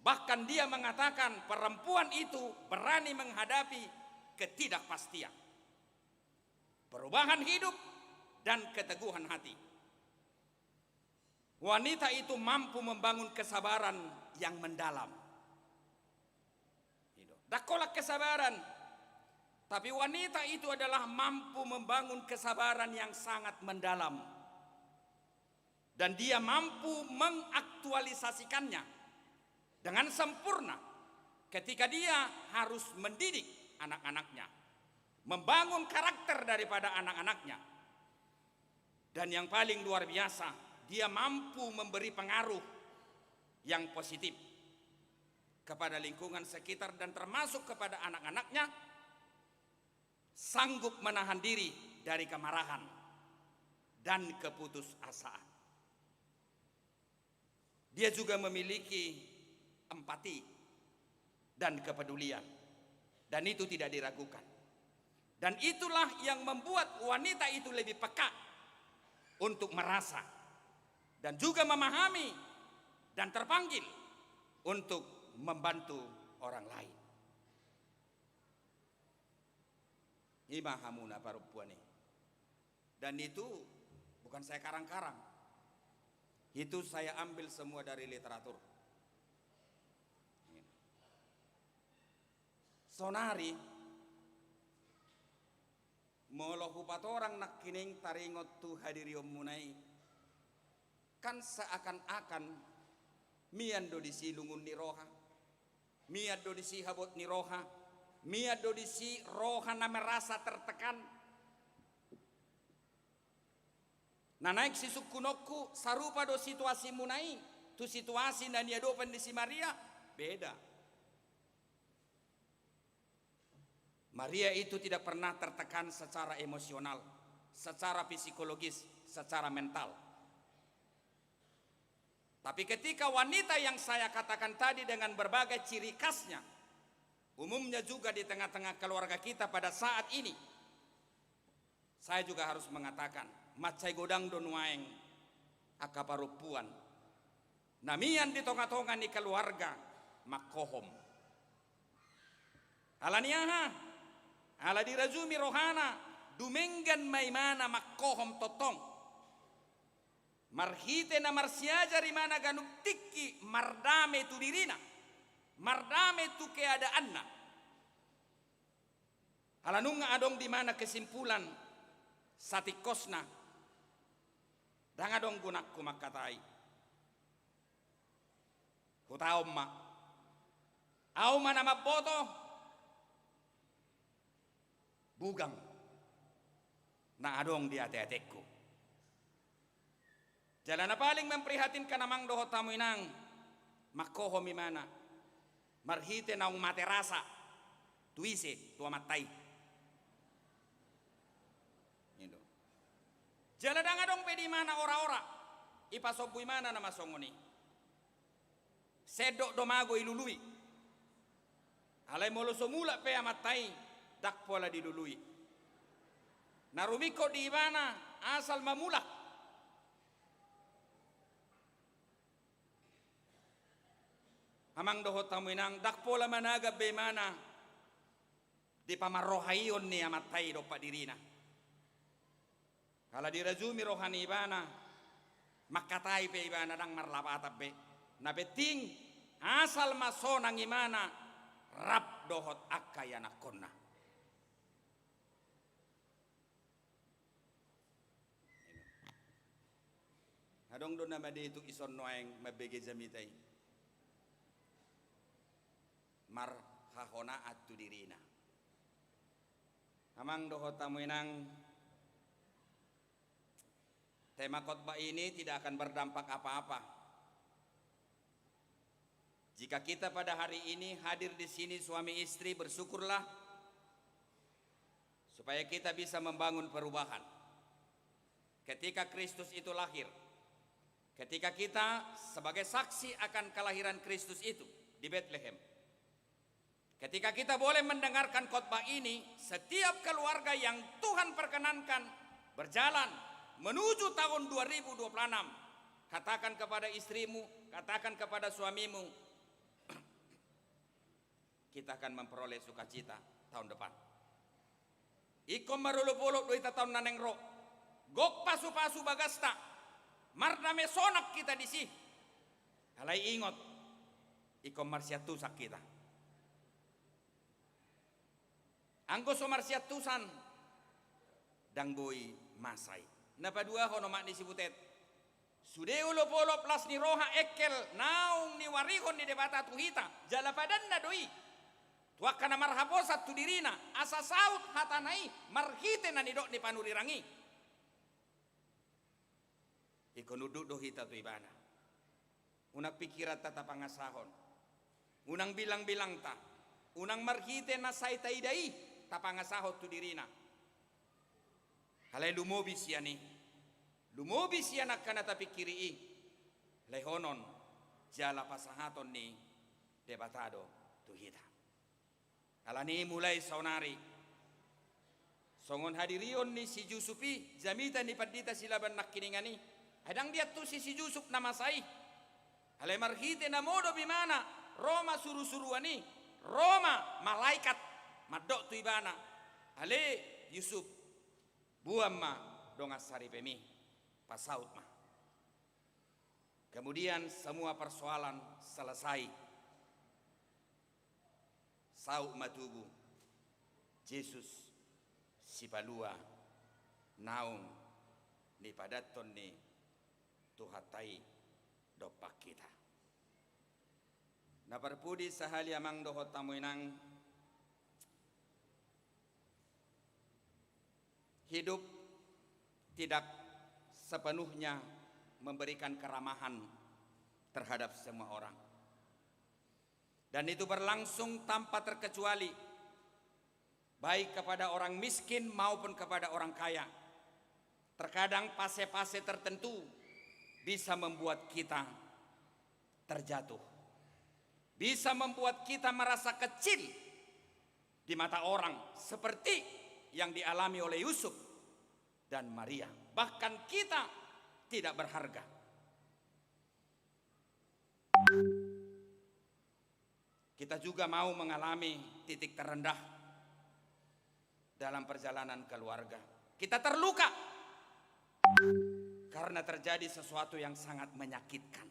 Bahkan dia mengatakan perempuan itu berani menghadapi ketidakpastian. Perubahan hidup dan keteguhan hati. Wanita itu mampu membangun kesabaran yang mendalam. Dakolak kesabaran. Tapi wanita itu adalah mampu membangun kesabaran yang sangat mendalam. Dan dia mampu mengaktualisasikannya dengan sempurna ketika dia harus mendidik anak-anaknya. Membangun karakter daripada anak-anaknya. Dan yang paling luar biasa, dia mampu memberi pengaruh yang positif kepada lingkungan sekitar dan termasuk kepada anak-anaknya, sanggup menahan diri dari kemarahan dan keputusasaan. Dia juga memiliki empati dan kepedulian, dan itu tidak diragukan. Dan itulah yang membuat wanita itu lebih peka untuk merasa dan juga memahami dan terpanggil untuk membantu orang lain. Imahamuna perempuan ini. Dan itu bukan saya karang-karang. Itu saya ambil semua dari literatur. Sonari molo hupat orang nak kining taringot tu hadiriom munai kan seakan-akan mian do disi lungun ni roha, mian do disi habot ni roha, mian do disi roha na merasa tertekan. Na naik si sukunokku sarupa do situasi munai, tu situasi na niya do pendisi Maria beda. Maria itu tidak pernah tertekan secara emosional, secara psikologis, secara mental. Tapi ketika wanita yang saya katakan tadi dengan berbagai ciri khasnya, umumnya juga di tengah-tengah keluarga kita pada saat ini, saya juga harus mengatakan, macai godang don waeng akaparupuan, namian di tonga-tonga ni keluarga makohom. Alaniaha, ala dirazumi rohana, dumenggan maimana makohom totong. Marhite na marsiaja rimana ganuk tiki mardame tu dirina, mardame tu keadaanna. Alanunga adong di mana kesimpulan satikosna, dang adong gunakku makatai. Kutaom ma, auma nama boto, bugang, na adong di ate-atekku. Jalan na paling memprihatinkan namang doho tamu inang makoho mimana marhite na materasa tuise tua matai. Jalan danga dong pedi mana ora-ora ipasobui mana nama songoni sedok domago ilului alai molo somula pe amatai dak pola dilului narumiko di mana asal mamulak. Amang doho tamu inang dak pola managa be mana di pamarohayon ni amatay do padirina. Kala dirazumi rohani ibana makatay pe ibana dang marlapatab be na beting asal masonang imana rap dohot akayanakonna. Hadong do na maditu ison noeng mabege jamitay. Mar hahona atu dirina. Amang doho tamu inang tema khotbah ini tidak akan berdampak apa-apa. Jika kita pada hari ini hadir di sini suami istri, bersyukurlah supaya kita bisa membangun perubahan. Ketika Kristus itu lahir, ketika kita sebagai saksi akan kelahiran Kristus itu di Bethlehem. Ketika kita boleh mendengarkan khotbah ini, setiap keluarga yang Tuhan perkenankan berjalan menuju tahun 2026, katakan kepada istrimu, katakan kepada suamimu, kita akan memperoleh sukacita tahun depan. Ikom marulupuluk doita tahun naneng ro, gok pasu-pasu bagasta, mardame sonak kita disi. Alai ingot, ikom marsiatusak kita. Anggo somarsiat tusan dang boy masai. Napa dua hono mak disibutet. Sudeu lo polo plus ni roha ekel naung ni warihon ni debata tuhita jala padanna doi. Tua kana marhabosat tu dirina asa saut hatanai marhite na nidok ni panurirangi. Iko nuduk dohita tu ibana. Unak pikiran tata pangasahon. Unang bilang-bilang ta. Unang marhite na say taidai. Tapangasahot tu dirina. Halay lumobis yan lumobis yan akana tapikiri lehonon jala pasahaton ni debatado tuhita. Alani mulai saunari songon hadirion ni si Yusufi jamita ni padita silaban nakkiningani adang dia tu si Yusuf nama sai halay marhite na modo bimana Roma suru-suruani Roma malaikat madok tu ibana ale Yusuf buam ma dongas sari pemi pasaut ma. Kemudian semua persoalan selesai sau matubu Yesus si palua naung ni padaton ni tuhatai dopak kita. Na perpudi sahali amang dohot tamuinang hidup tidak sepenuhnya memberikan keramahan terhadap semua orang. Dan itu berlangsung tanpa terkecuali, baik kepada orang miskin maupun kepada orang kaya. Terkadang fase-fase tertentu bisa membuat kita terjatuh, bisa membuat kita merasa kecil di mata orang, seperti yang dialami oleh Yusuf dan Maria. Bahkan kita tidak berharga. Kita juga mau mengalami titik terendah dalam perjalanan keluarga. Kita terluka karena terjadi sesuatu yang sangat menyakitkan.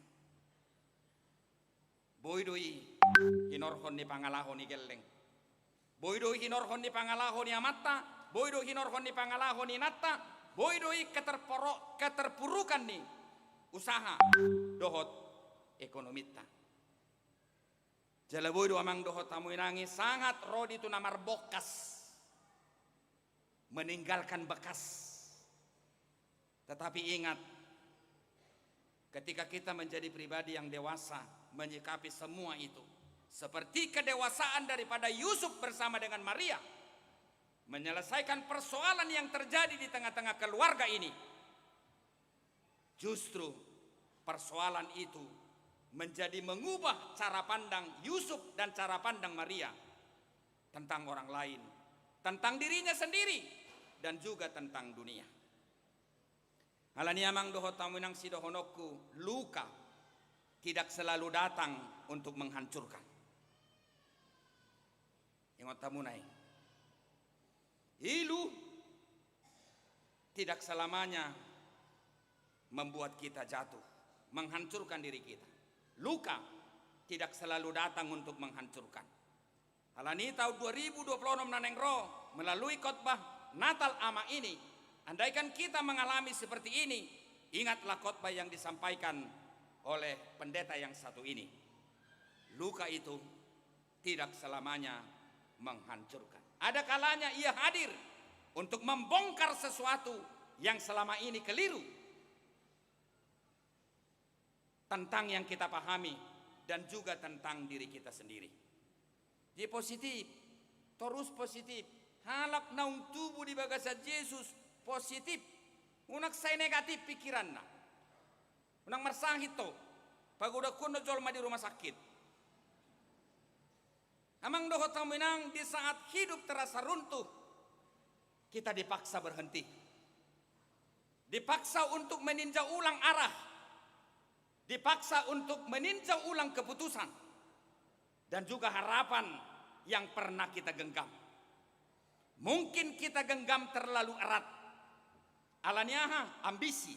Boydoi hinorhon ni pangalahon ni geleng. Boydoi hinorhon ni pangalahon ni amatta. Boydoi hinorhon ni pangalahon ni natta. Boydoi keterpurukan ni usaha dohot ekonomita. Jala boydo amang dohot tamu inangi sangat rodi tu namar bokas, meninggalkan bekas. Tetapi ingat, ketika kita menjadi pribadi yang dewasa menyikapi semua itu, seperti kedewasaan daripada Yusuf bersama dengan Maria, menyelesaikan persoalan yang terjadi di tengah-tengah keluarga ini, justru persoalan itu menjadi mengubah cara pandang Yusuf dan cara pandang Maria tentang orang lain, tentang dirinya sendiri, dan juga tentang dunia. Alani amang dohot tamunang si dohonokku, luka tidak selalu datang untuk menghancurkan. Ingat tamunai, ilu tidak selamanya membuat kita jatuh, menghancurkan diri kita. Luka tidak selalu datang untuk menghancurkan. Alani tahun 2026 nanengro melalui khotbah Natal ama ini, andaikan kita mengalami seperti ini, ingatlah khotbah yang disampaikan oleh pendeta yang satu ini. Luka itu tidak selamanya menghancurkan. Ada kalanya ia hadir untuk membongkar sesuatu yang selama ini keliru tentang yang kita pahami dan juga tentang diri kita sendiri. Jadi positif, terus positif. Halak naung tubuh di bagasa Yesus positif. Unak saya negatif pikiran na. Unang marsahit to. Pag udah kuno jolma di rumah sakit. Amang dohot taminang di saat hidup terasa runtuh, kita dipaksa berhenti. Dipaksa untuk meninjau ulang arah. Dipaksa untuk meninjau ulang keputusan dan juga harapan yang pernah kita genggam. Mungkin kita genggam terlalu erat. Alaniaha ambisi,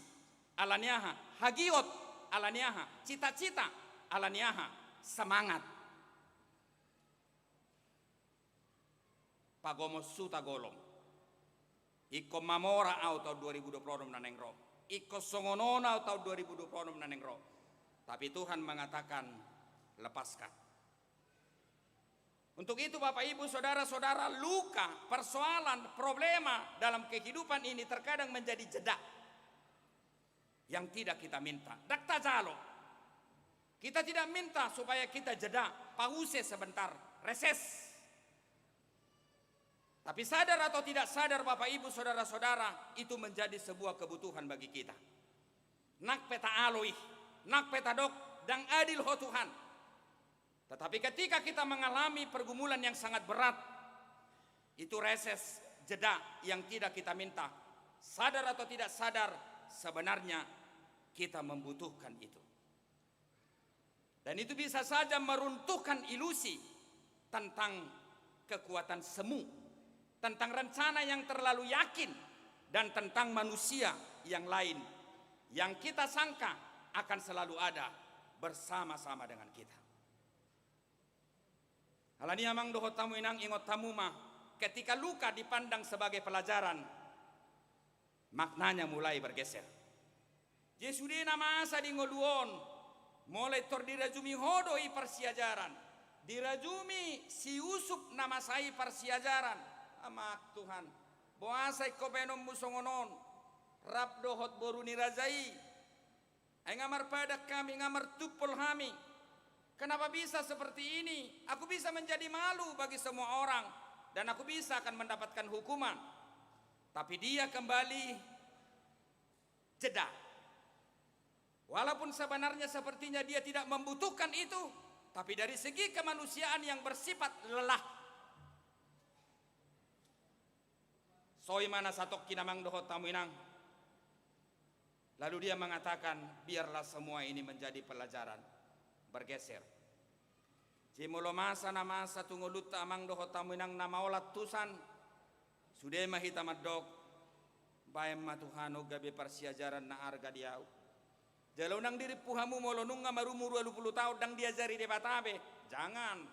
alaniaha hagiot, alaniaha cita-cita, alaniaha semangat. Pagomos suta golong. Iko mamora au tahun 2026 nanengro. Iko songonona au tahun 2026 nanengro. Tapi Tuhan mengatakan lepaskan. Untuk itu Bapak Ibu Saudara-saudara, luka, persoalan, problema dalam kehidupan ini terkadang menjadi jeda yang tidak kita minta. Dakta jalo. Kita tidak minta supaya kita jeda, pause sebentar, reses. Tapi sadar atau tidak sadar Bapak Ibu Saudara-saudara, itu menjadi sebuah kebutuhan bagi kita. Nak peta aloi, nak peta dok, dan adil ho Tuhan. Tetapi ketika kita mengalami pergumulan yang sangat berat, itu reses, jeda yang tidak kita minta. Sadar atau tidak sadar, sebenarnya kita membutuhkan itu. Dan itu bisa saja meruntuhkan ilusi tentang kekuatan semu, tentang rencana yang terlalu yakin, dan tentang manusia yang lain yang kita sangka akan selalu ada bersama-sama dengan kita. Halani amang dohot tamu inang ingot tamu mah, ketika luka dipandang sebagai pelajaran, maknanya mulai bergeser. Jesudena masa di ngoluon, mulai dirajumi hodoi persiajaran, dirajumi si Yusuf nama sai persiajaran. Amak Tuhan, boasai kobenom musongonon, rap dohot boruni razai, ay ngamar padak kami, ngamar tupol kami. Kenapa bisa seperti ini? Aku bisa menjadi malu bagi semua orang dan aku bisa akan mendapatkan hukuman. Tapi dia kembali jeda. Walaupun sebenarnya sepertinya dia tidak membutuhkan itu, tapi dari segi kemanusiaan yang bersifat lelah. Soi mana satok kinamang dohot tamuinang. Lalu dia mengatakan, biarlah semua ini menjadi pelajaran. Bergeser. Cimulo masa na masa tungulut amang dohot tamuinang namaulat tusan. Sudah mahita madok. Bayam matuhano gabi persiajaran na arga diau. Jalau nang diri puhamu molonung marumur 20 tahun dang diajari debatabe. Jangan.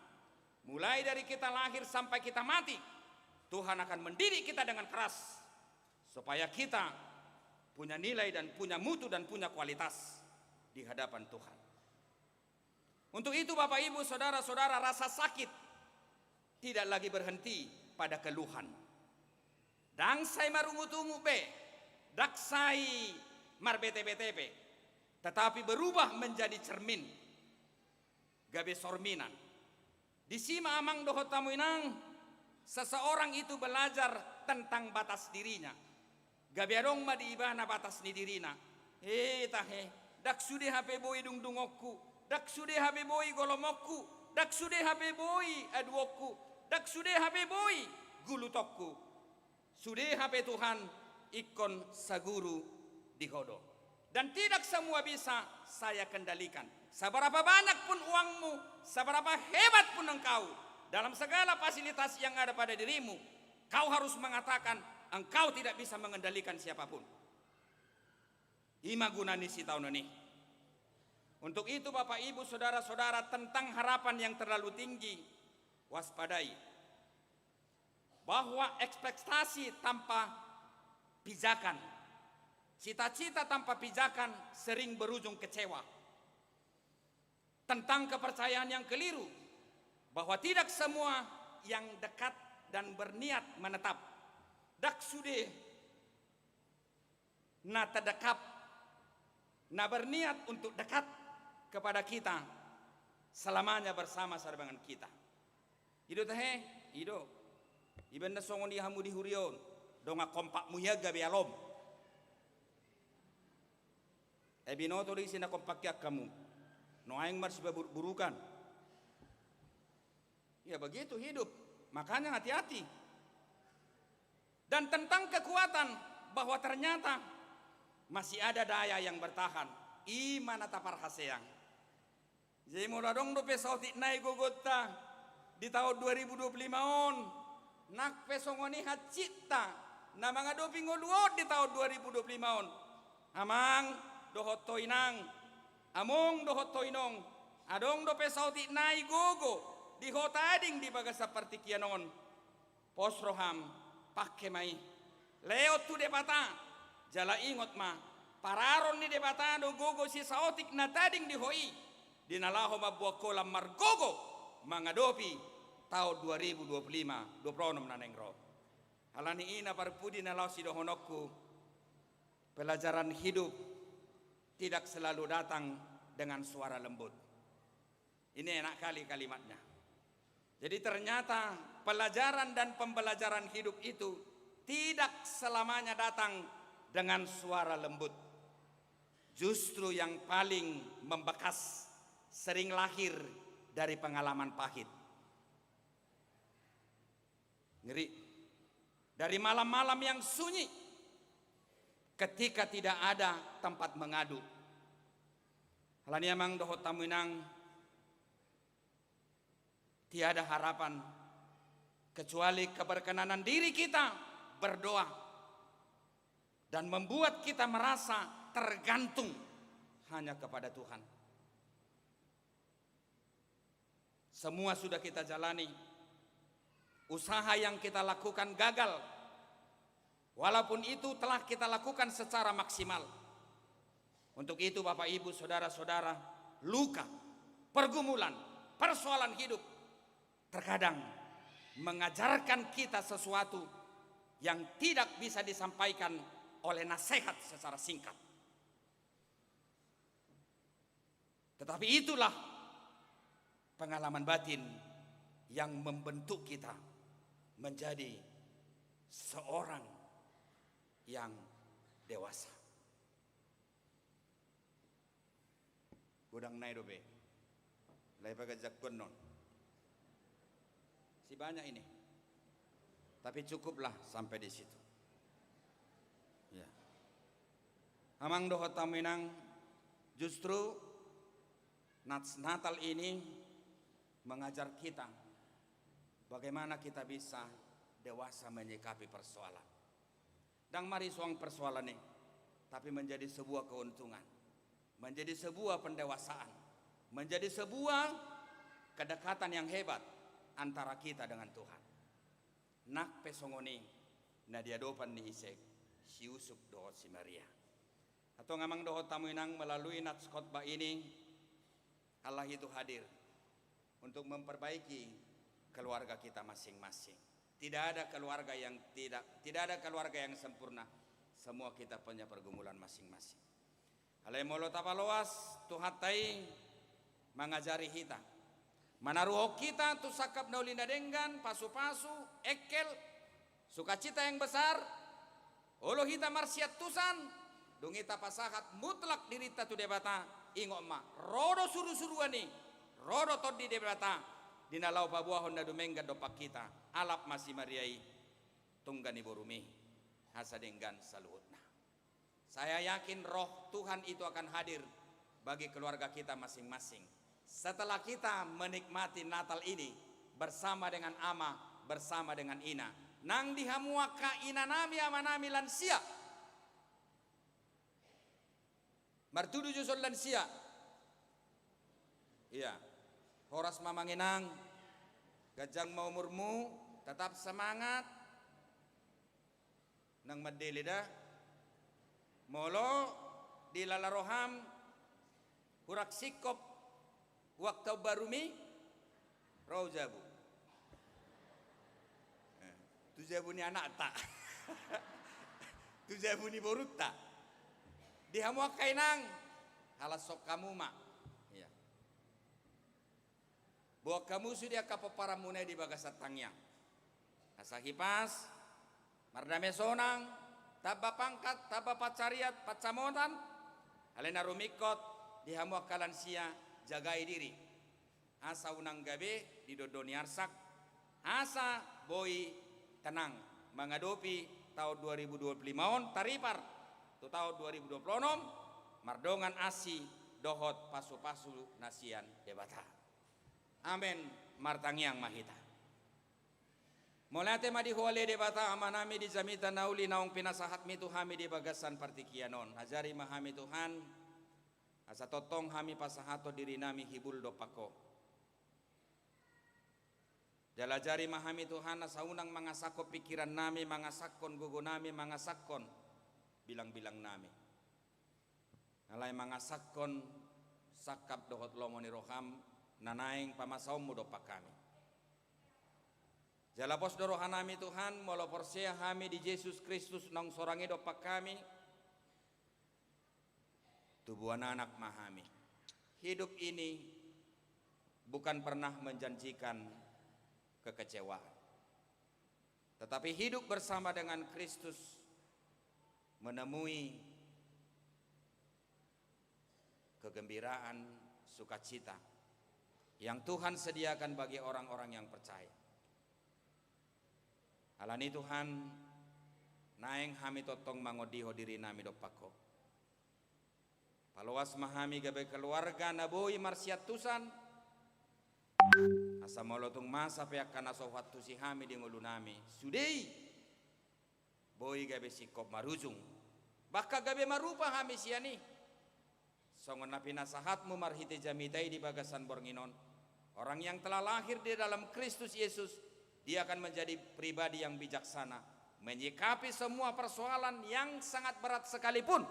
Mulai dari kita lahir sampai kita mati, Tuhan akan mendidik kita dengan keras supaya kita punya nilai dan punya mutu dan punya kualitas di hadapan Tuhan. Untuk itu Bapak Ibu saudara-saudara, rasa sakit tidak lagi berhenti pada keluhan. Dangsai marungutungu be, daksai mar btp, tetapi berubah menjadi cermin gabe sorminan. Di sima amang dohot tamuinang, seseorang itu belajar tentang batas dirinya. Gabe adong ma di ibana batas ni dirina. Tahe, dak sude hape boy dung dungokku, dak sude hape boy golomokku, dak sude hape boy aduokku, dak sude hape boy gulutokku. Sude hape Tuhan ikon saguru dihodo. Dan tidak semua bisa saya kendalikan. Seberapa banyak pun uangmu, seberapa hebat pun engkau, dalam segala fasilitas yang ada pada dirimu, kau harus mengatakan engkau tidak bisa mengendalikan siapapun. Ima gunani si tahun ini. Untuk itu Bapak Ibu saudara-saudara, tentang harapan yang terlalu tinggi, waspadai. Bahwa ekspektasi tanpa pijakan, cita-cita tanpa pijakan sering berujung kecewa. Tentang kepercayaan yang keliru, bahwa tidak semua yang dekat dan berniat menetap. Dak sude na terdekap, na berniat untuk dekat kepada kita, selamanya bersama dengan kita. Ido teh, ido. Iben na songon di hamu di hurion, donga kompak muyaga bialom. Binoto di sini kompak yak kamu, no aing mar burukan. Ya begitu hidup, makanya hati-hati. Dan tentang kekuatan, bahwa ternyata masih ada daya yang bertahan. Iman atapar haseang. Jadi mau dong do pesautik naik gogota di tahun 2025 on. Nak pesongoni hacita na mga doping oluot di tahun 2025 on. Amang dohot toinang, among dohot toinong, adong do pesautik naik gogo di hotading di baga seperti kianon. Posroham pakai mai leo tu debata jala ingot ma pararon ni debata do gogo si saotik na tading di hoi dinalaho mabuak kolam margogo mangadopi tahun 2025 dopronom nanengro alani ina parpudi nalau si dohonokku. Pelajaran hidup tidak selalu datang dengan suara lembut. Ini enak kali kalimatnya. Jadi ternyata pelajaran dan pembelajaran hidup itu tidak selamanya datang dengan suara lembut. Justru yang paling membekas sering lahir dari pengalaman pahit. Ngeri. Dari malam-malam yang sunyi, ketika tidak ada tempat mengadu. Halani amang dohot tamuinang, tiada harapan kecuali keberkenanan diri kita berdoa dan membuat kita merasa tergantung hanya kepada Tuhan. Semua sudah kita jalani. Usaha yang kita lakukan gagal. Walaupun itu telah kita lakukan secara maksimal. Untuk itu Bapak Ibu Saudara-saudara, luka, pergumulan, persoalan hidup terkadang mengajarkan kita sesuatu yang tidak bisa disampaikan oleh nasihat secara singkat. Tetapi itulah pengalaman batin yang membentuk kita menjadi seorang yang dewasa. Gudang Nairobi, lay pagajak non. Si banyak ini, tapi cukuplah sampai di situ. Ya. Amang dohot taminang justru Natal ini mengajar kita bagaimana kita bisa dewasa menyikapi persoalan. Dan mari suang persoalan ini, tapi menjadi sebuah keuntungan, menjadi sebuah pendewasaan, menjadi sebuah kedekatan yang hebat antara kita dengan Tuhan. Nak pesongoni na diadopan ni Isek si Yusuf dohot si Maria. Atau ngamang dohot tamu inang melalui nats khotbah ini, Allah itu hadir untuk memperbaiki keluarga kita masing-masing. Tidak ada keluarga yang tidak ada keluarga yang sempurna. Semua kita punya pergumulan masing-masing. Alai molo tapaloas tuhatai mengajari kita. Manaruho kita tu sakap naulina denggan pasu-pasu ekel sukacita yang besar. Olo hita marsiat tusan dungita pasahat mutlak dirita tu debata ingok ma rodo suru-suruani rodo todi debata dinalau pabuahon na dumenggan dopak kita alap masih mariai tunggani borumi hasa denggan saluhutna. Saya yakin roh Tuhan itu akan hadir bagi keluarga kita masing-masing. Setelah kita menikmati Natal ini bersama dengan ama, bersama dengan ina, nang dihamuaka ina nami ama nami lansia, martudu jusol lansia, iya, horas mamanginang, gajang mau murmu, tetap semangat, nang madelida, molo di lalaroham, hurak sikop. Waktu barumi Raujabu Tujabu ni anak tak Tujabu ni borut tak dihamuak kainang halas sok kamu mak ya. Bahwa kamu sudah kapaparamunai di bagasat tangyang asahipas mardame sonang taba pangkat taba pacariat pacamotan alena rumikot dihamuak kalansia jagai diri asa unang gabe di dodoni arsak asa boy tenang menghadapi tahun 2025 on taripar tu tahun 2026 mardongan asi dohot pasu-pasu nasian debata amen martangyang mahita mulate madi huale debata amanami di zamita nauli naung pinasahat mi Tuhami di bagasan partikianon ajari mahami Tuhan asa totong hami pasahato diri nami hibul dopako. Jalajari mahami Tuhan asa unang mangasako pikiran nami, mangasakon gugo nami, mangasakon bilang-bilang nami. Alay mangasakon sakap dohot lomo ni roham nanaing pamasaom mo dopak kami. Jalapos dorohan nami Tuhan molo porsia hami di Yesus Kristus nang sorangi dopak kami. Tubuh anak mahami. Hidup ini bukan pernah menjanjikan kekecewaan. Tetapi hidup bersama dengan Kristus menemui kegembiraan, sukacita yang Tuhan sediakan bagi orang-orang yang percaya. Alani Tuhan naeng hami totong mangodiho diri nami dopako. Paluas mahami gabe keluarga naboi marsiat tusan asa molotung masa peak kana sohwat tusi hami di ngulu nami sudei boi gabe sikop marujung baka gabe marupa hami siani songon napi nasahatmu marhite jamitai di bagasan bornginon Orang yang telah lahir di dalam Kristus Yesus, dia akan menjadi pribadi yang bijaksana, menyikapi semua persoalan yang sangat berat sekalipun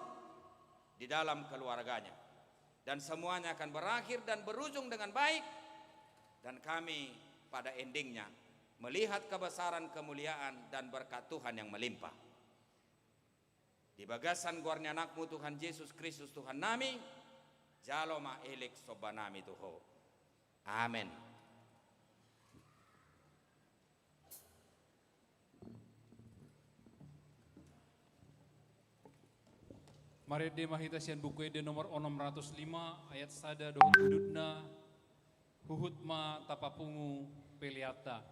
di dalam keluarganya. Dan semuanya akan berakhir dan berujung dengan baik. Dan kami pada endingnya melihat kebesaran, kemuliaan, dan berkat Tuhan yang melimpah. Di bagasan guarni anakmu Tuhan Yesus Kristus Tuhan nami, jaloma elek sobanami Tuho. Amin. Mari de mahita sian buku de nomor 605 ayat sada dohut hududna huhut ma tapapungu peliata.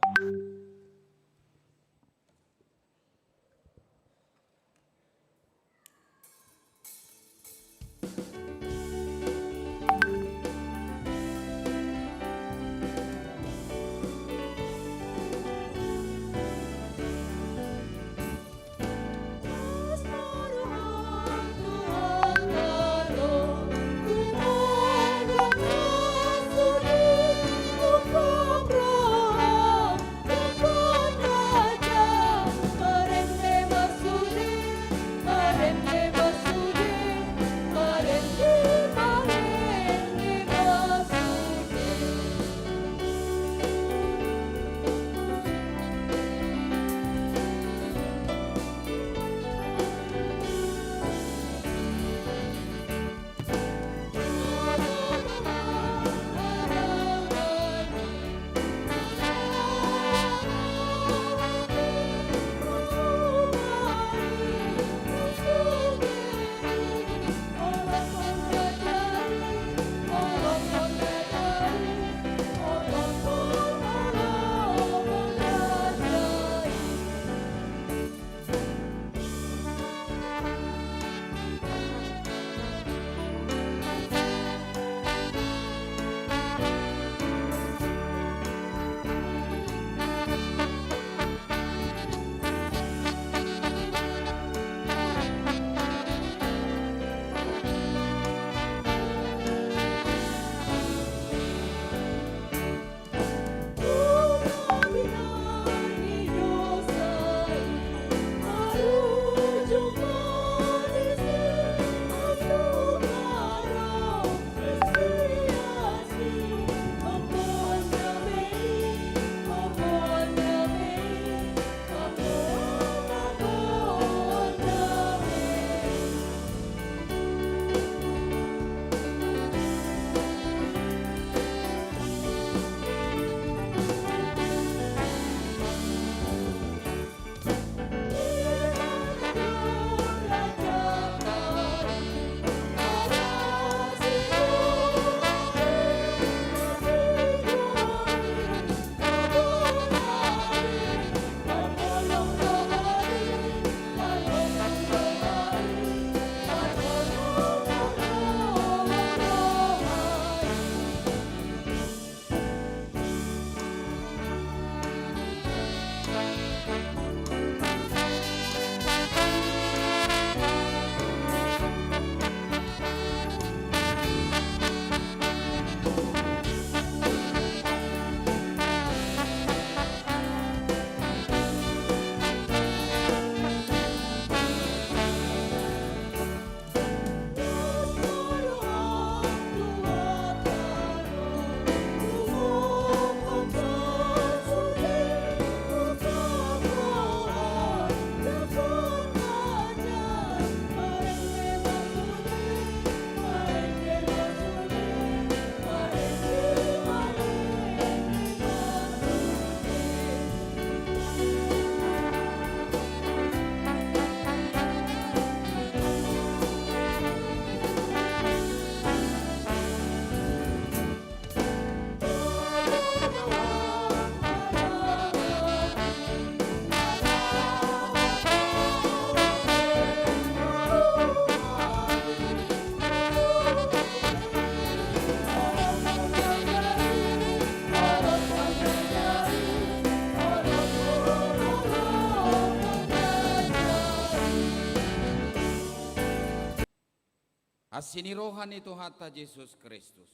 Asini rohani Tuhan Yesus Kristus.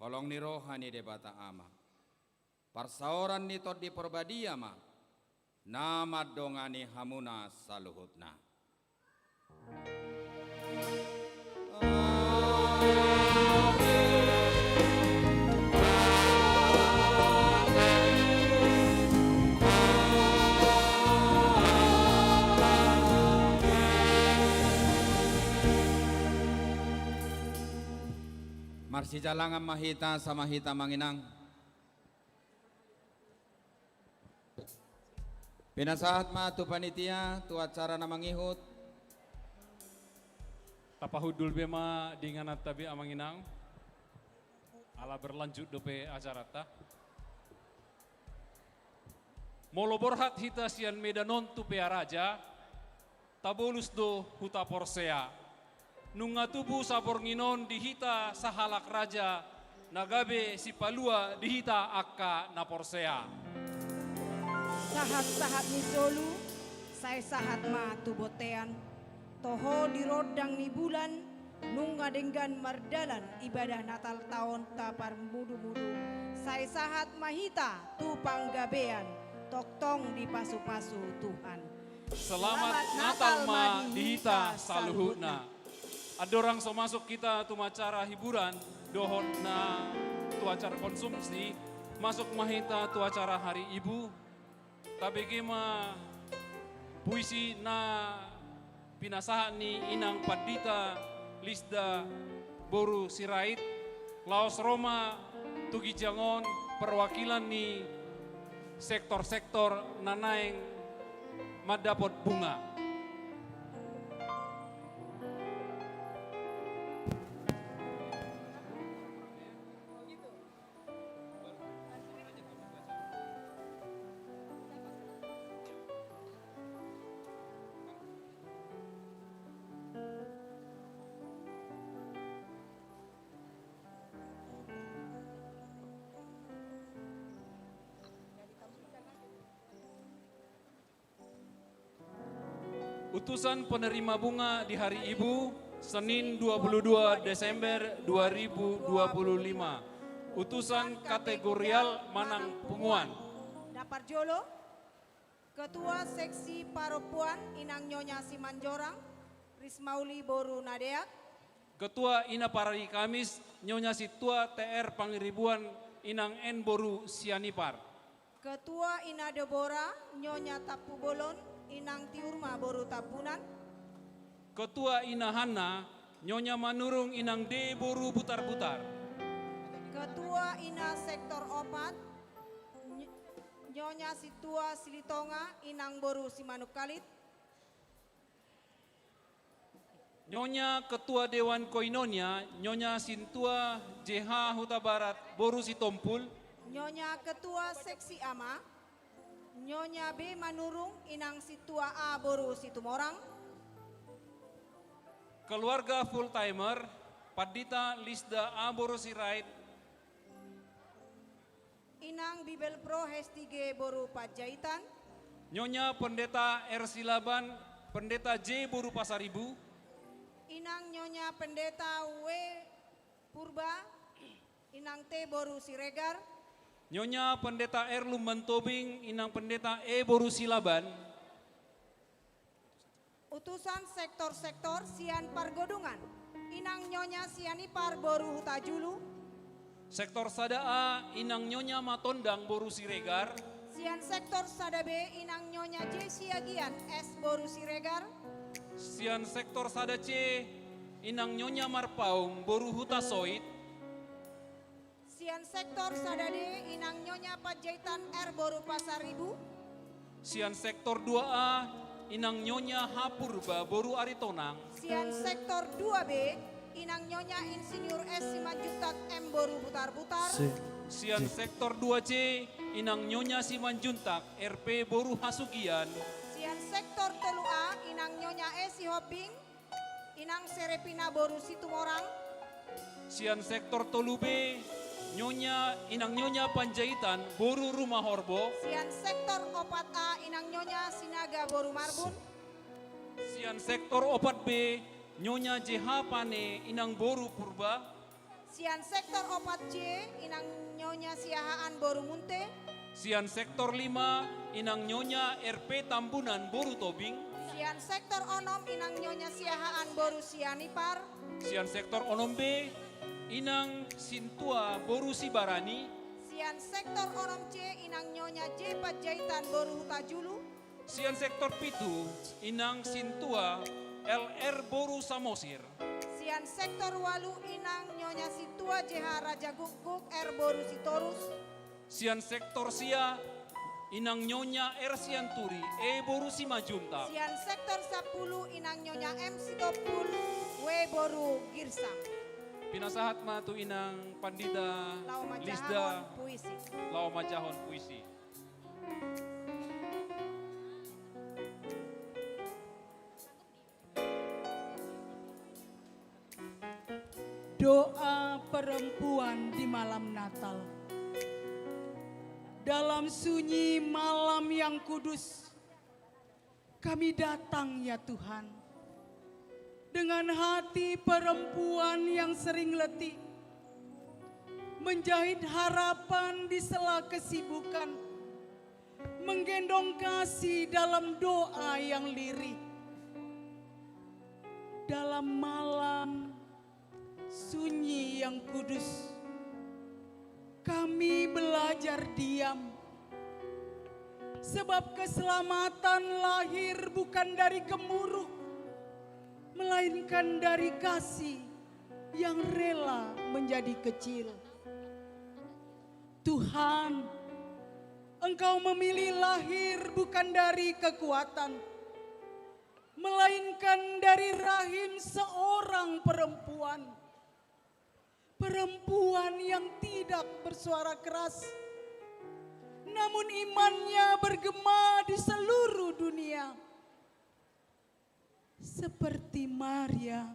holong ni rohani debata ama. Parsaoran ni tot di perbadia ma, nama dongani hamuna saluhutna. Marsi jalangan mahita sama hita manginang. Pinasahat ma tu panitia tu acara na mangihut. Tapahudul bema dengan tabi amanginang. Ala berlanjut dope acara ta. Molo borhat hita sian medanon tu pea raja. Tabolus do huta porsea. Nunga tubu sabor nginon dihita sahalak raja. Nagabe si palua dihita akka na porsea. Sahat-sahat ni solu, saya sahat ma tubotean. Toho di rodang ni bulan, nunga dengan mardalan ibadah Natal tahun tapar mudu-mudu. Saya sahat mahita tu panggabean, toktong di pasu-pasu Tuhan. Selamat Natal ma dihita saluhutna. Ada orang so masuk kita tu acara hiburan, dohon na tu acara konsumsi, masuk mahita tu acara hari ibu. Tapi kema puisi na pinasahan ni inang padita lisda boru sirait, Laos Roma tugi jangon perwakilan ni sektor-sektor nanaeng madapot bunga. Utusan penerima bunga di Hari Ibu, Senin 22 Desember 2025. Utusan kategorial Manang Punguan. Dapar Jolo, Ketua Seksi Paropuan Inang Nyonya Simanjorang, Rismauli Boru Nadeak. Ketua Ina Parari Kamis, Nyonya Situa TR Pangiribuan Inang N Boru Sianipar. Ketua Ina Debora, Nyonya Tapu Bolon, Inang Tiurma Boru Tapunan. Ketua Ina Hanna, Nyonya Manurung Inang D Boru Butar-Butar. Ketua Ina Sektor Opat, Nyonya Situa Silitonga Inang Boru Simanuk Kalit. Nyonya Ketua Dewan Koinonia, Nyonya Sintua JH Huta Barat Boru Sitompul. Nyonya Ketua Seksi Ama, Nyonya B Manurung Inang Situa A Boru Situmorang. Keluarga full timer, Padita Lisda A Boru Sirait. Inang Bibel Pro Hestige Boru Pajaitan. Nyonya Pendeta R Silaban, Pendeta J Boru Pasaribu. Inang Nyonya Pendeta W Purba, Inang T Boru Siregar. Nyonya Pendeta R Lumban Tobing, Inang Pendeta E Boru Silaban. Utusan sektor-sektor Sian Pargodungan, Inang Nyonya Sianipar Boru Hutajulu. Sektor Sada A, Inang Nyonya Matondang Boru Siregar. Sian sektor Sada B, Inang Nyonya J Siagian S Boru Siregar. Sian sektor Sada C, Inang Nyonya Marpaung Boru Huta Soit. Sian sektor Sada D, Inang Nyonya Pajaitan R Boru Pasaribu. Sian sektor 2A, Inang Nyonya Hapurba Boru Aritonang. Sian sektor 2B, Inang Nyonya Insinyur S Simanjuntak M Boru Butar-Butar. Sian sektor 2C, Inang Nyonya Simanjuntak RP Boru Hasugian. Sian sektor 3A, Inang Nyonya E Sihoping, Inang Serepina Boru Situmorang. Sian sektor 3B, Inang Nyonya Panjaitan Boru Rumah Horbo. Sian sektor 4A, Inang Nyonya Sinaga Boru Marbun. Sian sektor 4B, Nyonya JH Pane Inang Boru Purba. Sian sektor 4C inang nyonya siahaan boru munte. Sian sektor 5 inang nyonya RP Tambunan Boru Tobing. Sian sektor 6 inang nyonya siahaan boru sianipar. Sian sektor 6B inang Sintua Boru Sibarani. Sian sektor 6C inang nyonya J Panjaitan boru Hutajulu. Sian sektor 7 inang Sintua LR Boru Samosir. Sian sektor 8 inang nyonya Sintua JH Raja Guguk R boru Sitorus. Sian sektor Sia inang nyonya R Sianturi E Boru Simajunta. Sian sektor 10 inang nyonya M Sitopul W boru Girsang. Pinasahat matu inang Pandita Lau Majahon Lisda puisi. Lau Majahon puisi. Doa perempuan di malam Natal. Dalam sunyi malam yang kudus, kami datang ya Tuhan. Dengan hati perempuan yang sering letih, menjahit harapan di sela kesibukan, menggendong kasih dalam doa yang lirih. Dalam malam sunyi yang kudus, kami belajar diam. Sebab keselamatan lahir bukan dari gemuruh, melainkan dari kasih yang rela menjadi kecil. Tuhan, Engkau memilih lahir bukan dari kekuatan, melainkan dari rahim seorang perempuan. Perempuan yang tidak bersuara keras, namun imannya bergema di seluruh dunia. Seperti Maria,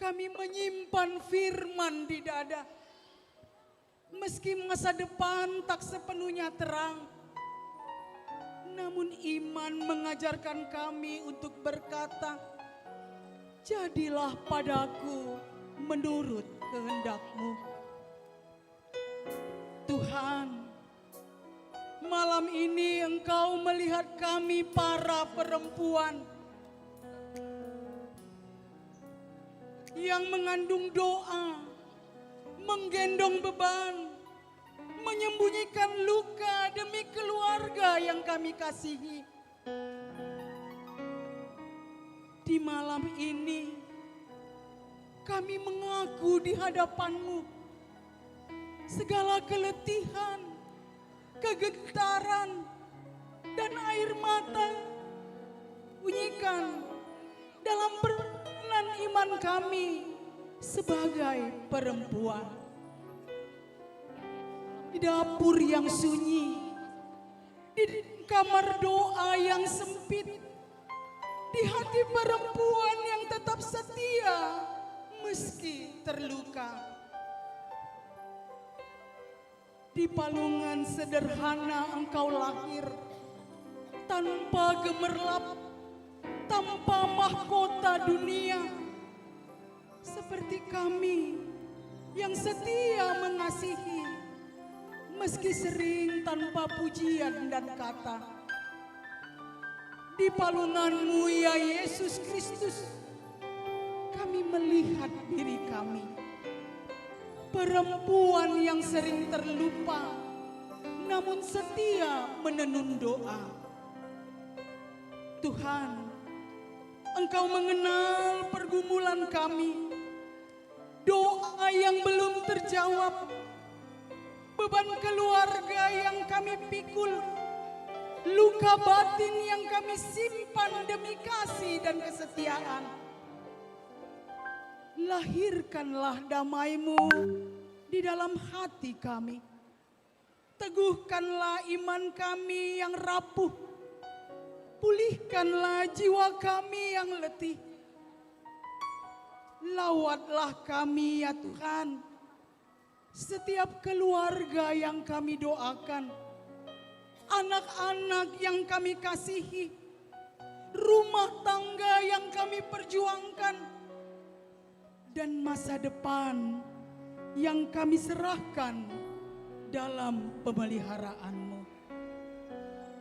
kami menyimpan firman di dada. Meski masa depan tak sepenuhnya terang, namun iman mengajarkan kami untuk berkata, jadilah padaku menurut kehendak-Mu. Tuhan, malam ini Engkau melihat kami para perempuan yang mengandung doa, menggendong beban, menyembunyikan luka demi keluarga yang kami kasihi. Di malam ini, kami mengaku di hadapan-Mu segala keletihan, kegetaran, dan air mata bunyikan dalam peranan iman kami sebagai perempuan. Di dapur yang sunyi, di kamar doa yang sempit, di hati perempuan yang tetap setia meski terluka. Di palungan sederhana Engkau lahir, tanpa gemerlap, tanpa mahkota dunia. Seperti kami yang setia mengasihi, meski sering tanpa pujian dan kata. Di palungan-Mu ya Yesus Kristus, kami melihat diri kami, perempuan yang sering terlupa, namun setia menenun doa. Tuhan, Engkau mengenal pergumulan kami, doa yang belum terjawab, beban keluarga yang kami pikul, luka batin yang kami simpan demi kasih dan kesetiaan. Lahirkanlah damai-Mu di dalam hati kami. Teguhkanlah iman kami yang rapuh. Pulihkanlah jiwa kami yang letih. Lawatlah kami ya Tuhan. Setiap keluarga yang kami doakan, anak-anak yang kami kasihi, rumah tangga yang kami perjuangkan, dan masa depan yang kami serahkan dalam pemeliharaanmu.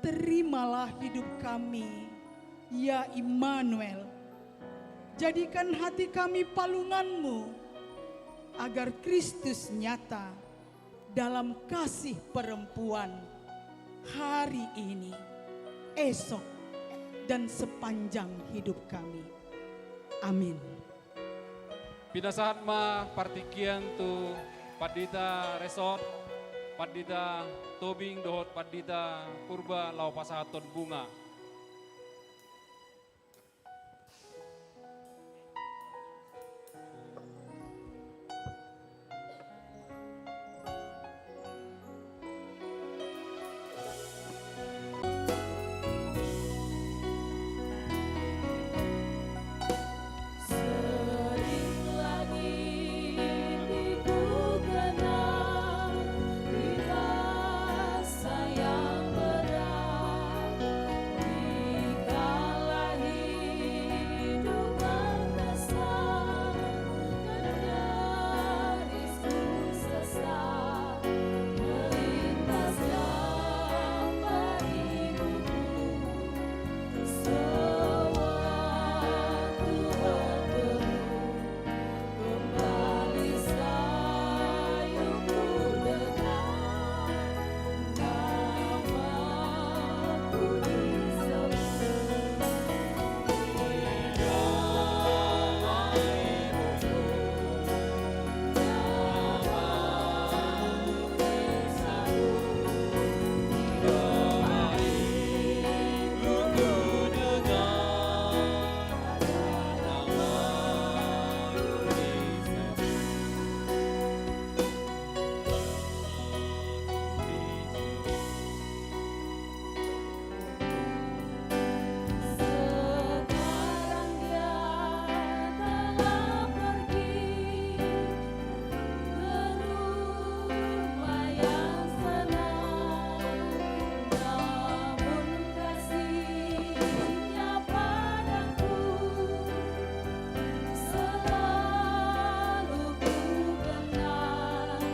Terimalah hidup kami, ya Immanuel. Jadikan hati kami palunganmu, agar Kristus nyata dalam kasih perempuan hari ini, esok, dan sepanjang hidup kami. Amin. Pinasahat ma partikian tu Padita Resort, Padita Tobing dohot Padita Purba lau pasahaton bunga. Sering lagi ku kenang di masa yang berat, dikala hidup berkesan dan garisku sesat, melintas gambar ibuku. Sewaktu bertemu kembali sayangku dengar namaku disebut. Sekarang dia telah pergi ke rumah yang senang, namun kasihnya padaku selalu ku kenang.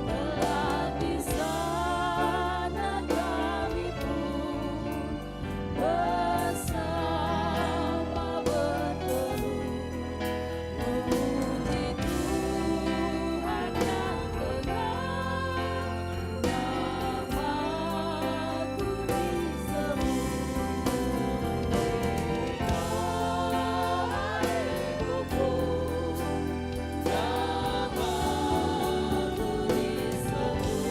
Telah di sana kami pun bersama bertemu, memuji Tuhan yang benar, namaku disebut. Hidupku, namaku disebut.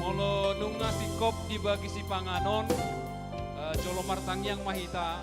Molo nunga sikop dibagi si panganon, jolo martangyang mahita.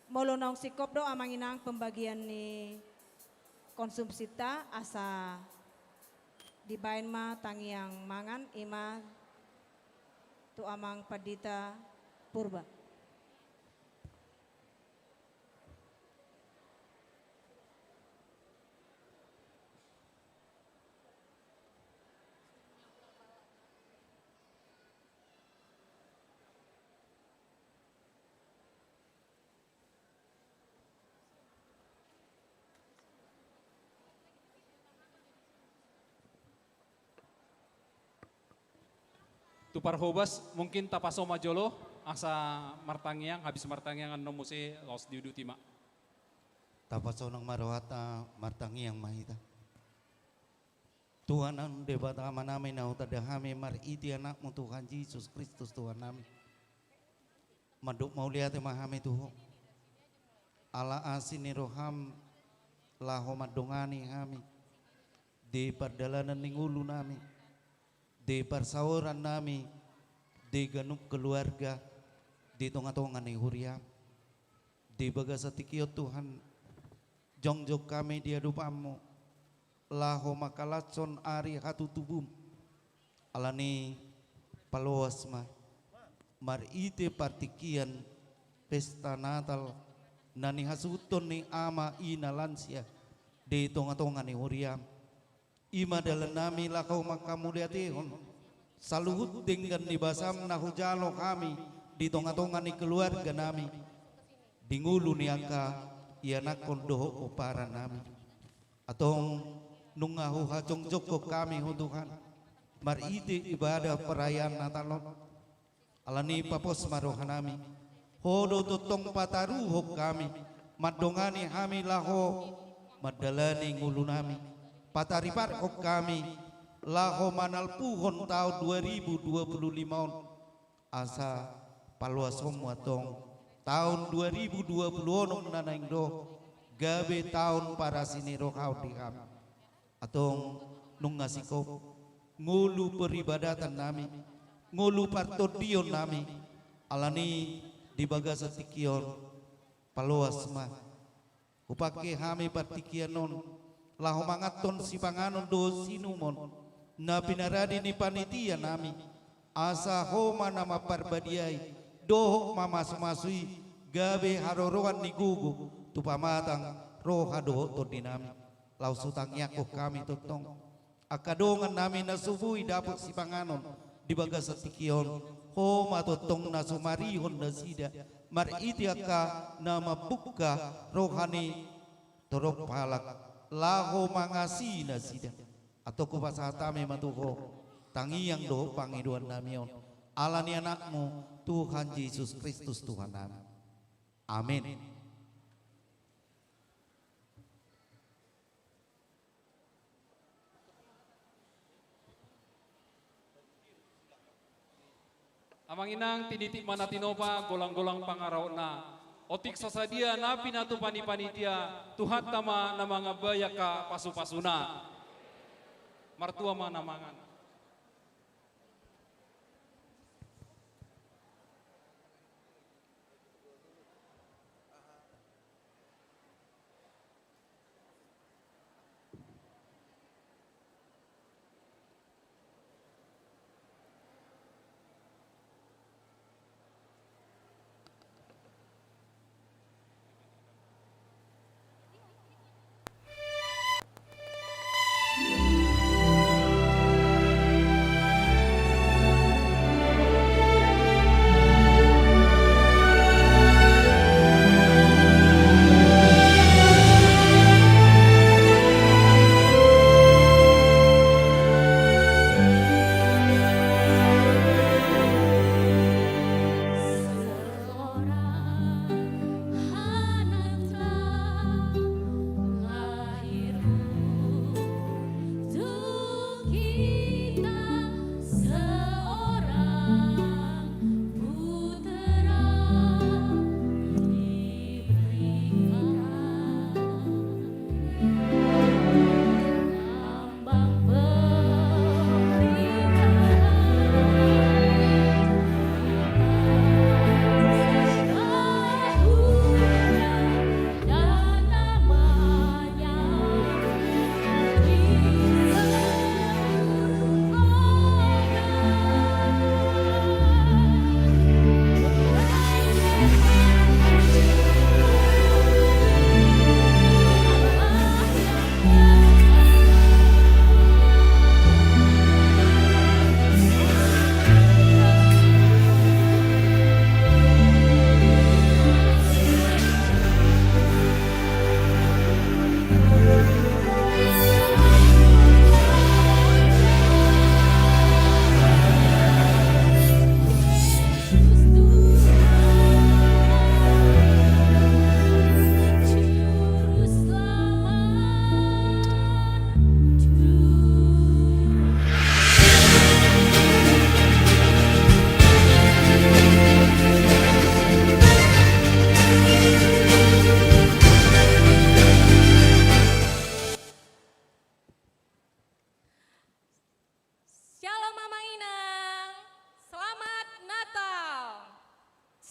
Molonong sikop do amanginang pembagian ni konsumsi ta asa dibain ma tangiang mangan ima tu amang Padita Purba. Tu Tupar hobas mungkin tapaso majolo asa martangiang habis martangiang ano mo si los diudutima. Tapasonang marawata martangi yang mahita. Tuhan ang debata namin na utadahami mariti anakmu Tuhan Yesus Kristus Tuhan namin. Maduk mauliate mahami Tuhan. Ala asini roham laho madongani kami. Di perdalanan ning ulu nami. Di persawaran nami. Di ganup keluarga. Di tonga-tonga ning huriam. Di bagasatikiyo Tuhan. Jongjok kami di hadapanmu. Laho makalatson ari hatu tubum. Alani paluas marite partikian pesta Natal nani hasuton ni ama ina lansia di tonga-tonga ni huriam. Ima dalam nami lakau makamuliatihon saluhut dengan di basam nahujalo kami di tonga-tonga ni keluarga nami. Dingulu ni angka ianakon doho opara nami. Atong nungahu hacong joko kami ho Tuhan. Marite ibadah perayaan Natalon. Alani papos marohanami. Hodo totong pataruho kami. Madongani kami laho. Madalani ngulu nami. Pataripar ho kami. Laho manalpuhon tahun 2025. Asa paluasom watong. Tahun 2020 nanaing do. Gabe tahun para sini rohau di kami. Atong nung ngasiko ngulu peribadatan nami ngulu partodion nami alani di baga satikion paluas mah upake hami partikianon laho mangaton si panganon do sinumon na pinaradi ni panitia nami asa homa nama parbadiai doho mamas-masui gabe haroroan ni gugu tupamatang roha doho to dinami lau sutang yakoh kami totong akadongan namin nasubui dapat si panganon di bagas satikion ho matotong nasumarihon na sida mariti aka na mabuka rohani torok palak laho mangasi na sida atau kupasatame matuho tangiyang do pangiduan namion alani anakmu Tuhan Yesus Kristus Tuhan nami amin. Amang inang tinitik manatinopa golang-golang pangaraw na. Otik sasadia na pinatu panitia Tuhan tama na mga baya ka pasu-pasuna. Martua manamangan.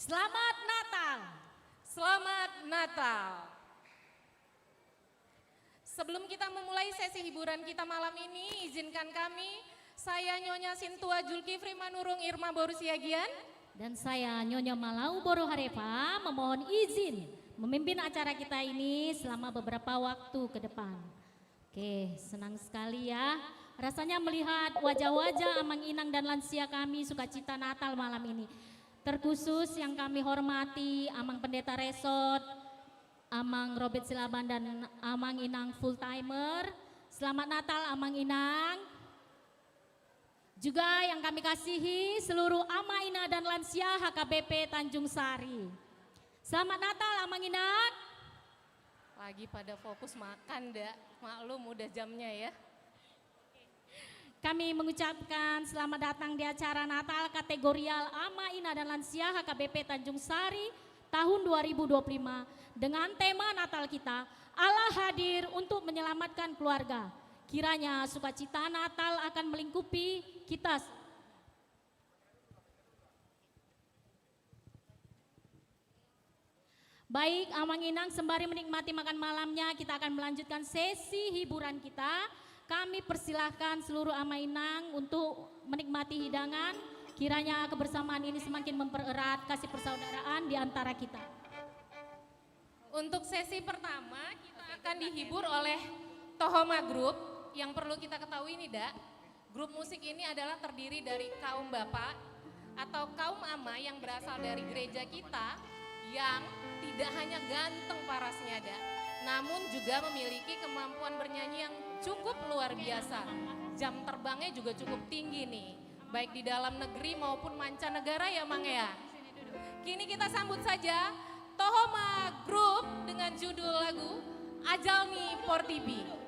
Selamat Natal. Selamat Natal. Sebelum kita memulai sesi hiburan kita malam ini, izinkan kami, saya Nyonya Sintua Julkifri Manurung Irma Borusiagian. Dan saya Nyonya Malau Boro Harefa memohon izin memimpin acara kita ini selama beberapa waktu ke depan. Oke, senang sekali ya. Rasanya melihat wajah-wajah Amang Inang dan lansia kami sukacita Natal malam ini. Terkhusus yang kami hormati Amang Pendeta Resort, Amang Robert Silaban dan Amang Inang full timer. Selamat Natal Amang Inang. Juga yang kami kasihi seluruh Ama Ina dan lansia HKBP Tanjung Sari. Selamat Natal Amang Inang. Lagi pada fokus makan dak, maklum udah jamnya ya. Kami mengucapkan selamat datang di acara Natal kategorial Ama Ina dan Lansia HKBP Tanjung Sari tahun 2025 dengan tema Natal kita, Allah hadir untuk menyelamatkan keluarga. Kiranya sukacita Natal akan melingkupi kita. Baik, Amang Inang sembari menikmati makan malamnya, kita akan melanjutkan sesi hiburan kita. Kami persilahkan seluruh Ama Inang untuk menikmati hidangan. Kiranya kebersamaan ini semakin mempererat kasih persaudaraan di antara kita. Untuk sesi pertama kita akan dihibur oleh Tohoma Group. Yang perlu kita ketahui nih dak, grup musik ini adalah terdiri dari kaum bapak atau kaum ama yang berasal dari gereja kita yang tidak hanya ganteng parasnya dak, namun juga memiliki kemampuan bernyanyi yang cukup luar biasa. Jam terbangnya juga cukup tinggi nih, baik di dalam negeri maupun mancanegara ya Mang ya. Kini kita sambut saja Tohoma Group dengan judul lagu Ajalni Portibi.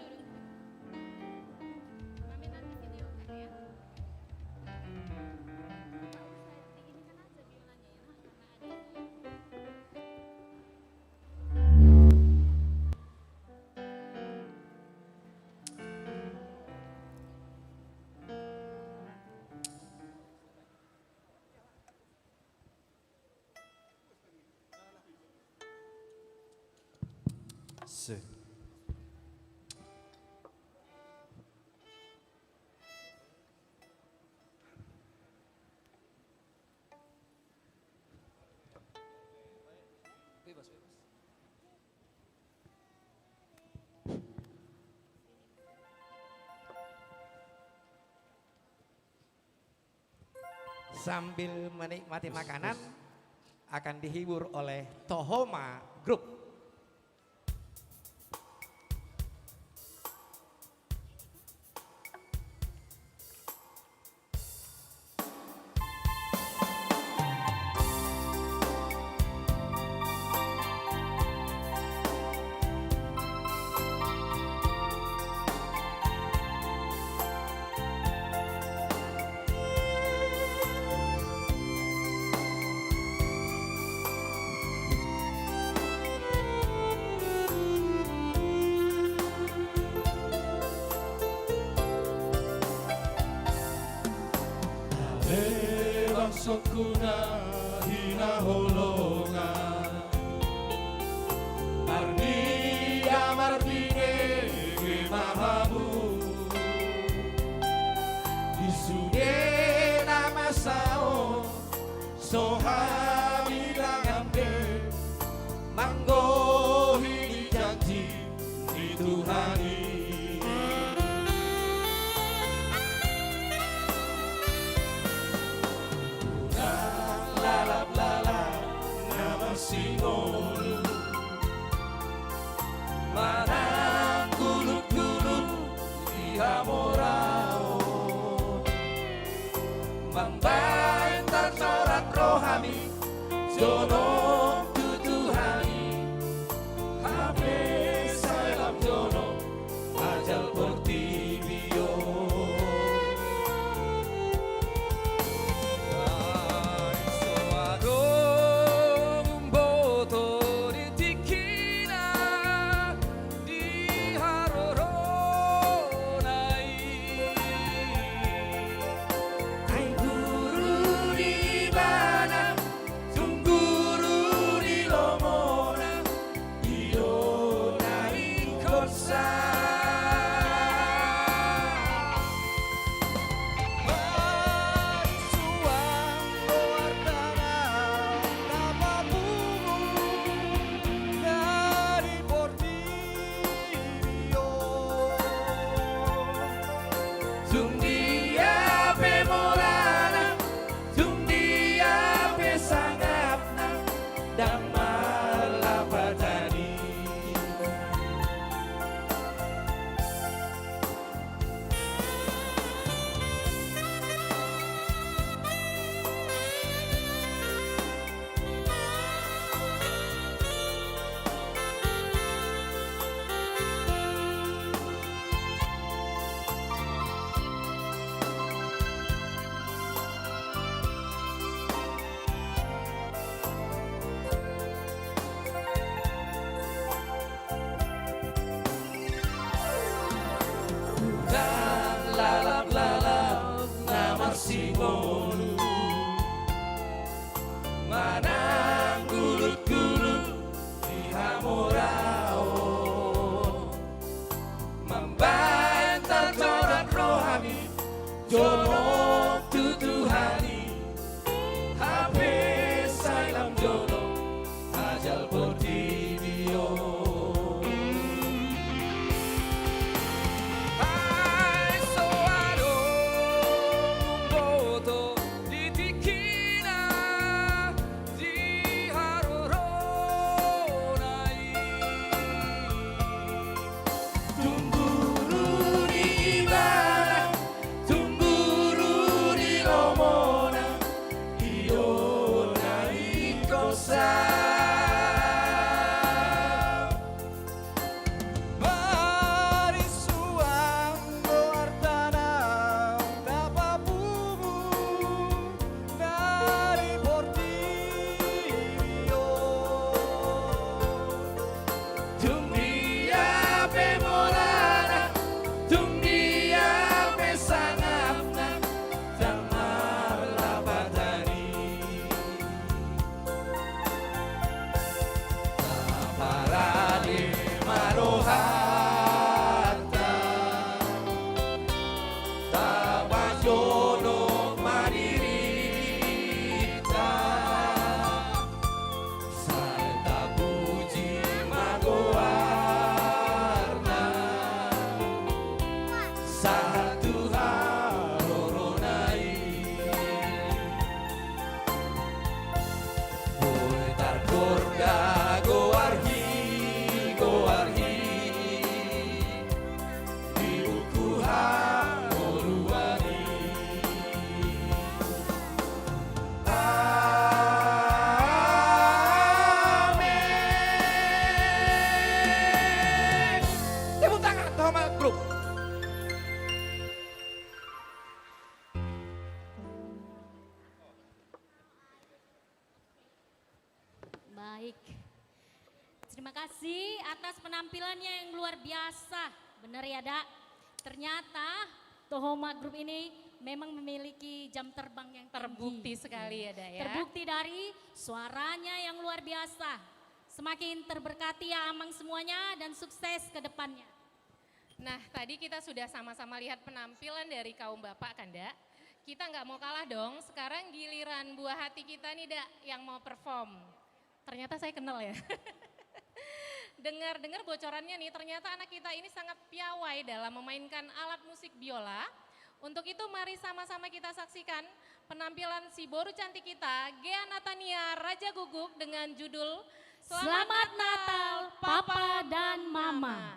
Sambil menikmati makanan akan dihibur oleh Tohoma Group. Sokuna hina holonga Mardia mardine mahamu Isude nama sao Sohami langamde Manggo hini janji di Tuhani Sinolu Manang gulung-gulung di Hamorao Membaintan sorat rohani Jono tutuhani Habe salam jono Ajal portibio Tunggu Jono tutuhani Hape sailam jono Ajal bordibio Hai soado Mumboto Ditikina Di haroronai Tumburu di ibana Tumburu di lomona Iona ikosa Mari suando artana Tapapumu Dari portillo Dumbia pemolana Dumbia pesangapna Tamar lapatani Taparade marohata Tapajono madirita Santa puji magoarna Satu haroronai Putar korda goarhi Di buku hamoruani Amin. Tepuk tangan Tohoma Group. Baik. Terima kasih atas penampilannya yang luar biasa. Benar ya, Dak? Ternyata Tohoma Group ini memang memiliki jam terbang yang Terbukti sekali ya, Dak ya. Terbukti dari suaranya yang luar biasa. Semakin terberkati ya Amang semuanya dan sukses ke depannya. Nah, tadi kita sudah sama-sama lihat penampilan dari kaum bapak kan, Dak? Kita nggak mau kalah dong, sekarang giliran buah hati kita nih, Dak, yang mau perform. Ternyata saya kenal ya. Dengar-dengar bocorannya nih, ternyata anak kita ini sangat piawai dalam memainkan alat musik biola. Untuk itu mari sama-sama kita saksikan penampilan si boru cantik kita, Gea Natania Raja Guguk dengan judul Selamat Natal Papa dan Mama.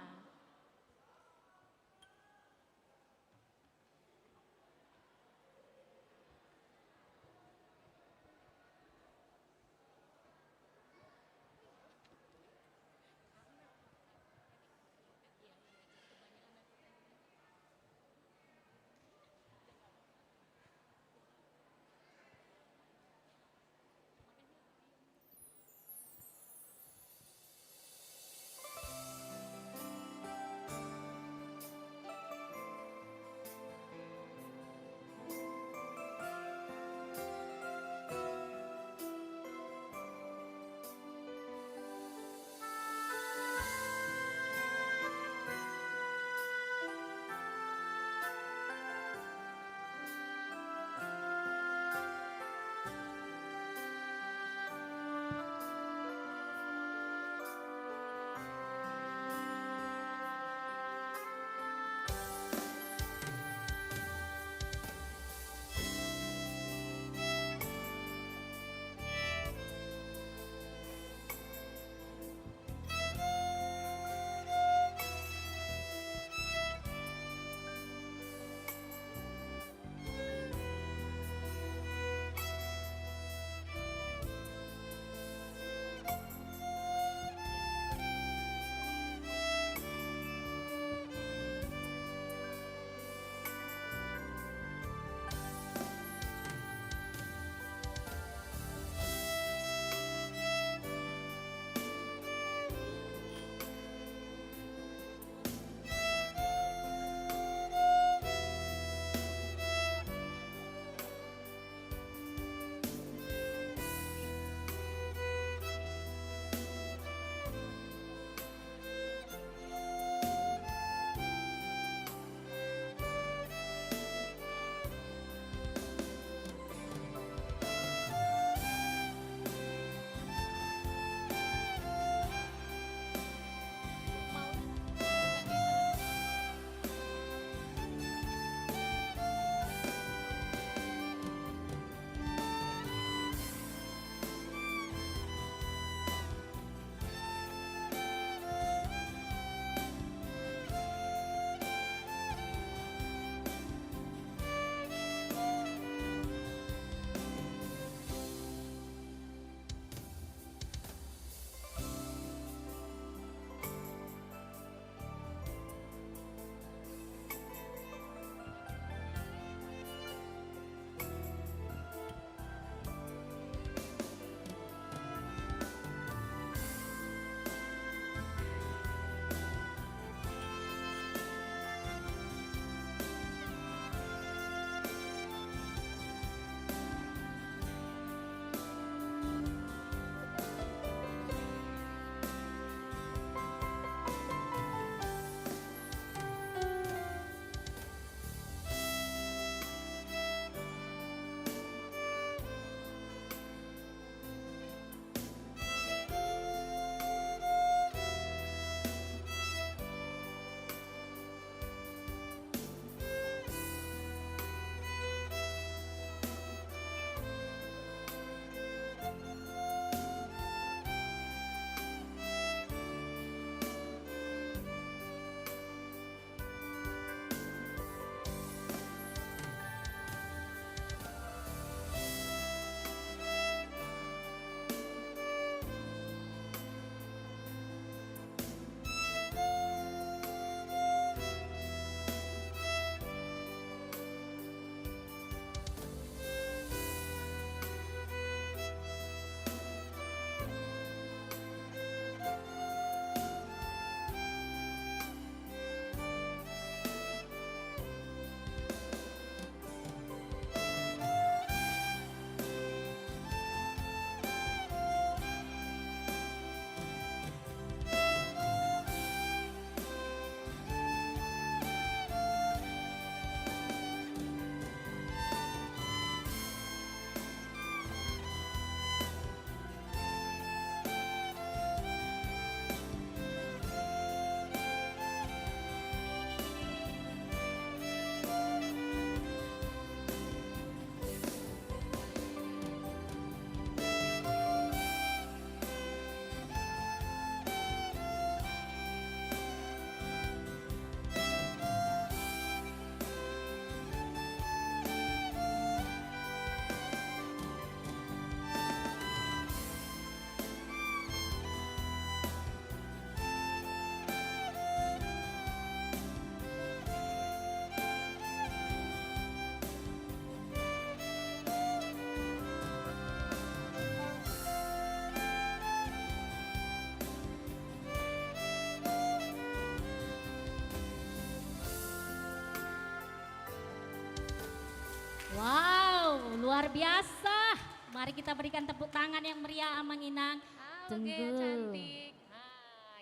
luar biasa. Mari kita berikan tepuk tangan yang meriah Amang Inang. Oke, cantik.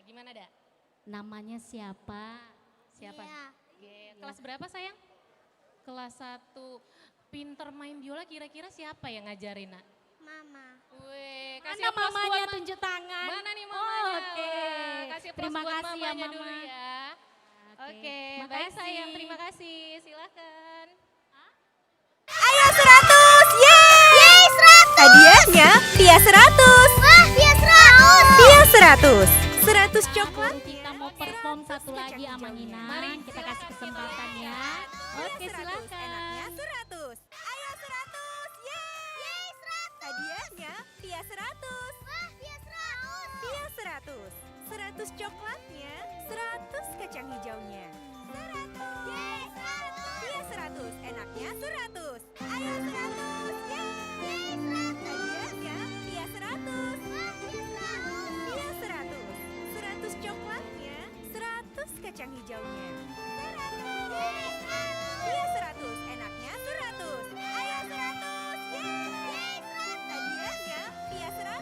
Gimana, Dak? Namanya siapa? Siapa? Kelas berapa, sayang? Kelas 1. Pinter main biola, kira-kira siapa yang ngajarin, Nak? Mama. Wih, Mana kasih aplaus mamanya buat tunjuk tangan? Mana nih mamanya? Oke. Wah, kasih aplaus Terima buat kasih ya, mamanya Mama. dulu ya. Oke, baik Makasih. sayang, terima kasih. Silakan. Ayo 100, yeay! Yeay 100! Hadiahnya Pia 100. Wah, Pia 100! Pia 100. 100 coklat. Kita mau perform satu lagi Amang Inang. Kita kasih kesempatan ya. Oke, silakan. Enaknya 100. Ayo 100, yeay! 100! Hadiahnya Pia 100. Wah, Pia 100! Pia 100. 100 coklatnya, 100 kacang hijaunya. 100. Yeay 100! Pia 100, enaknya 100. Ayo 100, yeay! 100! Hadiahnya Pia 100. Wah, Pia 100! Pia 100. 100 coklatnya, 100 kacang hijaunya. 100. Yeay 100! Pia 100, enaknya 100. Ayo 100, yeay! 100! Hadiahnya Pia 100.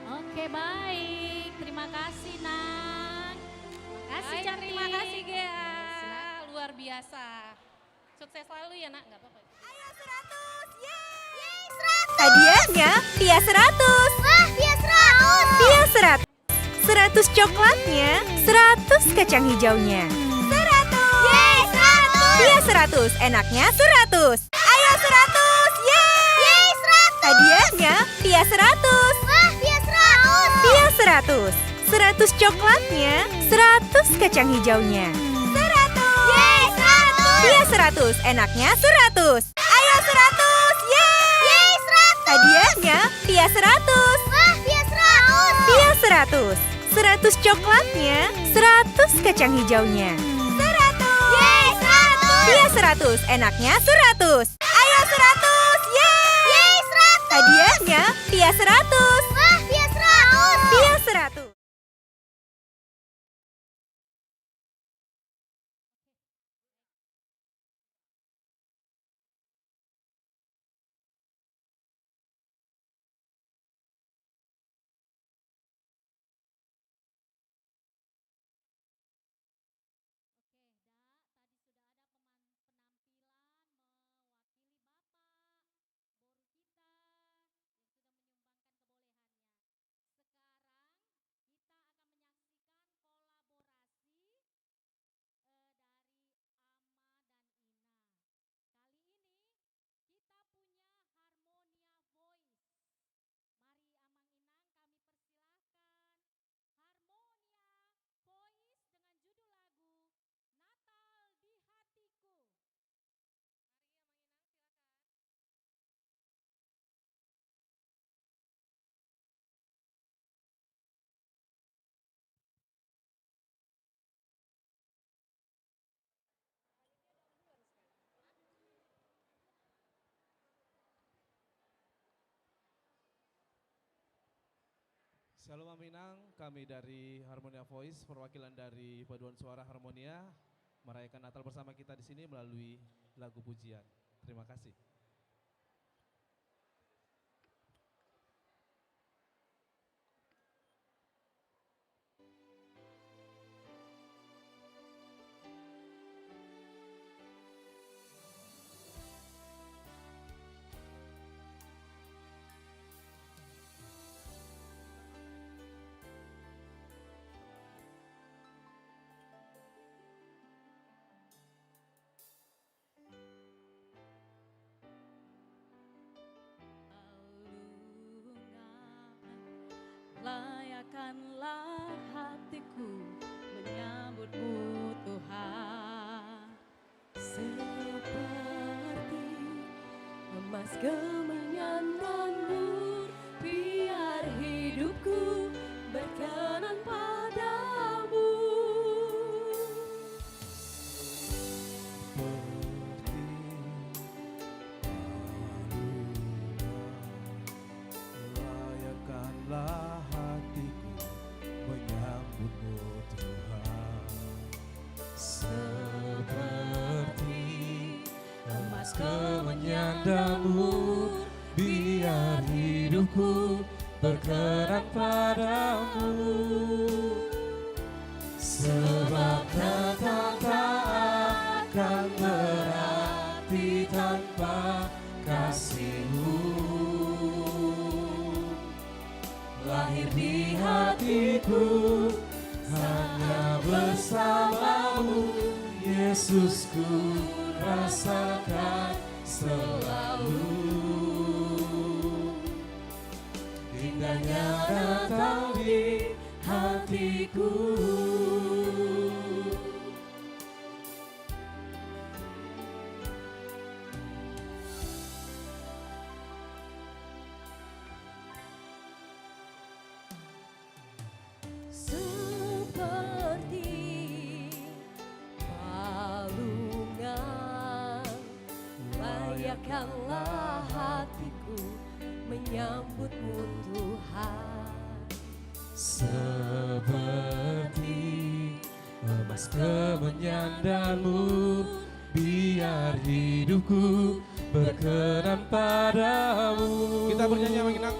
Oke baik, terima kasih Nang. Terima kasih Baik, cantik. terima kasih Gea. biasa. Sukses selalu ya nak, nggak apa-apa. Ayo 100, yeay 100. Hadiahnya Pia 100. Wah, Pia 100. Pia 100. 100 coklatnya, 100 kacang hijaunya. 100. Yeay 100. Pia 100, enaknya 100. Ayo 100, yeay 100. Hadiahnya Pia 100. Wah, Pia 100. Pia 100. 100 coklatnya, 100 kacang hijaunya. 100. Yeay 100. Pia 100, enaknya 100. Ayo 100, yeay 100. Hadiahnya Pia 100. Wah, Pia 100. Pia 100. 100 coklatnya, 100 kacang hijaunya. 100. Yeay 100. Pia 100, enaknya 100. Ayo 100, yeay 100. Hadiahnya Pia 100. Wah, Pia 100. Pia 100. Shalom Aminang, kami dari Harmonia Voice, perwakilan dari Paduan Suara Harmonia, merayakan Natal bersama kita di sini melalui lagu pujian. Terima kasih. Layakkanlah hatiku menyambutmu Tuhan, seperti emas kemenyan dan mur, biar hidupku berkenan padamu. Layakkanlah hatiku menyambutmu Tuhan, seperti emas kemenyan dan mur, biar hidupku berkenan padamu. Sebab datang tak akan berarti tanpa kasih-Mu. Lahir di hatiku hanya bersamamu, Yesusku rasakan selalu. Indahnya datang di hatiku. Seperti palungan, layakkanlah hatiku menyambutmu Tuhan, Seperti emas kemenyan dan mur, biar hidupku berkenan padamu. Kita bernyanyi sama kita.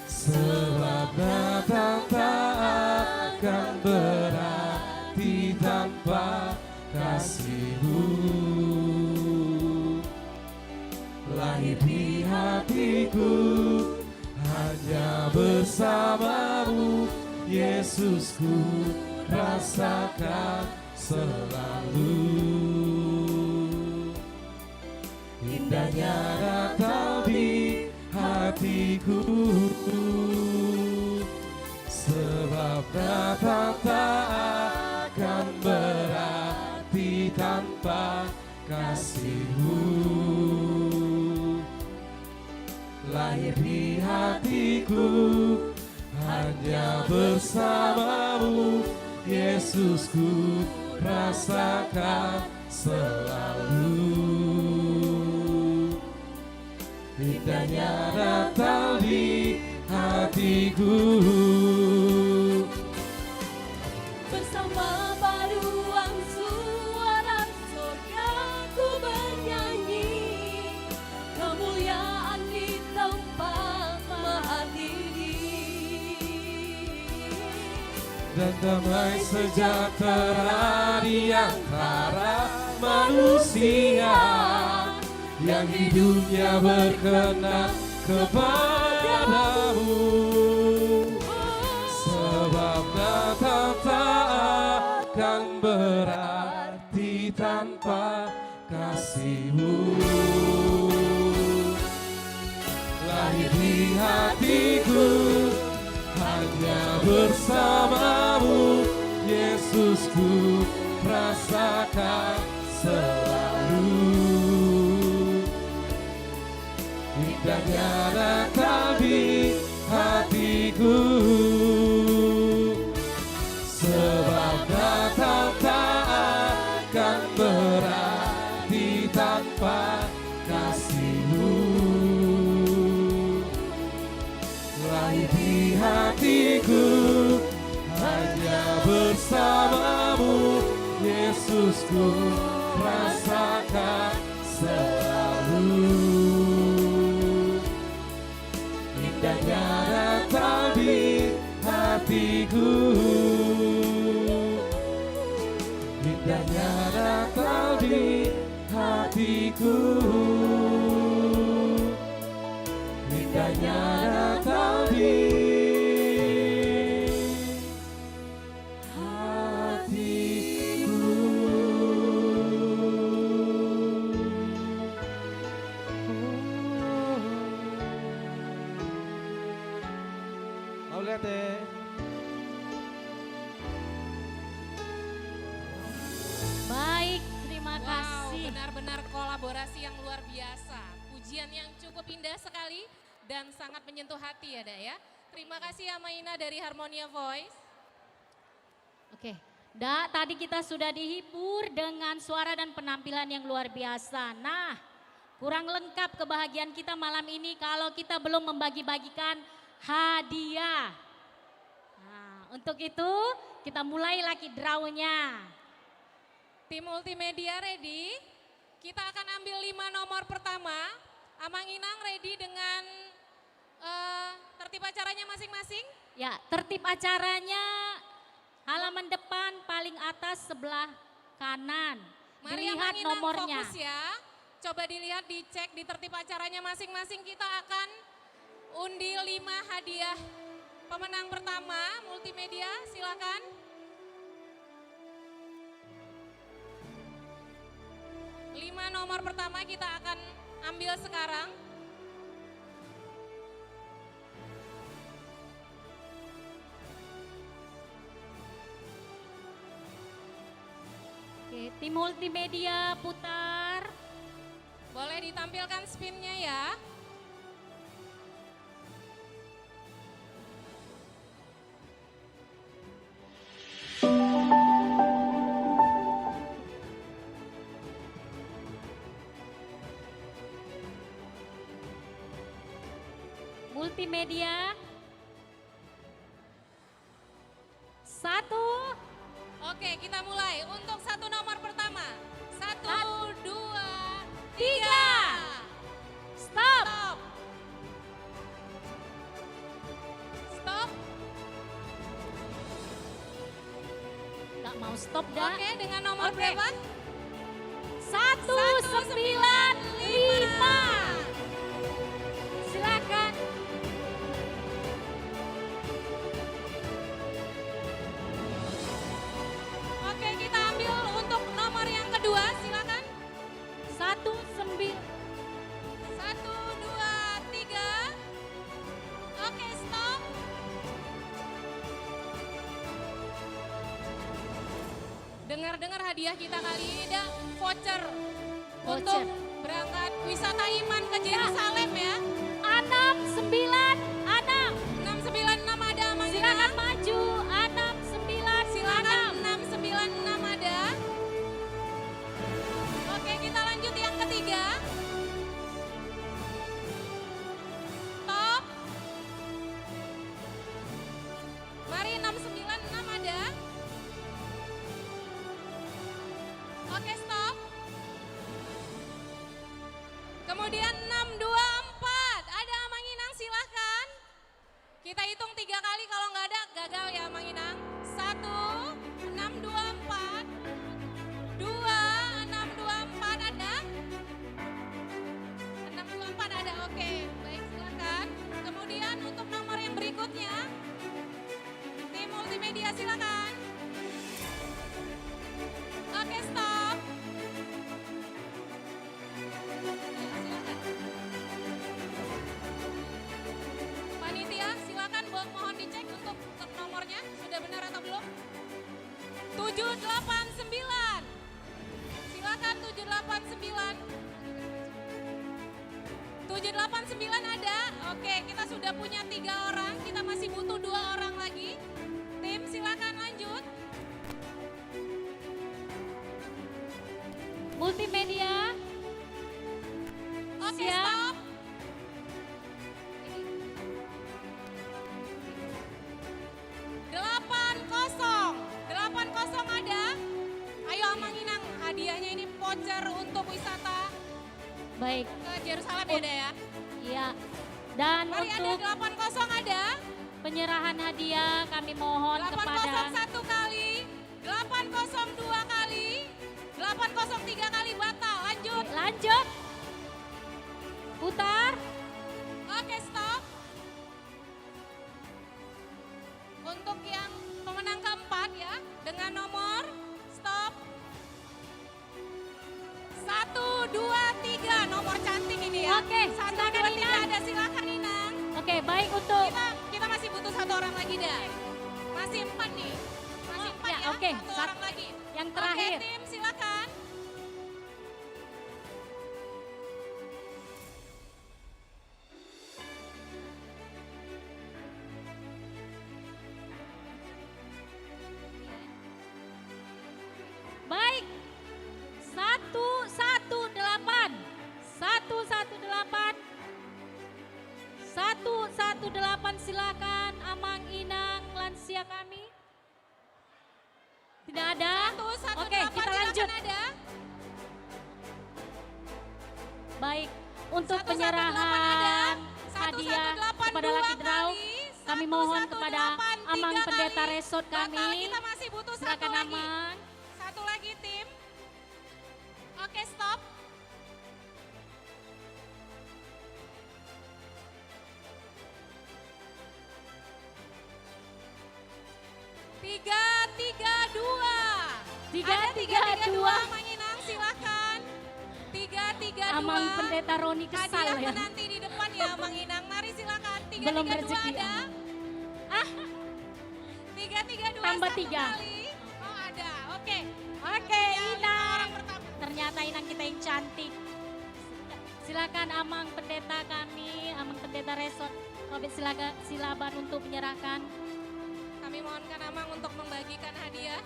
Sebab datang tak akan berarti tanpa kasih-Mu. Lahir di hatiku hanya bersama-Mu, Yesusku rasakan selalu. Indahnya Natal di hatiku, sebab Natal tak akan berarti tanpa kasih-Mu. Lahir di hatiku hanya bersama-Mu, Yesusku rasakan selalu. Indahnya Natal di hatiku. Bersama paduan suara surga ku bernyanyi, kemuliaan di tempat maha tinggi. Dan damai sejahtera di antara manusia yang hidupnya berkenan kepadamu. Sebab Natal tak akan berarti tanpa kasih-Mu. Lahir di hatiku hanya bersama-Mu, Yesusku rasakan selalu. Indahnya Natal di hatiku, sebab Natal tak akan berarti tanpa kasih-Mu. Lahir di hatiku hanya bersama-Mu, Yesusku rasakan selalu. Indahnya Natal di hatiku, indahnya Natal di hatiku, indahnya Natal di Baik, terima kasih. Benar-benar kolaborasi yang luar biasa. Pujian yang cukup indah sekali dan sangat menyentuh hati ya, Dak ya. Terima kasih Amaina dari Harmonia Voice. Oke, Dak, tadi kita sudah dihibur dengan suara dan penampilan yang luar biasa. Nah, kurang lengkap kebahagiaan kita malam ini kalau kita belum membagi-bagikan hadiah. Nah, untuk itu kita mulai lagi draw-nya. Tim multimedia ready? Kita akan ambil 5 nomor pertama. Amang Inang ready dengan tertib acaranya masing-masing? Ya, tertib acaranya halaman depan paling atas sebelah kanan. Mari Dilihat Amang Inang nomornya. fokus ya. Coba dilihat, dicek di tertib acaranya masing-masing. Kita akan undi 5 hadiah. Pemenang pertama multimedia, silakan. 5 nomor pertama kita akan ambil sekarang. Oke, tim multimedia putar. Boleh ditampilkan spinnya ya. Multimedia. 1. Oke, kita mulai. Untuk 1 nomor pertama. 1, 2, 3. Stop. Stop. Nggak Mau stop dah? Oke, dengan nomor Oke. berapa? 195. Silakan. Oke, kita ambil untuk nomor yang kedua, silakan. 19. 1, 2, 3. Oke, stop. Dengar-dengar hadiah kita kali ini ada voucher untuk berangkat wisata iman ke Yerusalem ya. 696. 696 ada Mang Silakan Inang. maju. 696. Silakan 696 ada. Oke, kita lanjut yang ketiga. Top. Mari 696 ada. Oke, stop. Kemudian 624. Ada Mang Inang, silahkan. Kita hitung 3 kali, kalau nggak ada gagal ya Mang Inang. 1, 624. 2, 624 ada. 624 ada, oke. Baik, silakan. Kemudian untuk nomor yang berikutnya. Tim multimedia silakan. Oke, stop. Ya, silakan. Panitia, silakan mohon dicek untuk nomornya sudah benar atau belum. 789. Silakan 789. 789 ada. Oke, kita sudah punya 3 orang. Kita masih butuh 2 orang lagi. Tim, silakan lanjut. Multimedia. Oke, Siap. stop. Delapan kosong ada. Ayo Amang Inang, hadiahnya ini voucher untuk wisata Baik. ke Yerusalem ya, Dea ya. Iya. Dan Mari ada untuk 8-0 ada. penyerahan hadiah kami mohon 801 kepada kali, 802 kali, 803 kali batal. Lanjut. Lanjut. Putar. Oke, stop. Untuk yang pemenang keempat ya, dengan nomor stop. 1, 2, 3, nomor cantik ini ya. Oke, 1, silakan 2, 3 Inang. ada, silakan Inang. Oke, baik untuk Kita masih butuh 1 orang lagi dah. Masih 4 nih. Masih 4 ya, ya, oke. 1 orang lagi. Yang terakhir. Oke, tim silakan. baik. 118. 118. 118 silakan Amang Inang lansia kami. Tidak ada? 118 Oke, kita lanjut. silakan ada. Baik, untuk 118 penyerahan ada. hadiah 118 kepada Lucky Draw, kali. kami mohon 118 kepada Amang 3 Pendeta kali. Resort Batal, kami. kita masih butuh 1 Silakan lagi. Amang. 1 lagi tim. Oke, stop. Tiga, 3, 2. Tiga, Ada tiga, 3, 3, 2. dua. Mang Inang, silakan. 3, 3, 2. Amang Pendeta Roni kesal Hadiah ya. menanti di depan ya Mang Inang. Mari silakan. 3, Belum 3, 2 rezeki, ada. Ah, 3, 3, 2. Tambah 1 3. kali. Oh, ada. Oke. Oke, Ya, Inang. orang pertama. Ternyata Inang kita yang cantik. Silakan Amang Pendeta kami, Amang Pendeta Resort. Silaban untuk menyerahkan. Kami mohonkan Amang untuk membagikan hadiah.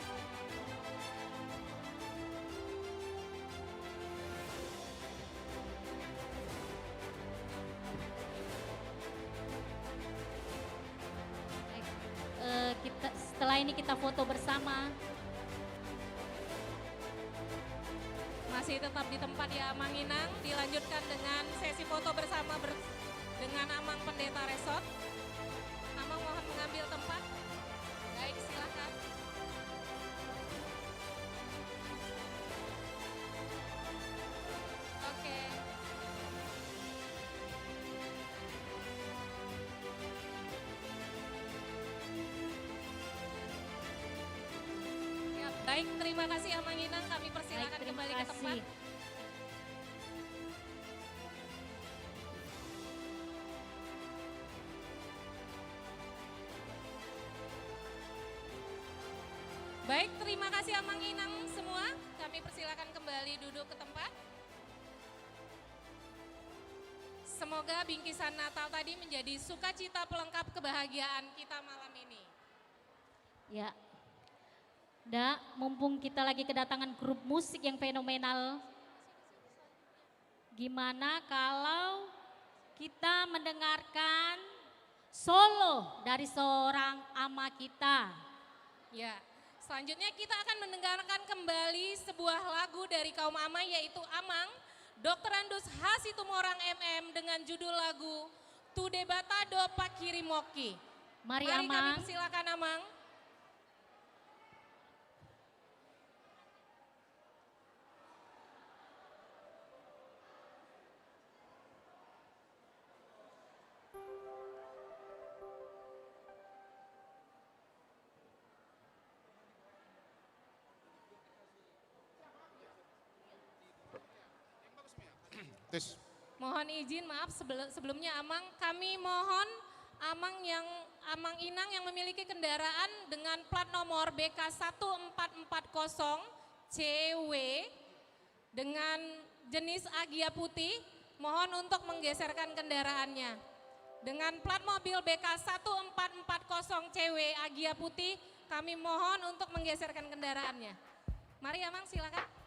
Setelah ini kita foto bersama. Masih tetap di tempat ya Amang Inang. Dilanjutkan dengan sesi foto bersama dengan Amang Pendeta Resort. Amang mohon mengambil tempat. Baik, silakan. Baik, terima kasih Amang Inang, kami persilakan kembali ke tempat. Baik, terima kasih Amang Inang semua. Kami persilakan kembali duduk ke tempat. Semoga bingkisan Natal tadi menjadi sukacita pelengkap kebahagiaan kita malam ini. Ya, mumpung kita lagi kedatangan grup musik yang fenomenal, gimana kalau kita mendengarkan solo dari seorang ama kita? Ya, selanjutnya kita akan mendengarkan kembali sebuah lagu dari kaum ama yaitu Amang, Dr. Andus Hasitumorang MM dengan judul lagu Tude Batado Pakirimoki. Mari kami Amang. persilakan Amang. Tes. Mohon izin, maaf sebelumnya Amang, kami mohon Amang Inang yang memiliki kendaraan dengan plat nomor BK 1440 CW dengan jenis Agia putih, mohon untuk menggeserkan kendaraannya. Dengan plat mobil BK 1440 CW Agia putih, kami mohon untuk menggeserkan kendaraannya. Mari Amang, silakan.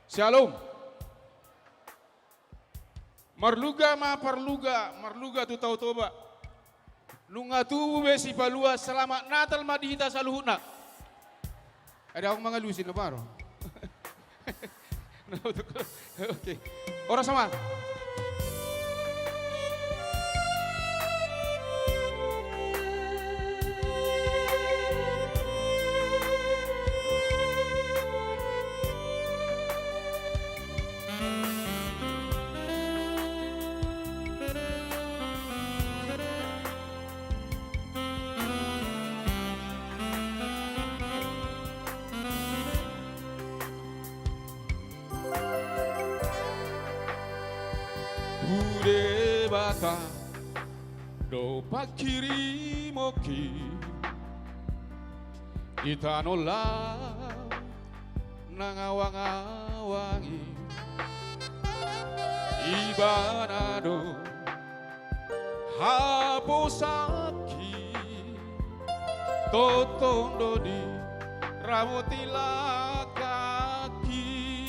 Shalom. Marluga tu tahu toba. Nunga tu besi palua selamat Natal madihita saluhuna. Ada orang mengalusin apa baro? Oke. Orang sama. Bata do pakirimoki kita nolak nangawang-awangi ibanado haposaki totong dodi ramotila kaki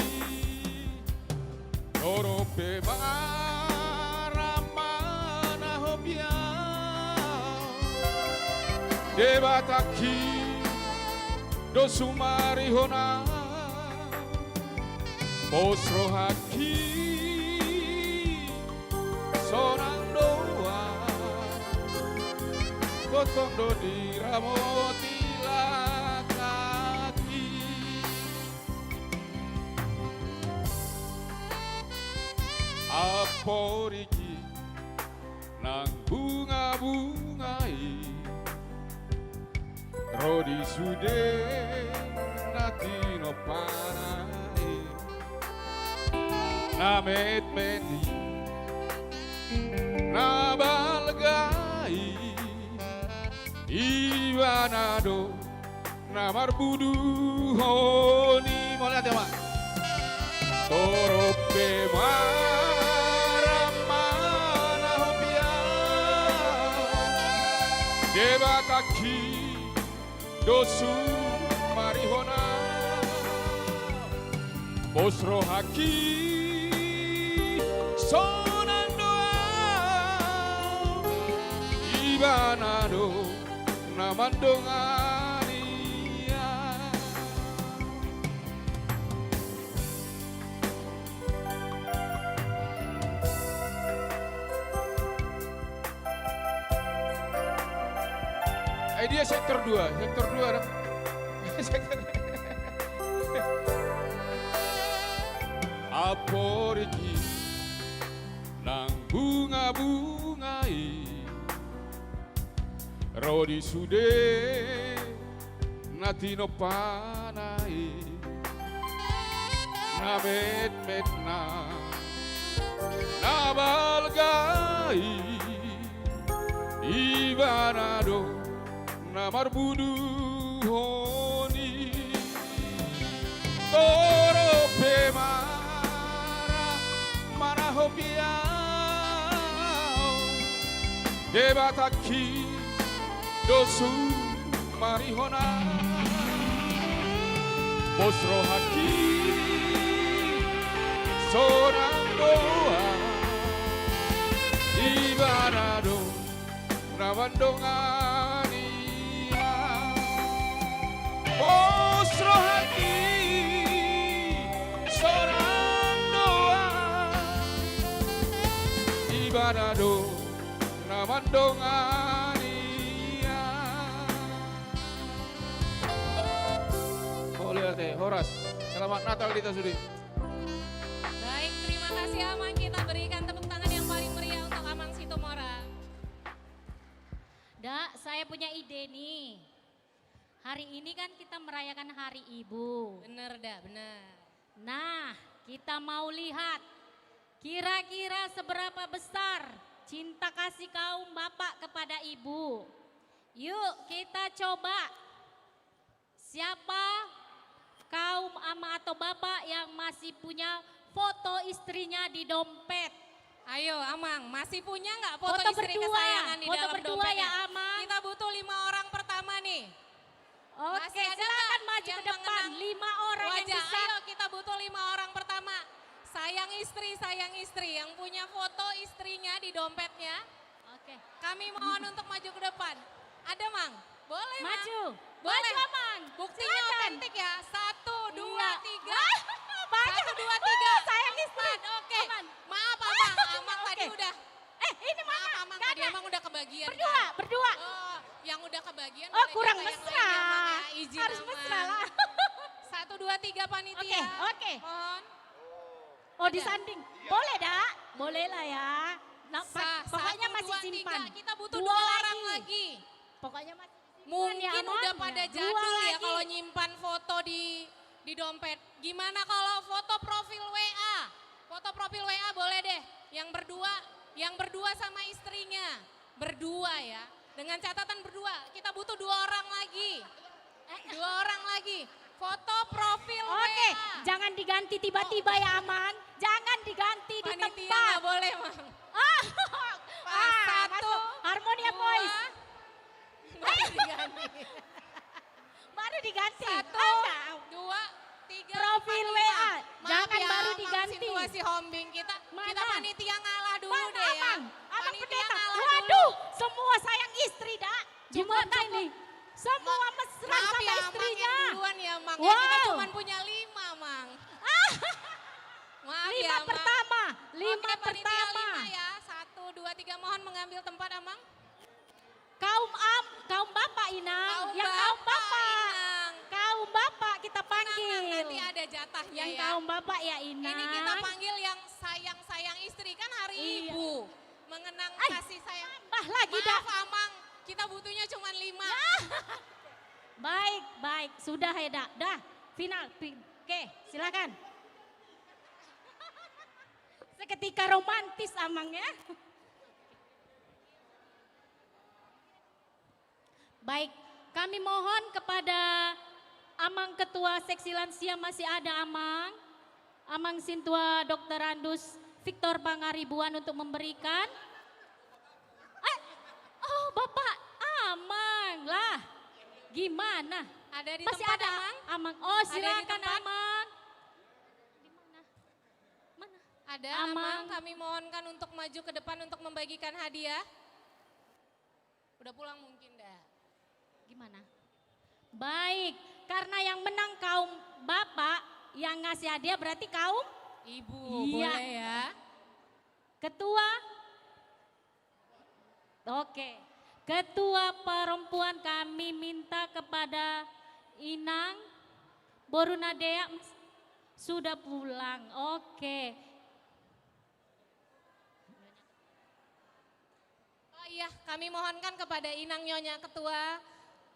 dorope debataki do sumari hona posro haki sorang doa gotong do diramoti kaki aporiki nang bunga-bungai Rodi sude natino panai namet meti nabalgai iwanado namar budu honi mau lihat ya Mak torope maramana hopia debataki dosu marihona bosro haki sonan doa ibanado namandongania dia sektor 2 dah. Aporiki nang bunga-bungai Rodi sude natino panai na met na balgai ibanado na marbudu honi toro pemara mana hopiao debataki dosu marihona bosro haki seorang doa ibarado nawandongania bosro haki seorang doa ibarado nawandongania. Horas, selamat Natal kita Sudi. Baik, terima kasih Amang. Kita berikan tepuk tangan yang paling meriah untuk Amang Situmorang. Dak, saya punya ide nih. Hari ini kan kita merayakan Hari Ibu. Bener dah, bener. Nah, kita mau lihat kira-kira seberapa besar cinta kasih kaum bapak kepada ibu. Yuk kita coba. Siapa kaum ama atau bapak yang masih punya foto istrinya di dompet? Ayo Amang, masih punya nggak foto, Foto istri berdua, kesayangan di foto dalam berdua dompetnya? ya, Amang. Kita butuh 5 orang pertama nih. Oke, Masih ada silakan nggak maju yang ke depan. mengenang 5 orang yang wajah? bisa. Ayo kita butuh 5 orang pertama. Sayang istri yang punya foto istrinya di dompetnya. Oke. Kami mohon untuk maju ke depan. Ada Mang? Boleh Mang? Maju. Boleh. Maju, Amang. Buktinya Silakan. otentik ya. 1, 2, Iya. 3. Banyak. 1, 2, 3. Sayang istri. Oke. Aman. Maaf Amang, Amang Oke. tadi udah. Ini mana? Maaf Amang Gak tadi ada. Amang udah kebagian. Berdua, kan? berdua. Oh, yang udah kebagian. Oh, boleh kurang juga yang mesra. lainnya, Amang, ya. Izin Harus Amang. mesra lah. 1, 2, 3 panitia. Oke, oke. Mohon. Oh, disanding. Boleh, Dak? Boleh lah ya. Nah, Sah, pokoknya 1, masih 2, 3. simpan. Kita butuh Dua 2 orang lagi. Pokoknya masih simpan Mungkin ya, Amang. udah pada Dua jadul ya lagi. kalau nyimpan foto di dompet. Gimana kalau foto profil WA? Foto profil WA boleh deh. Yang berdua sama istrinya. Berdua ya. Dengan catatan berdua. Kita butuh 2 orang lagi. 2 orang lagi. Foto profil Oke, WA. jangan diganti tiba-tiba ya, Amang. Jangan diganti di Panitia tempat. nggak boleh, Mang. Satu, masuk. Harmonia dua. Voice. Baru diganti. Baru diganti. 1, 2, 3. Profil 4, 5. WA. Maaf Jangan ya, baru Mang, diganti. Situasi hombing kita Mana? panitia ngalah dulu Mana, deh ya. Amang? Amang Panitia pendeta. ngalah Waduh, dulu. semua sayang istri, Dak. Gimana ini? Semua mesra Maaf sama ya, Mang istrinya. yang duluan ya, Mang. Wow. Ya, kita cuma punya 5, Mang. Maaf 5 ya, Mang. pertama. 5 Oke, panitia pertama. 5 ya. 1, 2, 3. Mohon mengambil tempat, Amang. Kaum bapak Inang. Yang Bapak, kaum bapak. Inang. Kaum bapak kita Tenang, Mang, panggil. nanti ada jatahnya Yang ya. kaum bapak ya Inang. Ini kita panggil yang sayang-sayang istri kan hari Iya. ibu. Mengenang kasih sayang. Tambah lagi, Maaf Dak. Amang, kita butuhnya cuma 5. Baik, baik. Sudah ya, Dak. Dah, final. Oke, silakan. Seketika romantis Amang ya. Baik, kami mohon kepada Amang Ketua Seksi Lansia masih ada Amang. Amang Sintua Dr. Andus Victor Pangaribuan untuk memberikan. Oh Bapak Amang lah. Gimana? Ada di masih tempat ada Amang? Amang. Oh Ada di silakan tempat? Amang. Ada Amang. Amang, kami mohonkan untuk maju ke depan untuk membagikan hadiah. Udah pulang mungkin dah. Gimana? Baik, karena yang menang kaum bapak, yang ngasih hadiah berarti kaum ibu. Iya. Boleh ya. Ketua. Oke. Ketua perempuan kami minta kepada Inang Borunadea sudah pulang. Oke. Oh iya Ya, kami mohonkan kepada Inang Nyonya Ketua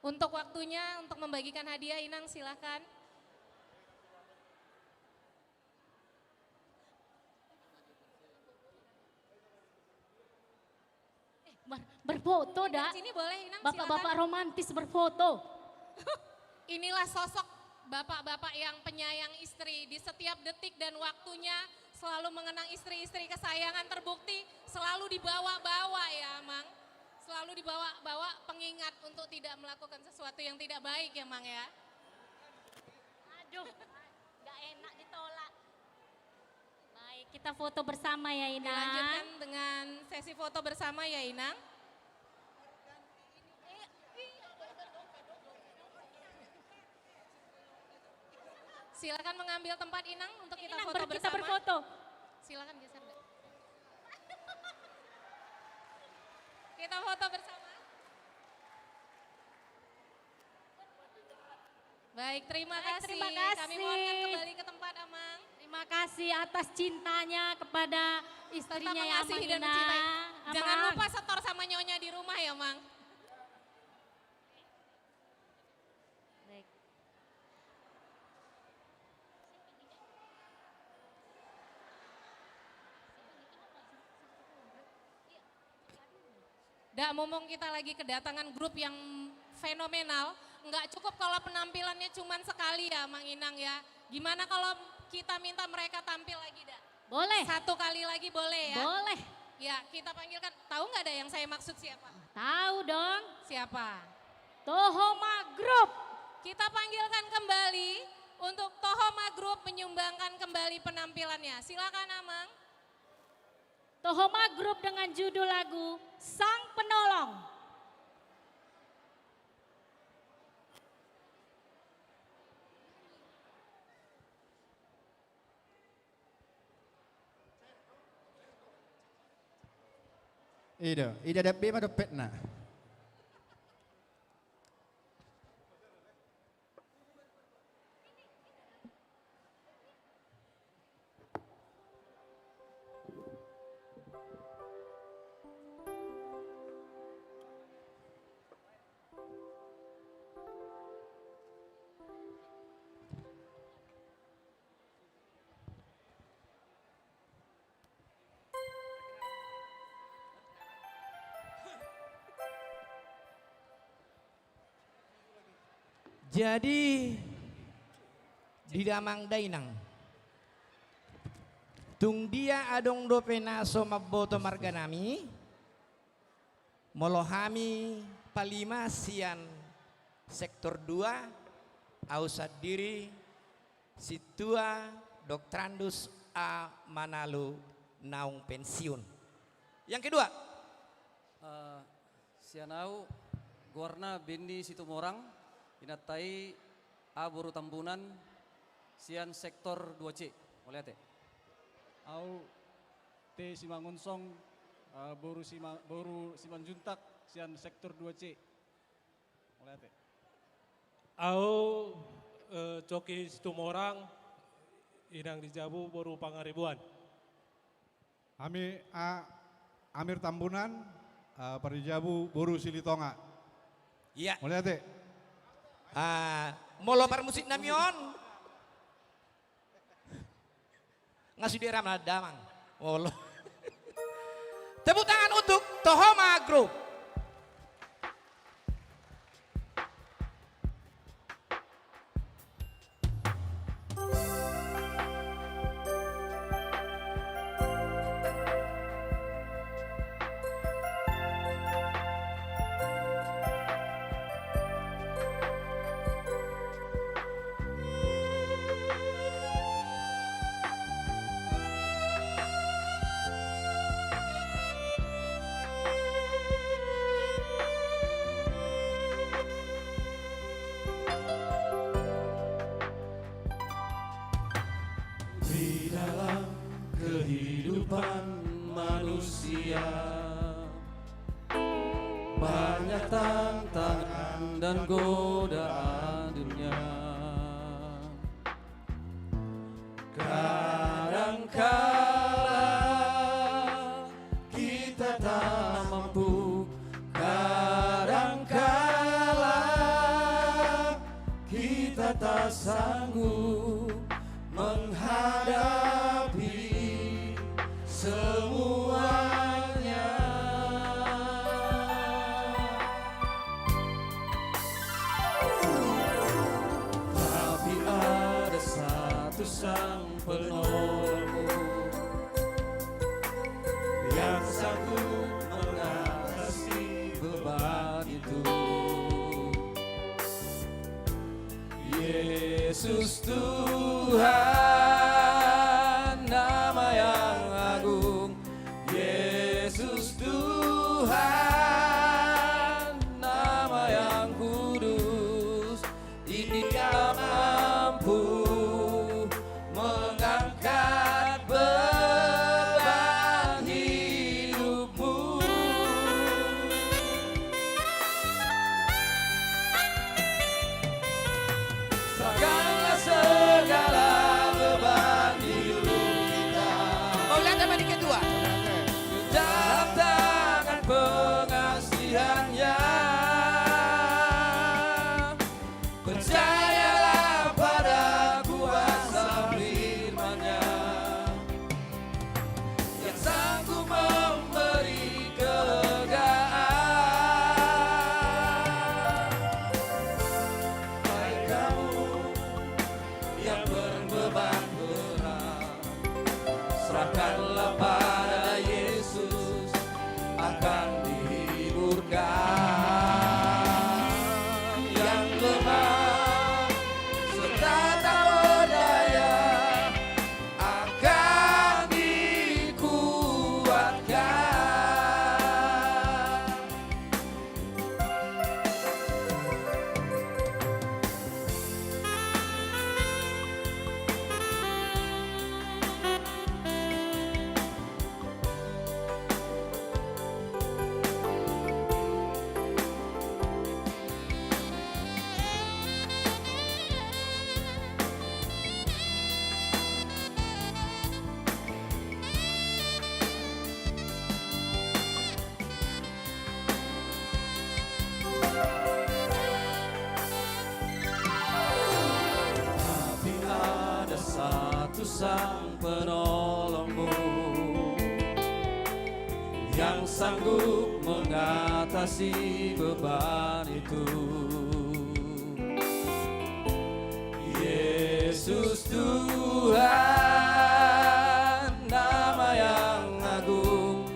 untuk waktunya untuk membagikan hadiah. Inang silakan. Berfoto dah. Sini boleh Inang, Bapak-bapak silakan. romantis berfoto. Inilah sosok bapak-bapak yang penyayang istri, di setiap detik dan waktunya selalu mengenang istri-istri kesayangan, terbukti selalu dibawa-bawa ya Mang. Selalu dibawa-bawa pengingat untuk tidak melakukan sesuatu yang tidak baik ya Mang ya. Aduh, gak enak ditolak. Baik, kita foto bersama ya Inang. Dilanjutkan dengan sesi foto bersama ya Inang. Silakan mengambil tempat Inang untuk kita foto bersama. Kita berfoto. Silakan geser deh. Kita foto bersama. Baik, terima kasih. Terima kasih. Kami mohonkan kembali ke tempat Amang. Terima kasih atas cintanya kepada istrinya Tetap ya Amang mengasihi dan Ina. mencintai. Jangan Amang. lupa setor sama nyonya di rumah ya Mang. Dak, mumpung kita lagi kedatangan grup yang fenomenal, nggak cukup kalau penampilannya cuman sekali ya Mang Inang ya. Gimana kalau kita minta mereka tampil lagi Dak? Boleh. Satu kali lagi boleh ya? Boleh. Ya, kita panggilkan. Tahu nggak ada yang saya maksud siapa? Tahu dong. Siapa? Tohoma Group. Kita panggilkan kembali untuk Tohoma Group menyumbangkan kembali penampilannya. Silakan Amang. Tohoma Group dengan judul lagu Sang Penolong. Ida dapat mana dapat nak? Jadi di damang dainang tung dia adong dope naso maboto marganami molohami palima sian sektor 2 ausad diri situa doktrandus a manalu naung pensiun. Yang kedua Sianau Gorna Bindi Situmorang Inatai Aburu Tambunan Sian Sektor 2C. Boleh teh? Au T Simangonsong Boru Simanjuntak Sian Sektor 2C. Boleh teh? Au Coki Situmorang Inang Dijabu Boru Pangaribuan. Amir Tambunan Parijabu Boru Silitonga. Iya. Boleh teh? Molo par musik namion ngasih dia ramah damang molo. Tepuk tangan untuk Tohoma Group. Di dalam kehidupan manusia banyak tantangan dan godaan dunia. Kadangkala kita tak mampu penolongmu yang sanggup mengatasi beban itu. Yesus Tuhan, nama yang agung. Yesus Tuhan, nama yang kudus. Dia mampu mengangkat beban hidupmu. Serahkanlah segala beban hidup kita. Mau lihat apa di kedua? Dalam tangan pengasihannya. Percayalah pada kuasa firman-Nya yang sanggup memberi kelegaan. Hai kamu yang berbeban berat, serahkanlah pada Yesus, akan dihiburkan. Yang lemah serta tak berdaya akan dikuatkan. Tapi ada satu sang penolongmu yang sanggup mengatasi beban itu. Yesus Tuhan, nama yang agung.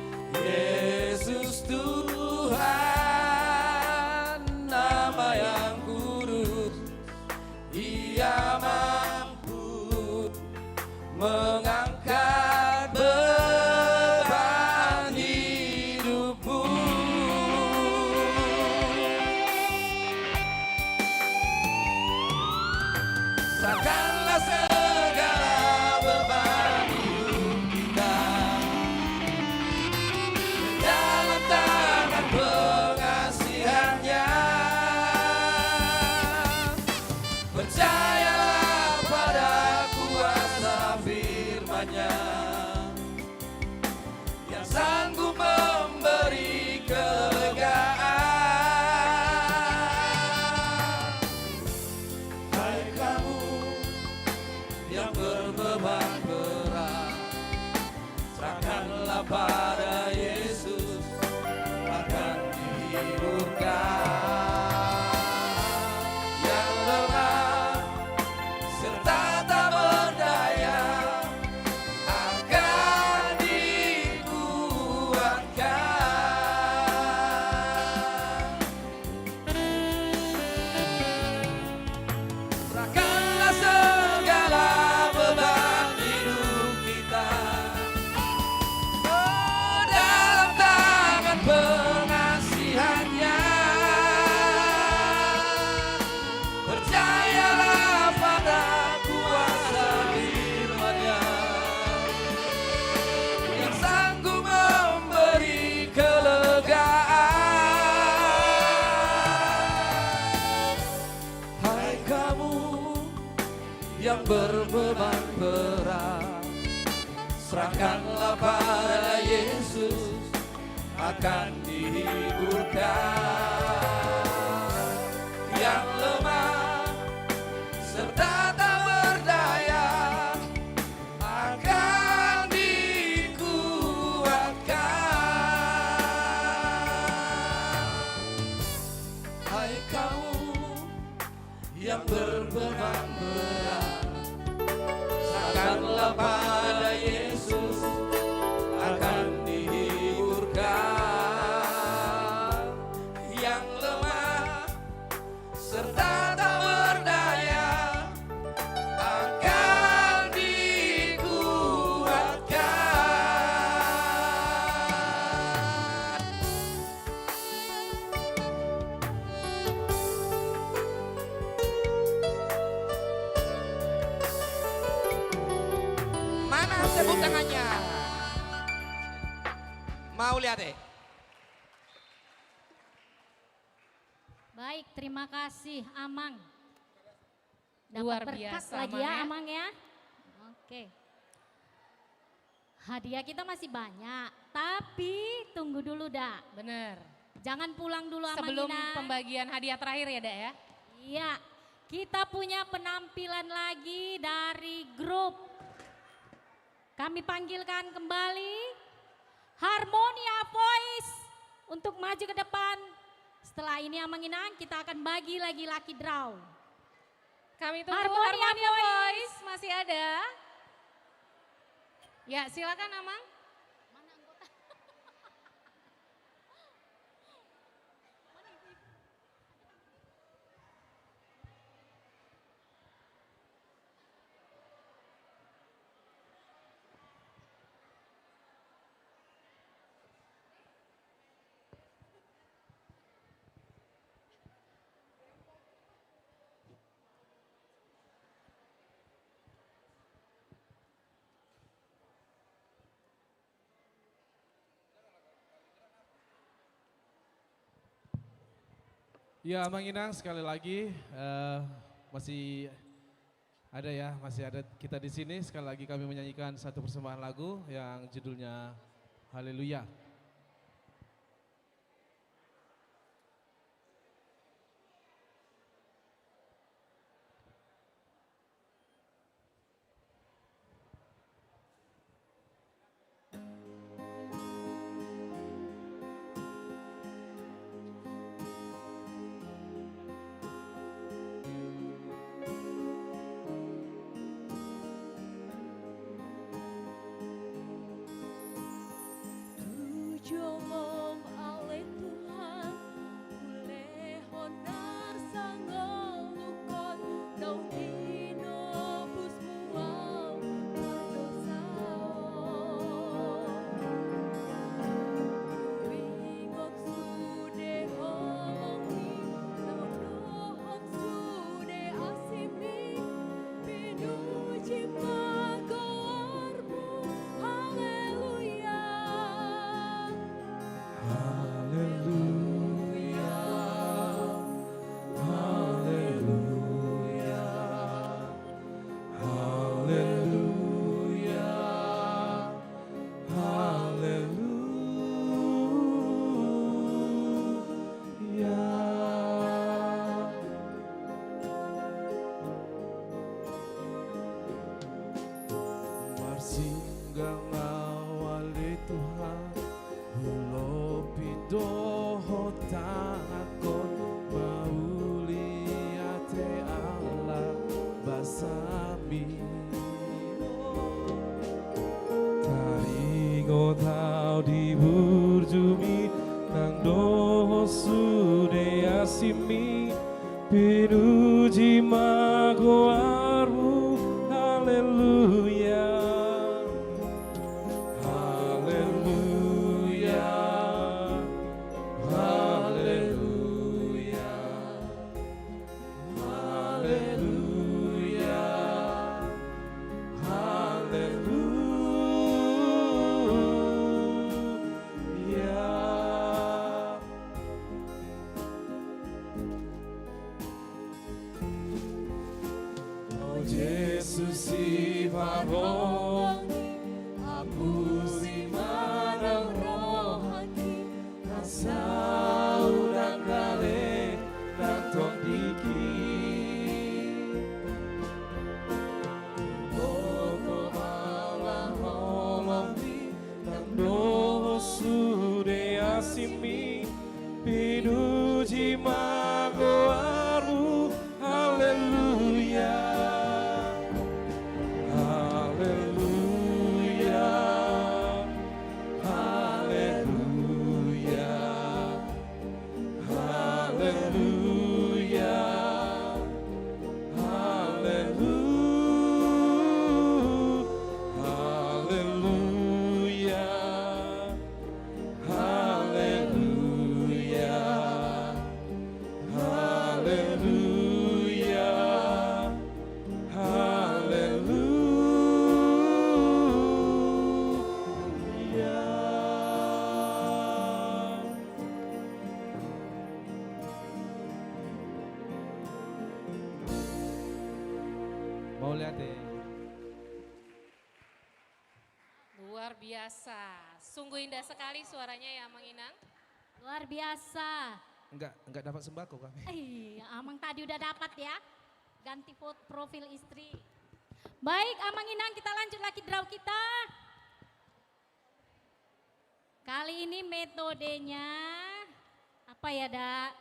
Yesus Tuhan, nama yang kudus. Ia mampu mengangkat beban hidupmu. Serahkanlah segala beban hidup kita dalam tangan pengasihannya. Percayalah pada kuasa firman-Nya yang sanggup memberi kelegaan. Hai kamu yang berbeban berat, serahkanlah pada Yesus, akan dihiburkan. Yang lemah serta tak berdaya akan dikuatkan. Serahkanlah segala beban hidup kita dalam tangan pengasihannya. Percayalah pada kuasa firman-Nya yang sanggup memberi kelegaan. Hai kamu yang berbeban berat, serahkanlah pada Yesus, akan dihiburkan. Yang lemah serta tak berdaya akan dikuatkan. Hai kamu yang berbeban berat, serahkanlah tangannya. Mau lihat deh. Baik, terima kasih Amang. Luar Dapat berkat biasa, lagi Amang, ya ya. Amang ya. Oke. Hadiah kita masih banyak, tapi tunggu dulu dak. Bener. Jangan pulang dulu Amang Sebelum Ina. pembagian hadiah terakhir ya, Dak ya. Iya, kita punya penampilan lagi dari grup. Kami panggilkan kembali Harmonia Voice untuk maju ke depan. Setelah ini Amang Inang kita akan bagi lagi lucky draw. Kami tunggu Harmonia Harmonia Voice masih ada. Ya, silakan Amang. Ya, Mang Inang sekali lagi masih ada ya, masih ada kita di sini. Sekali lagi kami menyanyikan satu persembahan lagu yang judulnya Haleluya. Jomong ale Tuhan, ule honar sanggol lukon, daun inobus muau berdosao. Wingok sude homongi, daun dohok sude asimi, pinuji magoarmu, haleluya. Marsinggang awali Tuhan, hulo pidoho takon, mauliate Allah basami. Taringo tau di burjumi, nang doho sude asimi, pinuji magoarmu, haleluya. Haleluya, haleluya, haleluya, haleluya. Oh Jesus, si babong hapusi marang rohani, asau dan dale nantong diki. Boko malah homondi, nando sude asimi, pinuji magoaru, haleluya. Haleluya, haleluya, haleluya, haleluya, haleluya, haleluya, haleluya. Ate. Luar biasa. Sungguh indah sekali suaranya ya Mang Inang. Luar biasa. Enggak dapat sembako kami. Amang tadi udah dapat ya. Ganti foto profil istri. Baik, Amang Inang, kita lanjut lagi draw kita. Kali ini metodenya apa ya, Dak?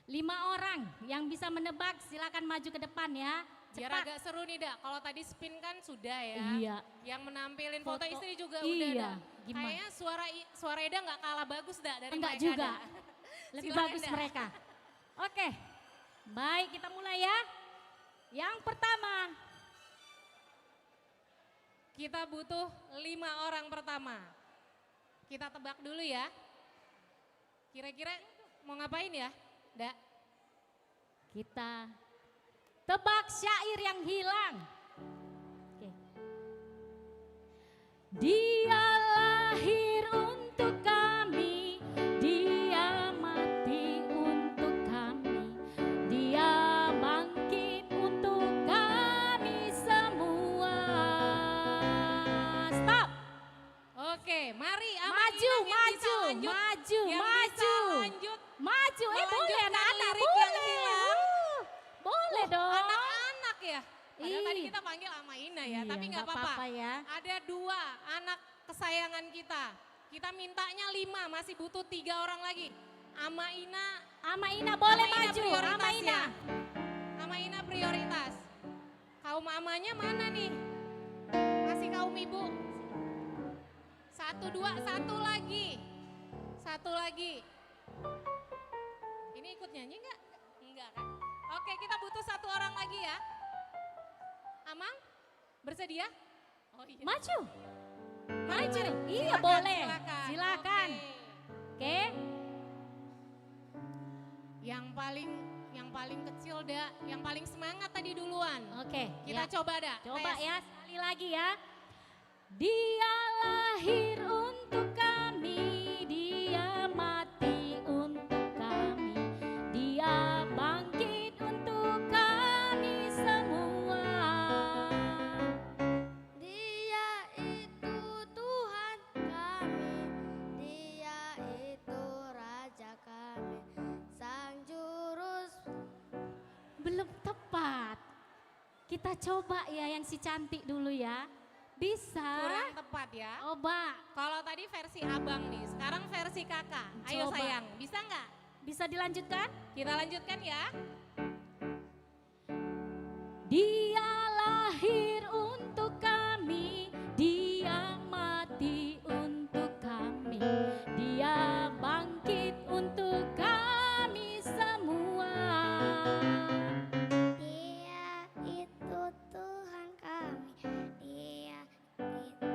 5 orang yang bisa menebak silakan maju ke depan ya. Biar Cepat. agak seru nih Dak, kalau tadi spin kan sudah ya. Iya. Yang menampilin foto, Foto, istri juga iya, udah Dak. gimana? Kayaknya suara Eda nggak kalah bagus Dak dari Enggak mereka juga. Dak. Lebih Silakan, bagus Dak. mereka. Oke. Baik, kita mulai ya. Yang pertama. Kita butuh 5 orang pertama. Kita tebak dulu ya. Kira-kira mau ngapain ya, Dak? Kita tebak syair yang hilang. Oke. Dia lahir untuk kami, dia mati untuk kami, dia bangkit untuk kami semua. Stop. Oke, mari Maju, maju, maju, maju. Maju, boleh anak-anak, boleh. Boleh dong. Anak-anak ya. Padahal tadi Ih. kita panggil Ama Ina ya, Iya, tapi nggak nggak apa-apa. apa-apa ya. Ada 2 anak kesayangan kita. Kita mintanya 5, masih butuh 3 orang lagi. Ama Ina boleh Ama Ina maju, prioritas Ama Ina. ya. Ama Ina prioritas. Kaum amanya mana nih? Masih kaum ibu. 1, 2, 1 lagi. 1 lagi. Ini ikut nyanyi nggak? Enggak kan? Oke, kita butuh 1 orang lagi ya. Amang, bersedia? Oh iya. Maju. Maju. Iya, Silakan, boleh. Silakan. Silakan. Oke. Yang paling kecil dah, yang paling semangat tadi duluan. Oke. Kita ya. coba dah. Coba tes. ya, sekali lagi ya. Dia lahir untuk kami, dia mati untuk kami, dia bangkit untuk kami semua. Dia itu Tuhan kami, dia itu Raja kami, Sang Jurus. Belum tepat. Kita coba ya yang si cantik dulu ya. Bisa. Kurang tepat ya. Coba. Kalau tadi versi abang nih, sekarang versi kakak. Ayo Coba. sayang, bisa nggak? Bisa dilanjutkan? Kita lanjutkan ya. Dia lahir untuk kami, dia mati untuk kami, dia bangkit untuk kami semua. Dia itu Tuhan kami, dia itu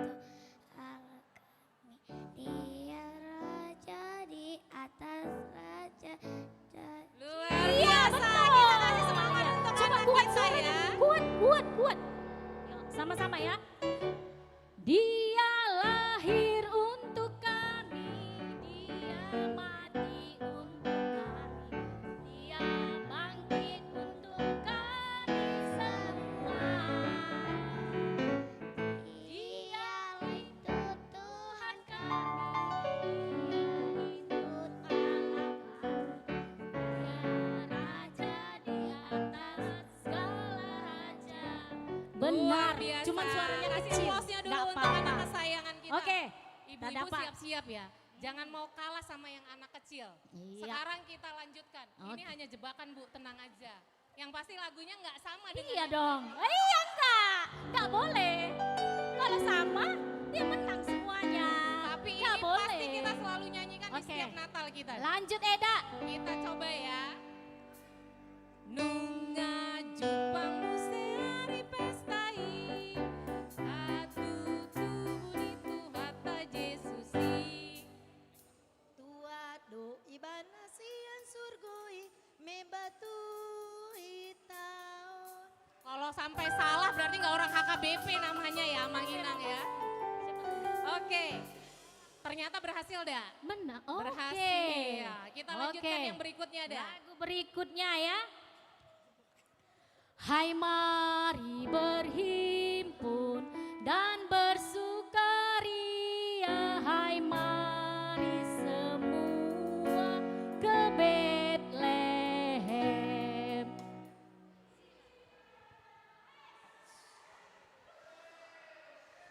Allah kami, dia Raja di atas raja. Luar Iya, biasa. betul. Kita kasih semangat untuk Coba anak kuat kita suaranya. ya. Kuat. Yuk, sama-sama ya. Dia lahir untuk kami, dia mati untuk kami, dia bangkit untuk kami semua. Dia itu Tuhan kami, dia itu Allah kami, dia Raja di atas segala raja. Luar Benar, biasa. cuman suaranya Kasih kecil. applause-nya dulu Nggak untuk apa-apa. anak kesayangan kita. Oke, Ibu-ibu udah dapat. siap-siap ya. Jangan mau kalah sama yang anak kecil. Iya. Sekarang kita lanjutkan. Ini Oke. hanya jebakan Bu, tenang aja. Yang pasti lagunya nggak sama dengan Iya yang dong. lain. Iya enggak boleh. Kalau sama, dia menang semuanya. Tapi Nggak ini boleh. pasti kita selalu nyanyikan di Oke. setiap Natal kita. Lanjut Eda. Kita coba ya. Nunga jupang musari pestai atu tubuh itu hata Yesusi. Tua do ibana sian surgoi me batu hitau. Kalau sampai salah berarti nggak orang HKBP namanya ya, Mang Inang ya. Oke. Ternyata berhasil dah. Menang. Oke. Berhasil. Kita lanjutkan Oke. yang berikutnya dah. Lagu berikutnya ya. Hai mari berhimpun dan bersukaria, hai mari semua ke Betlehem.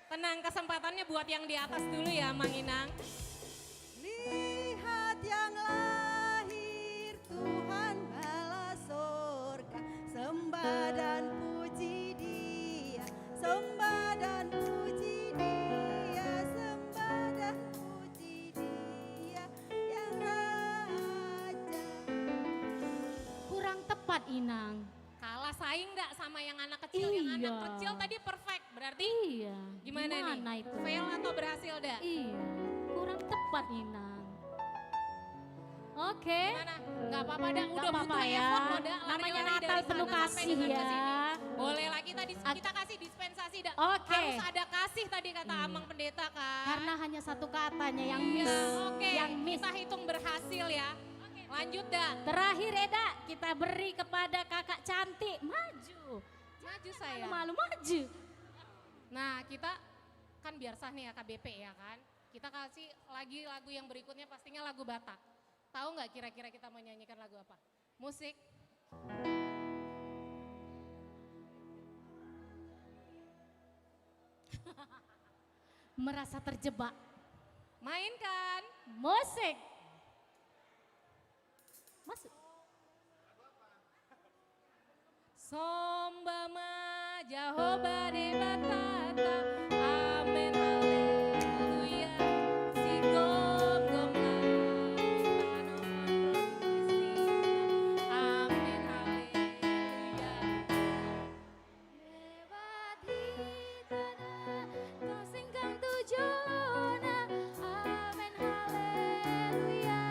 Tenang, kesempatannya buat yang di atas dulu ya, Mang Inang. Lihat yang lahir, Tuhan bala sorga, sembah dan puji Dia, sembah dan puji Dia, sembah dan puji Dia yang raja. Kurang tepat Inang. Kalah saing enggak sama yang anak kecil? Yang anak Iya. kecil tadi perfect, berarti Iya. gimana nih? itu? Fail atau berhasil dah? Iya, kurang tepat Inang. Oke. Gimana? Gak apa-apa dah, udah apa-apa butuh ya. effort loh dah. Namanya Lari-lari Natal dari sana penuh sampai kasih dengan ke ya. sini. Boleh lah kita kasih dispensasi dah. Oke. Harus ada kasih tadi kata Amang Pendeta kan. Karena hanya satu katanya yang Iya, miss. Oke, Yang miss. kita hitung berhasil ya. Lanjut dah. Terakhir Eda, kita beri kepada kakak cantik. Maju. Maju saya. Malu maju. Nah kita kan biar sah nih ya KBP ya kan. Kita kasih lagi lagu yang berikutnya pastinya lagu Batak. Tahu nggak kira-kira kita mau nyanyikan lagu apa? Musik. Merasa terjebak. Mainkan. Musik. Masuk. Sombama Jehovah di batata. Amen haleluya. Si gom gom Amen haleluya. Lewat hitana, kau singkang tujuna. Amen haleluya.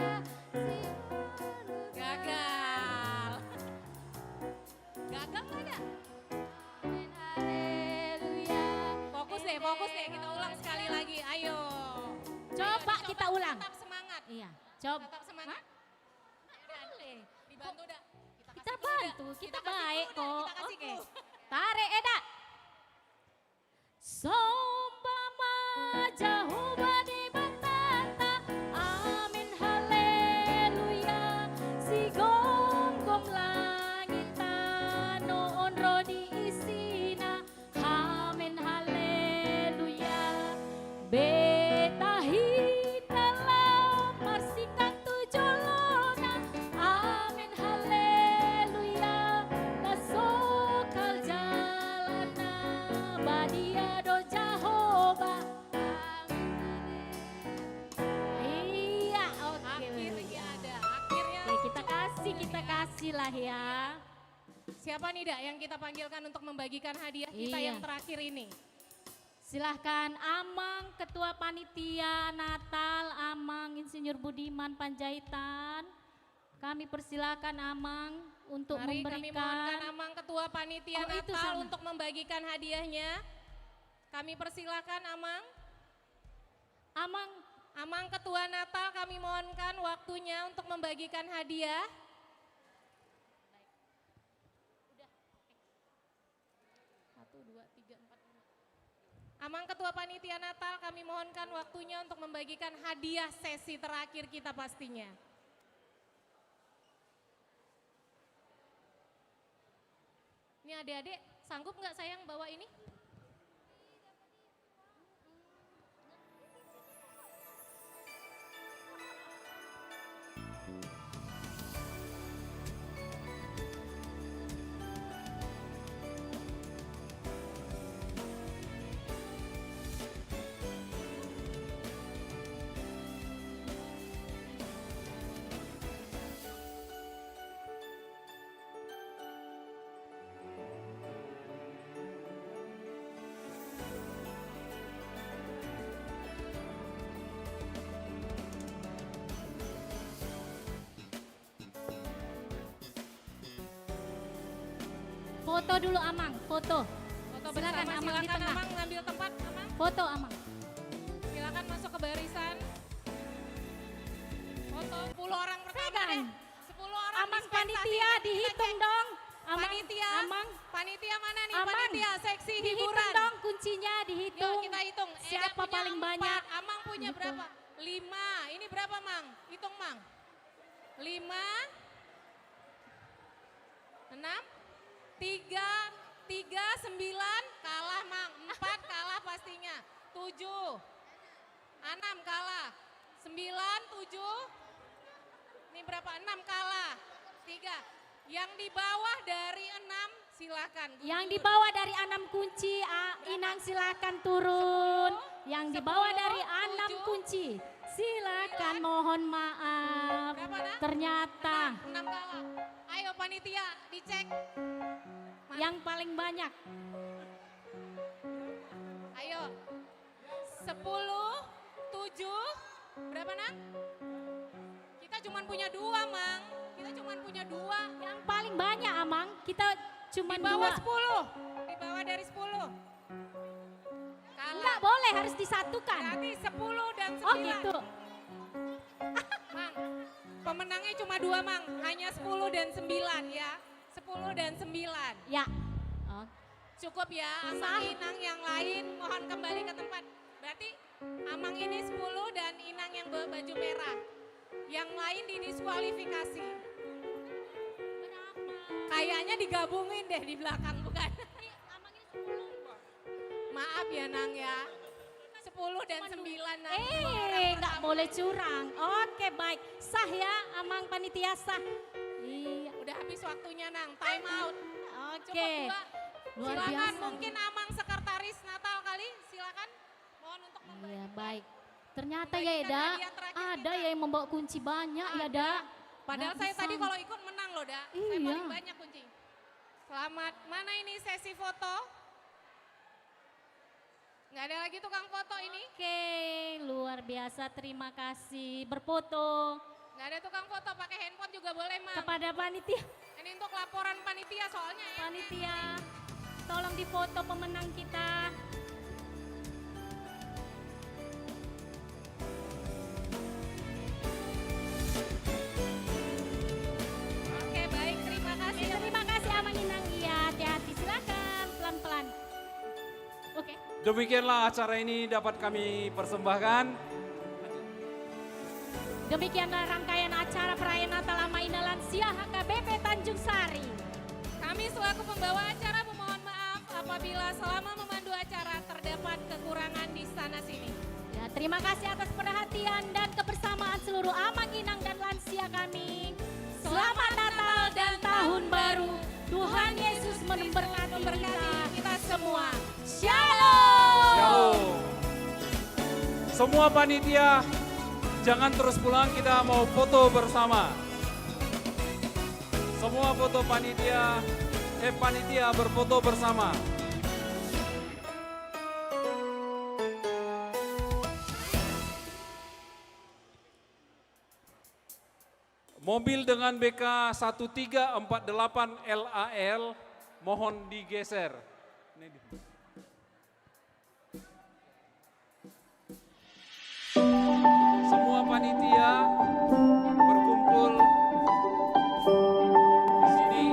Gagal. Gagal nggak ada? Fokus deh, kita ulang sekali lagi. Ayo. Coba kita ulang. Tetap semangat. Iya, coba. Tetap semangat. Boleh. Dibantu dah. Kita bantu, kita kasih baik clue dah, kok. kita kasih Oke. clue. Tarik Eda. Sombama Jehovah di batata. Amin haleluya. Si gom langita no onro di isina. Amin haleluya. Betahita lamar sikang tujolona. Amin haleluya. Nasokal jalana badia do Jehovah. Iya, oke. Akhirnya ada. Akhirnya. Oke, kita kasih lah ya. Siapa nih Dak yang kita panggilkan untuk membagikan hadiah kita Iya. yang terakhir ini? Silahkan Amang, Ketua Panitia Natal, Amang Insinyur Budiman Panjaitan. Kami persilakan Amang untuk Mari kami mohonkan memberikan. Amang Ketua Panitia Oh, itu Natal sana. untuk membagikan hadiahnya. Kami persilakan Amang. Amang Ketua Natal kami mohonkan waktunya untuk membagikan hadiah. Amang Ketua Panitia Natal kami mohonkan waktunya untuk membagikan hadiah sesi terakhir kita pastinya. Ini adik-adik sanggup nggak sayang bawa ini? Foto dulu Amang, foto. Foto Silakan bersama, Amang di silakan tengah. Amang ngambil tempat Amang. Foto Amang. Silakan masuk ke barisan. Foto 10 orang pertama Pegang. deh. 10 orang Amang dispensasi panitia nanti kita dihitung cek. dong. Panitia, panitia mana nih? Amang. Panitia seksi Dihitung hiburan. dong kuncinya, dihitung. Yuk kita hitung. Siapa punya paling 4, banyak? Amang punya Gitu. berapa? 5. Ini berapa Mang? Hitung Mang. 5, 6, 3, 9, kalah Mang. 4 kalah pastinya. 7, 6 kalah. 9, 7, ini berapa? 6 kalah. 3. Yang di bawah dari 6 silakan. Yang di bawah dari 6 kunci, Inang silakan turun. Yang di bawah dari 6 kunci, silakan mohon maaf. Ternyata 6 kalah. Ayo panitia dicek. yang paling banyak. Ayo. 10, 7, berapa Nang? Kita cuma punya 2 Mang. Kita cuma punya 2. Yang paling banyak Amang, kita cuma Di bawah 2. 10. Di bawah dari 10. Kalah. Enggak boleh, harus disatukan. Berarti 10 dan 9. Oh gitu. Mang, pemenangnya cuma 2 Mang. Hanya 10 dan 9 ya. 10 dan 9. Ya. Oh. Cukup ya, Amang Inang yang lain mohon kembali ke tempat. Berarti Amang ini 10 dan Inang yang baju merah. Yang lain didiskualifikasi. Kayaknya digabungin deh di belakang bukan? Maaf ya Nang ya. 10 dan 9 Nang. Nggak boleh curang. Oke baik, sah ya Amang panitia sah. Iya. Udah habis waktunya Nang, time out. Oke. Luar Silakan, biasa. mungkin Amang sekretaris Natal kali, silakan. Mohon untuk Iya baik. Ternyata ya Eda, ada ya yang membawa kunci banyak ya Da. Padahal Nggak saya bisa. tadi kalau ikut menang loh Da. Saya Iya. paling banyak kunci. Selamat. Mana ini sesi foto? Nggak ada lagi tukang foto ini? Oke, luar biasa. Terima kasih. Berfoto Nggak ada tukang foto, pakai handphone juga boleh Mang. kepada panitia. Ini untuk laporan panitia soalnya ya. Panitia, tolong difoto pemenang kita. Oke baik, terima kasih. Terima kasih Amang Inang. Iya, hati-hati. Silakan pelan-pelan. Oke. Demikianlah acara ini dapat kami persembahkan. Demikianlah rangkaian acara perayaan Natal Amaina Lansia HKBP Tanjung Sari. Kami selaku pembawa acara memohon maaf apabila selama memandu acara terdapat kekurangan di sana sini. Ya, terima kasih atas perhatian dan kebersamaan seluruh Amang Inang dan lansia kami. Selamat Natal dan Tahun Baru. Tuhan Yesus memberkati kita semua. Shalom. Shalom. Semua panitia, jangan terus pulang, kita mau foto bersama. Semua foto panitia berfoto bersama. Mobil dengan BK 1348 LAL mohon digeser. Ini dia. Semua panitia berkumpul di sini.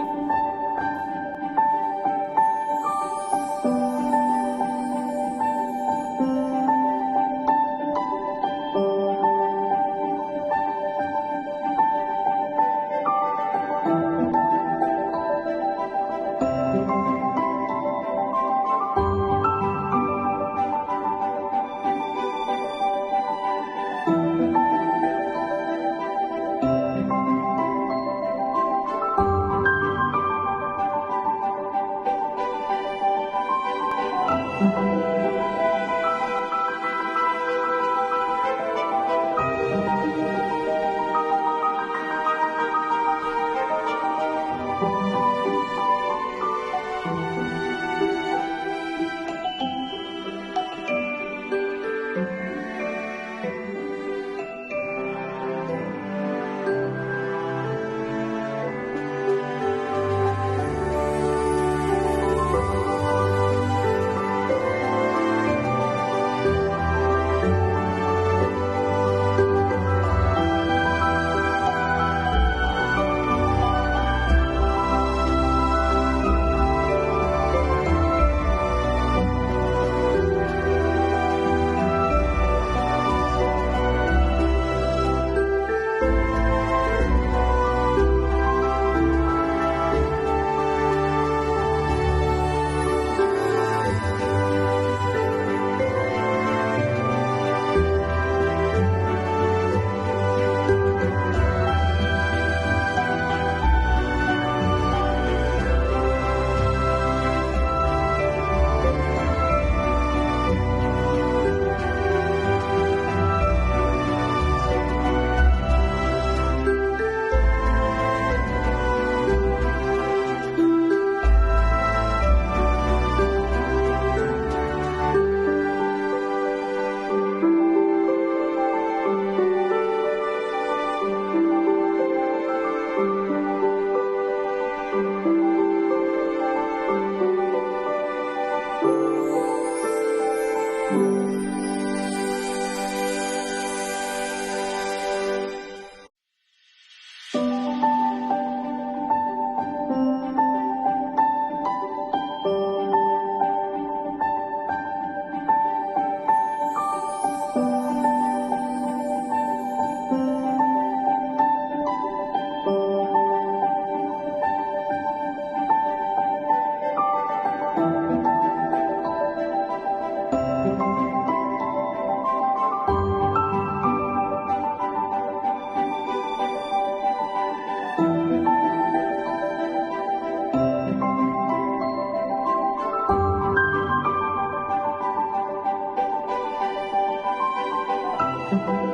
Thank you.